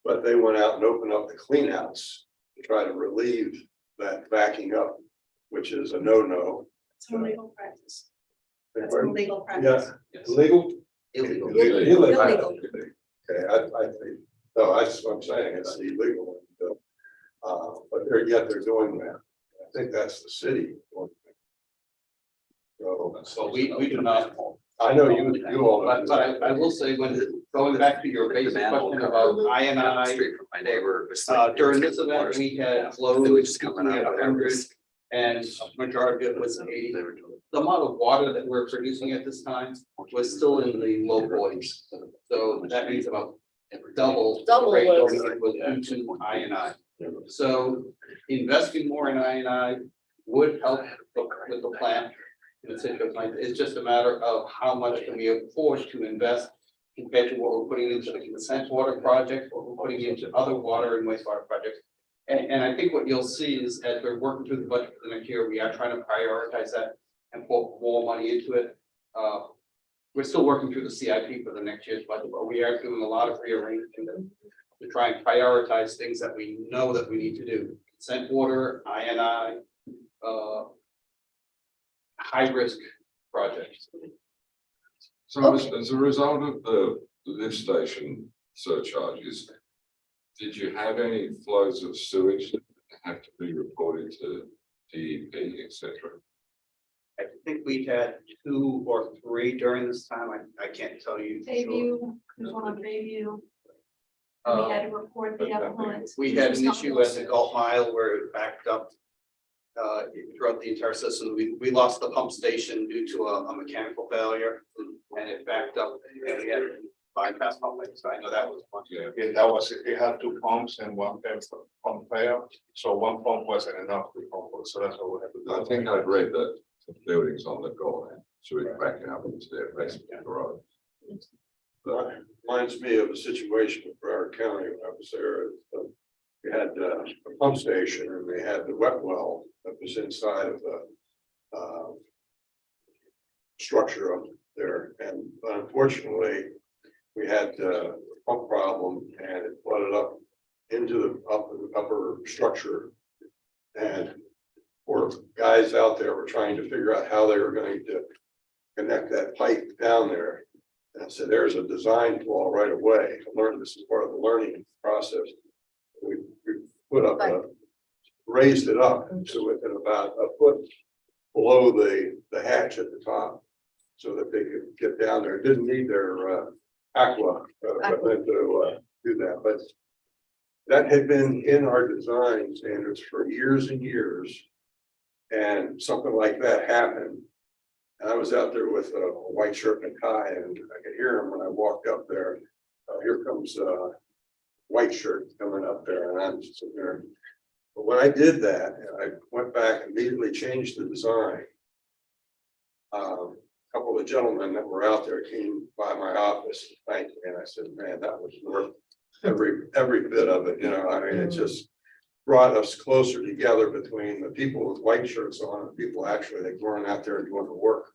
but they went out and opened up the cleanouts to try to relieve that backing up, which is a no-no. It's a legal practice. That's a legal practice. Yeah, illegal? Illegal. Illegal. Okay, I think, no, that's what I'm saying, it's illegal. But they're doing that. I think that's the city. So we do not. I know you all. But I will say, when going back to your basic question about I and I, Straight from my neighbor. during this event, we had flows coming at 100, and a majority of it was 80. The amount of water that we're producing at this time was still in the low 40s. So that means about double. Double the rate was- it was due to I and I. So investing more in I and I would help with the plant. In the city of Plain. It's just a matter of how much can we afford to invest compared to what we're putting into the consent water project, what we're putting into other water and wastewater projects. And I think what you'll see is as we're working through the budget for the next year, we are trying to prioritize that and put more money into it. We're still working through the CIP for the next year's budget, but we are doing a lot of rearranging to try and prioritize things that we know that we need to do. Consent water, I and I, high risk projects. So as a result of the lift station surcharges, did you have any flows of sewage that have to be reported to DEP, et cetera? I think we had 2 or 3 during this time. I can't tell you. for sure. Bayview, there's one on Bayview. We had to report the effluent. We had an issue at the Gulf Mile where it backed up. Throughout the entire system, we lost the pump station due to a mechanical failure and it backed up and we had to bypass pumping. So I know that was one. Yeah. Yeah, that was it. It had 2 pumps and one pump failed, so one pump wasn't enough to pump, so that's what we had to do. I think I've read that the buildings on the Golan, so it's backing up into their basement garage. That reminds me of a situation in Broward County when I was there. We had a pump station and we had the wet well that was inside of the structure up there. And unfortunately, we had a pump problem and it flooded up into the upper structure. And poor guys out there were trying to figure out how they were going to connect that pipe down there. And so there's a design flaw right away. I learned this is part of the learning process. We put up raised it up to within about a foot below the hatch at the top. So that they could get down there. It didn't need their aqua equipment to do that, but that had been in our design standards for years and years. And something like that happened. And I was out there with a white shirt and a tie, and I could hear him when I walked up there. Here comes white shirt coming up there, and I'm just sitting there. But when I did that, and I went back and immediately changed the design. A couple of gentlemen that were out there came by my office, thanked me, and I said, "Man, that was worth every bit of it." You know, I mean, it just brought us closer together between the people with white shirts on and people actually that weren't out there doing the work.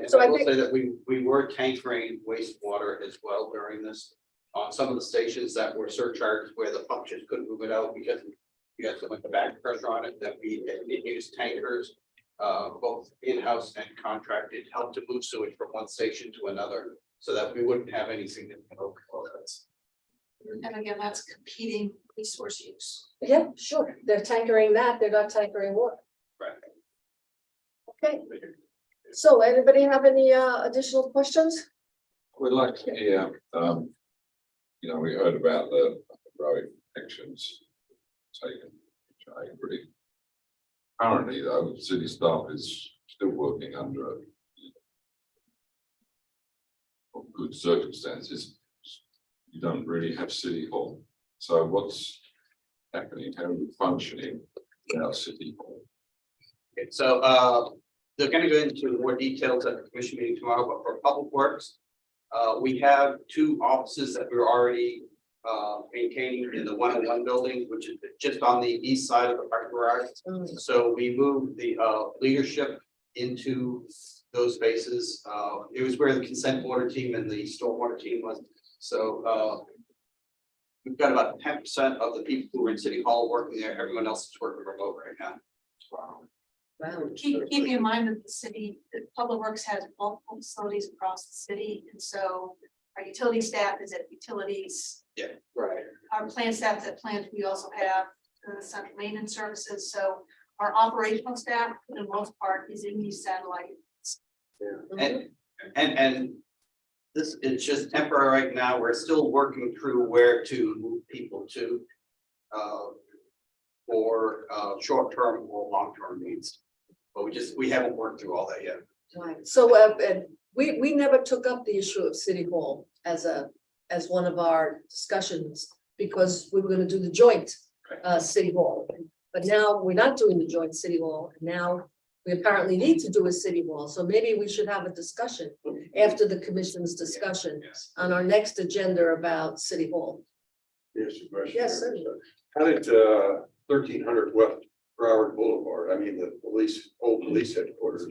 So I will think, say that we were tankering wastewater as well during this. On some of the stations that were surcharged where the pump just couldn't move it out because we had so much back pressure on it that we used tankers both in-house and contracted, help to move sewage from one station to another, so that we wouldn't have any significant overflows. And again, that's competing resource use. Yeah, sure. They're tankering that, they're not tankering water. Right. Okay. So anybody have any additional questions? We'd like to hear, you know, we heard about the road actions taken, which I agree. Currently, though, city staff is still working under good circumstances. You don't really have city hall. So what's happening? How are we functioning in our city hall? Okay, so they're gonna go into more details at the commission meeting tomorrow, but for Public Works, we have two offices that we're already maintaining in the 101 building, which is just on the east side of the parking garage. So we moved the leadership into those spaces. It was where the consent water team and the stormwater team was. So we've got about 10% of the people who are in City Hall working there. Everyone else is working remote right now. Wow. Keep in mind that the city, that Public Works has multiple facilities across the city, and so our utility staff is at utilities. Yeah. Right. Our plant staff is at plants, we also have central maintenance services, so our operational staff, for the most part, is in these satellites. And this is just temporary right now. We're still working through where to move people to for short-term or long-term needs. But we haven't worked through all that yet. Right, so we never took up the issue of City Hall as one of our discussions because we were gonna do the joint City Hall. But now we're not doing the joint City Hall, and now we apparently need to do a City Hall, so maybe we should have a discussion after the commission's discussion Yes. on our next agenda about City Hall. Yes, a question. Yes, sir. How did 1300 West Broward Boulevard, I mean, the old police headquarters,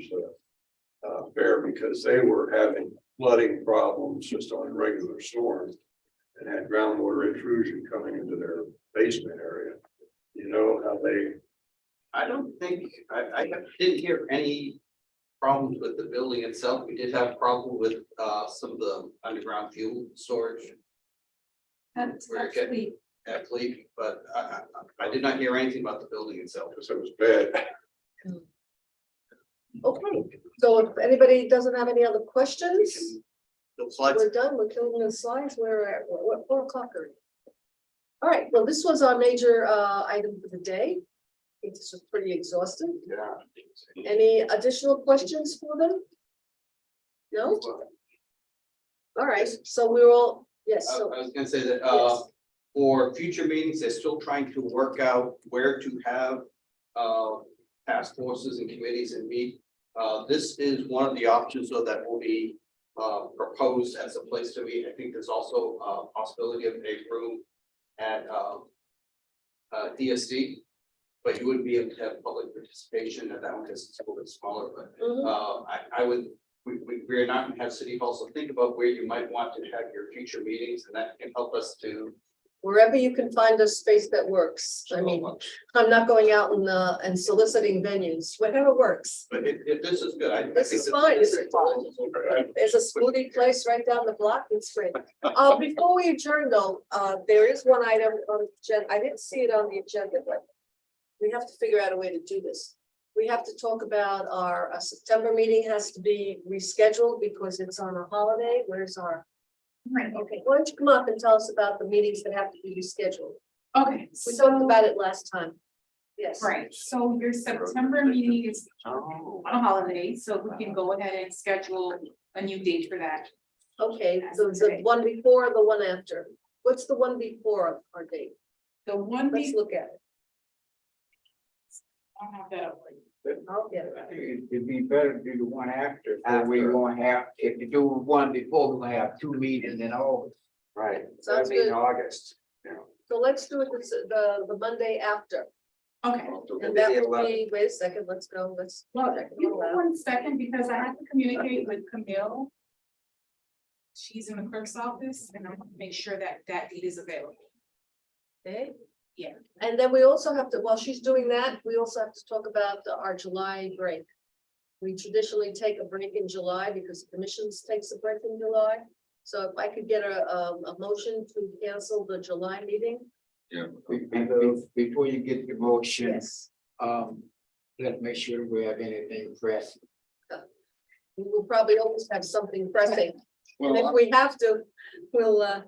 fare, because they were having flooding problems just on regular storms and had groundwater intrusion coming into their basement area. You know how they, I don't think, didn't hear any problems with the building itself. We did have a problem with some of the underground fuel storage That's We're good. actually, at Fleet, but I did not hear anything about the building itself. because it was bad. Okay, so if anybody doesn't have any other questions, The slides, we're done, we're killing the slides, we're at, what, 4 o'clock already? All right, well, this was our major item for the day. I think this was pretty exhaustive. Yeah. Any additional questions for them? No? All right, so we're all, yes, I so, was gonna say that, Yes. for future meetings, they're still trying to work out where to have, task forces and committees and meet. This is one of the options, so that will be, proposed as a place to meet. I think there's also a possibility of a room at, DSD. But you wouldn't be able to have public participation at that one because it's a little bit smaller, but, mhm. I would, we're not gonna have city hall, so think about where you might want to have your future meetings, and that can help us to. Wherever you can find a space that works. I mean, I'm not going out and soliciting venues, whatever works. But if this is good, I. This is fine, this is fine. There's a smoothie place right down the block, it's great. Before we adjourn though, there is one item on the agenda, I didn't see it on the agenda, but we have to figure out a way to do this. We have to talk about our September meeting has to be rescheduled because it's on a holiday. Where's our? Right, Okay, why don't you come up and tell us about the meetings that have to be rescheduled? okay, We talked so, about it last time. Yes. right, so your September meeting is on a holiday, so we can go ahead and schedule a new date for that. Okay, so the one before, the one after. What's the one before our date? The one Let's week, look at it. I don't have that up. I'll get it. I think it'd be better to do the one after, so we won't have, if you do one before, we're gonna have 2 meetings in August. Right, Sounds that'd be in good. August. So let's do it the Monday after. Okay, And that would be, wait a second, let's go, let's. well, check it give all me out. 1 second, because I have to communicate with Camille. She's in the clerk's office, and I want to make sure that that date is available. Okay, Yeah. And then we also have to, while she's doing that, we also have to talk about our July break. We traditionally take a break in July because the commissions takes a break in July. So if I could get a motion to cancel the July meeting. Yeah. Before you get the motion, Yes. let's make sure we have anything pressed. We will probably always have something pressing. And if Well, we have to, we'll, I'm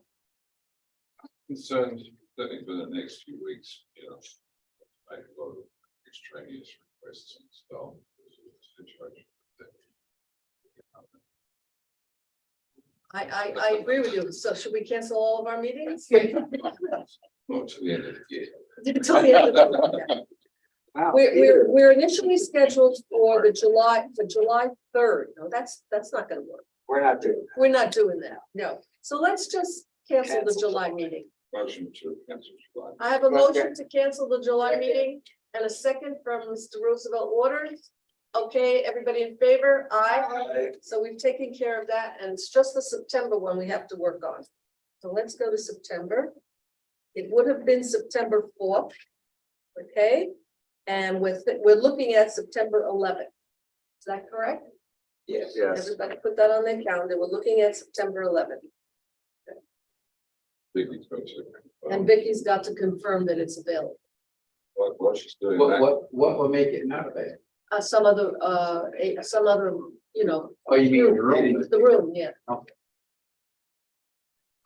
concerned, certainly for the next few weeks, you know. Make a lot of extraneous requests and stuff. Situation. I agree with you. So should we cancel all of our meetings? Not to the end of the year. Till the end of the year. Wow. We're initially scheduled for July 3rd. No, that's not gonna work. We're not doing that. We're not doing that, no. So let's just cancel the Cancel July July. meeting. Motion to cancel July. I have a motion to cancel the July meeting and a second from Mr. Roosevelt Waters. Okay, everybody in favor? Aye. So we've taken care of that, and it's just the September one we have to work on. So let's go to September. It would have been September 4th. Okay, and we're looking at September 11th. Is that correct? Yes. Everybody put that on their calendar. We're looking at September 11th. Vicky's got to. And Vicky's got to confirm that it's available. What she's doing. that- What will make it not available? Some other, you know. Oh, you mean the room? The room, yeah.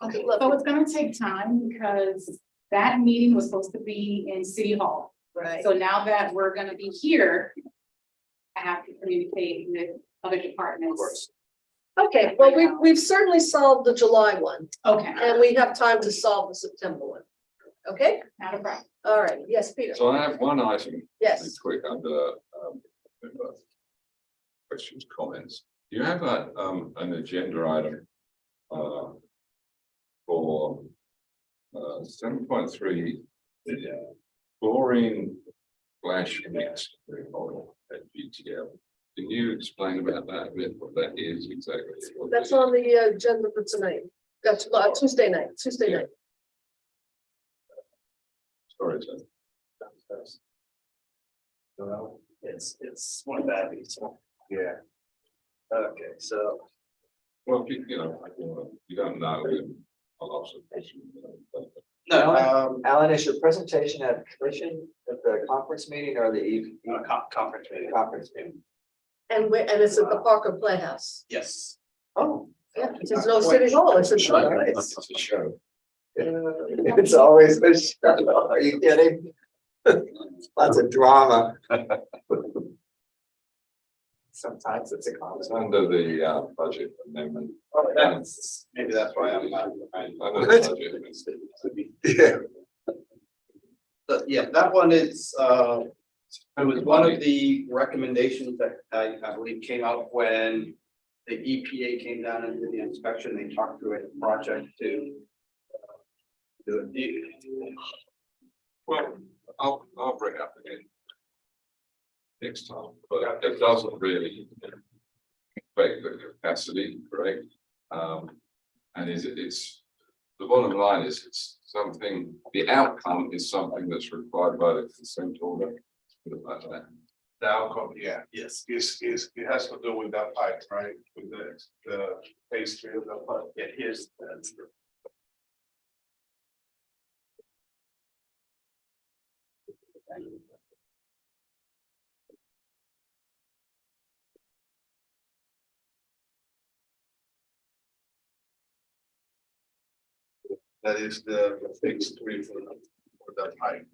Okay, Look. so it's gonna take time because that meeting was supposed to be in City Hall. Right. So now that we're gonna be here, I have to communicate with other departments. Okay, well, we've certainly solved the July one, Okay, and we have time to solve the September one. Okay, not a problem. all right, yes, Peter, So I have one item. yes. Quick under questions, comments. You have an agenda item for 7.3 chlorine flash mix at GTL. Can you explain about that a bit, what that is exactly? That's on the agenda for tonight. That's Tuesday night, Sorry, sir. Well, it's one bad piece. Yeah. Okay, so. Well, you know, you don't know. I'll also. No, Alan, is your presentation at commission at the conference meeting or the conference meeting. conference meeting? And it's at the Parker Playhouse. Yes. Oh. Yeah, there's no city hall, it's a short place. It's a show. It's always a show. Are you kidding? Lots of drama. Sometimes it's a It's conversation. under the budget amendment. Oh, maybe that's why I'm not. Under the budget amendment. Yeah. But yeah, that one is, it was one of the recommendations that I believe came out when the EPA came down and did the inspection. They talked through a project to do it. Well, I'll bring it up again next time, but it doesn't really affect the capacity, correct? And it's, the bottom line is, it's something, the outcome is something that's required by the consent order. Put it like that. The outcome, yeah, yes, it has to do with that pipe, right, with the phase 3 of the pipe. Yeah, here's that. That is the phase 3 for that pipe.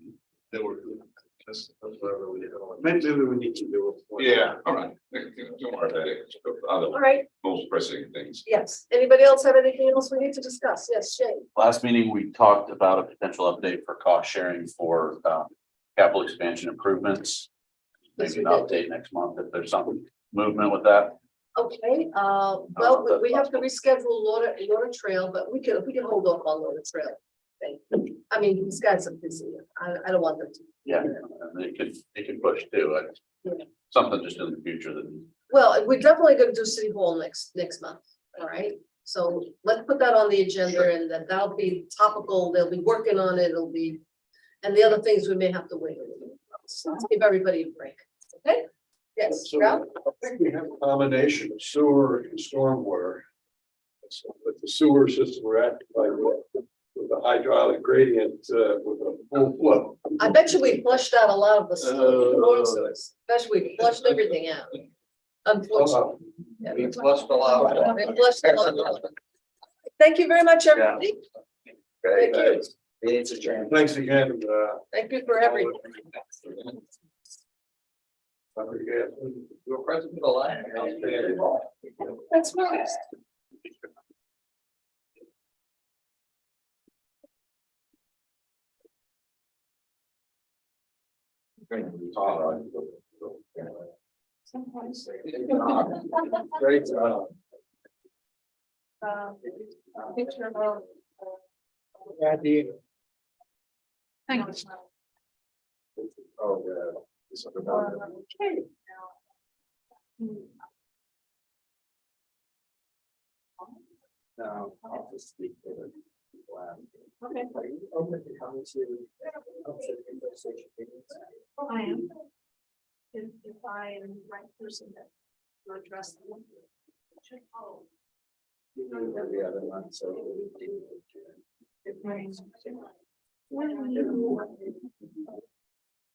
They were doing. That's whatever we did. Maybe we need to do it. Yeah, all right, don't worry about it. It's got All other right, more pressing things. yes. Anybody else have anything else we need to discuss? Yes, Shane. Last meeting, we talked about a potential update for cost sharing for capital expansion improvements. Yes, Maybe we an update next month if there's some movement with that. Okay, well, we have to reschedule Lorna Trail, but we can hold off on Lorna Trail. I mean, these guys are busy. I don't want them to. Yeah, and it could push too. Something just in the future that. Well, we're definitely gonna do City Hall next month, all right? So let's put that on the agenda and that'll be topical. They'll be working on it. It'll be, And the other things we may have to wait a little bit. So let's give everybody a break, okay? Yes, So Ralph? I think we have a combination of sewer and stormwater. So, but the sewer system we're at, like with a hydraulic gradient, with a full flow. I bet you we flushed out a lot of the storm Uh, sewers. Bet you we flushed everything out. Unfortunately. Yeah, We flushed a lot. we flushed a lot. Thank you very much, everybody. Thank you. It's adjourned. Thanks again, Thank you for everything. You're president elect. That's nice. Great job. Picture of. Hang on. Oh, yeah. Okay. No, I'll just speak to it. Okay. Are you open to coming to? I am. If I am the right person to address them. You knew where the other one, so.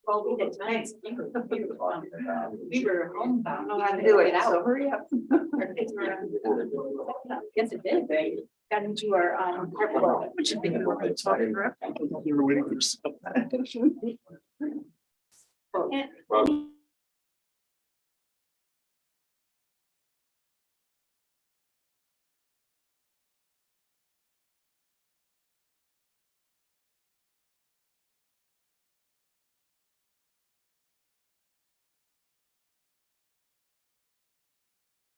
Well, we did tonight. We were homebound. I don't know how to do it, so hurry up. Yes, it did, they got into our, which should be more than talking. You were waiting for something. Well,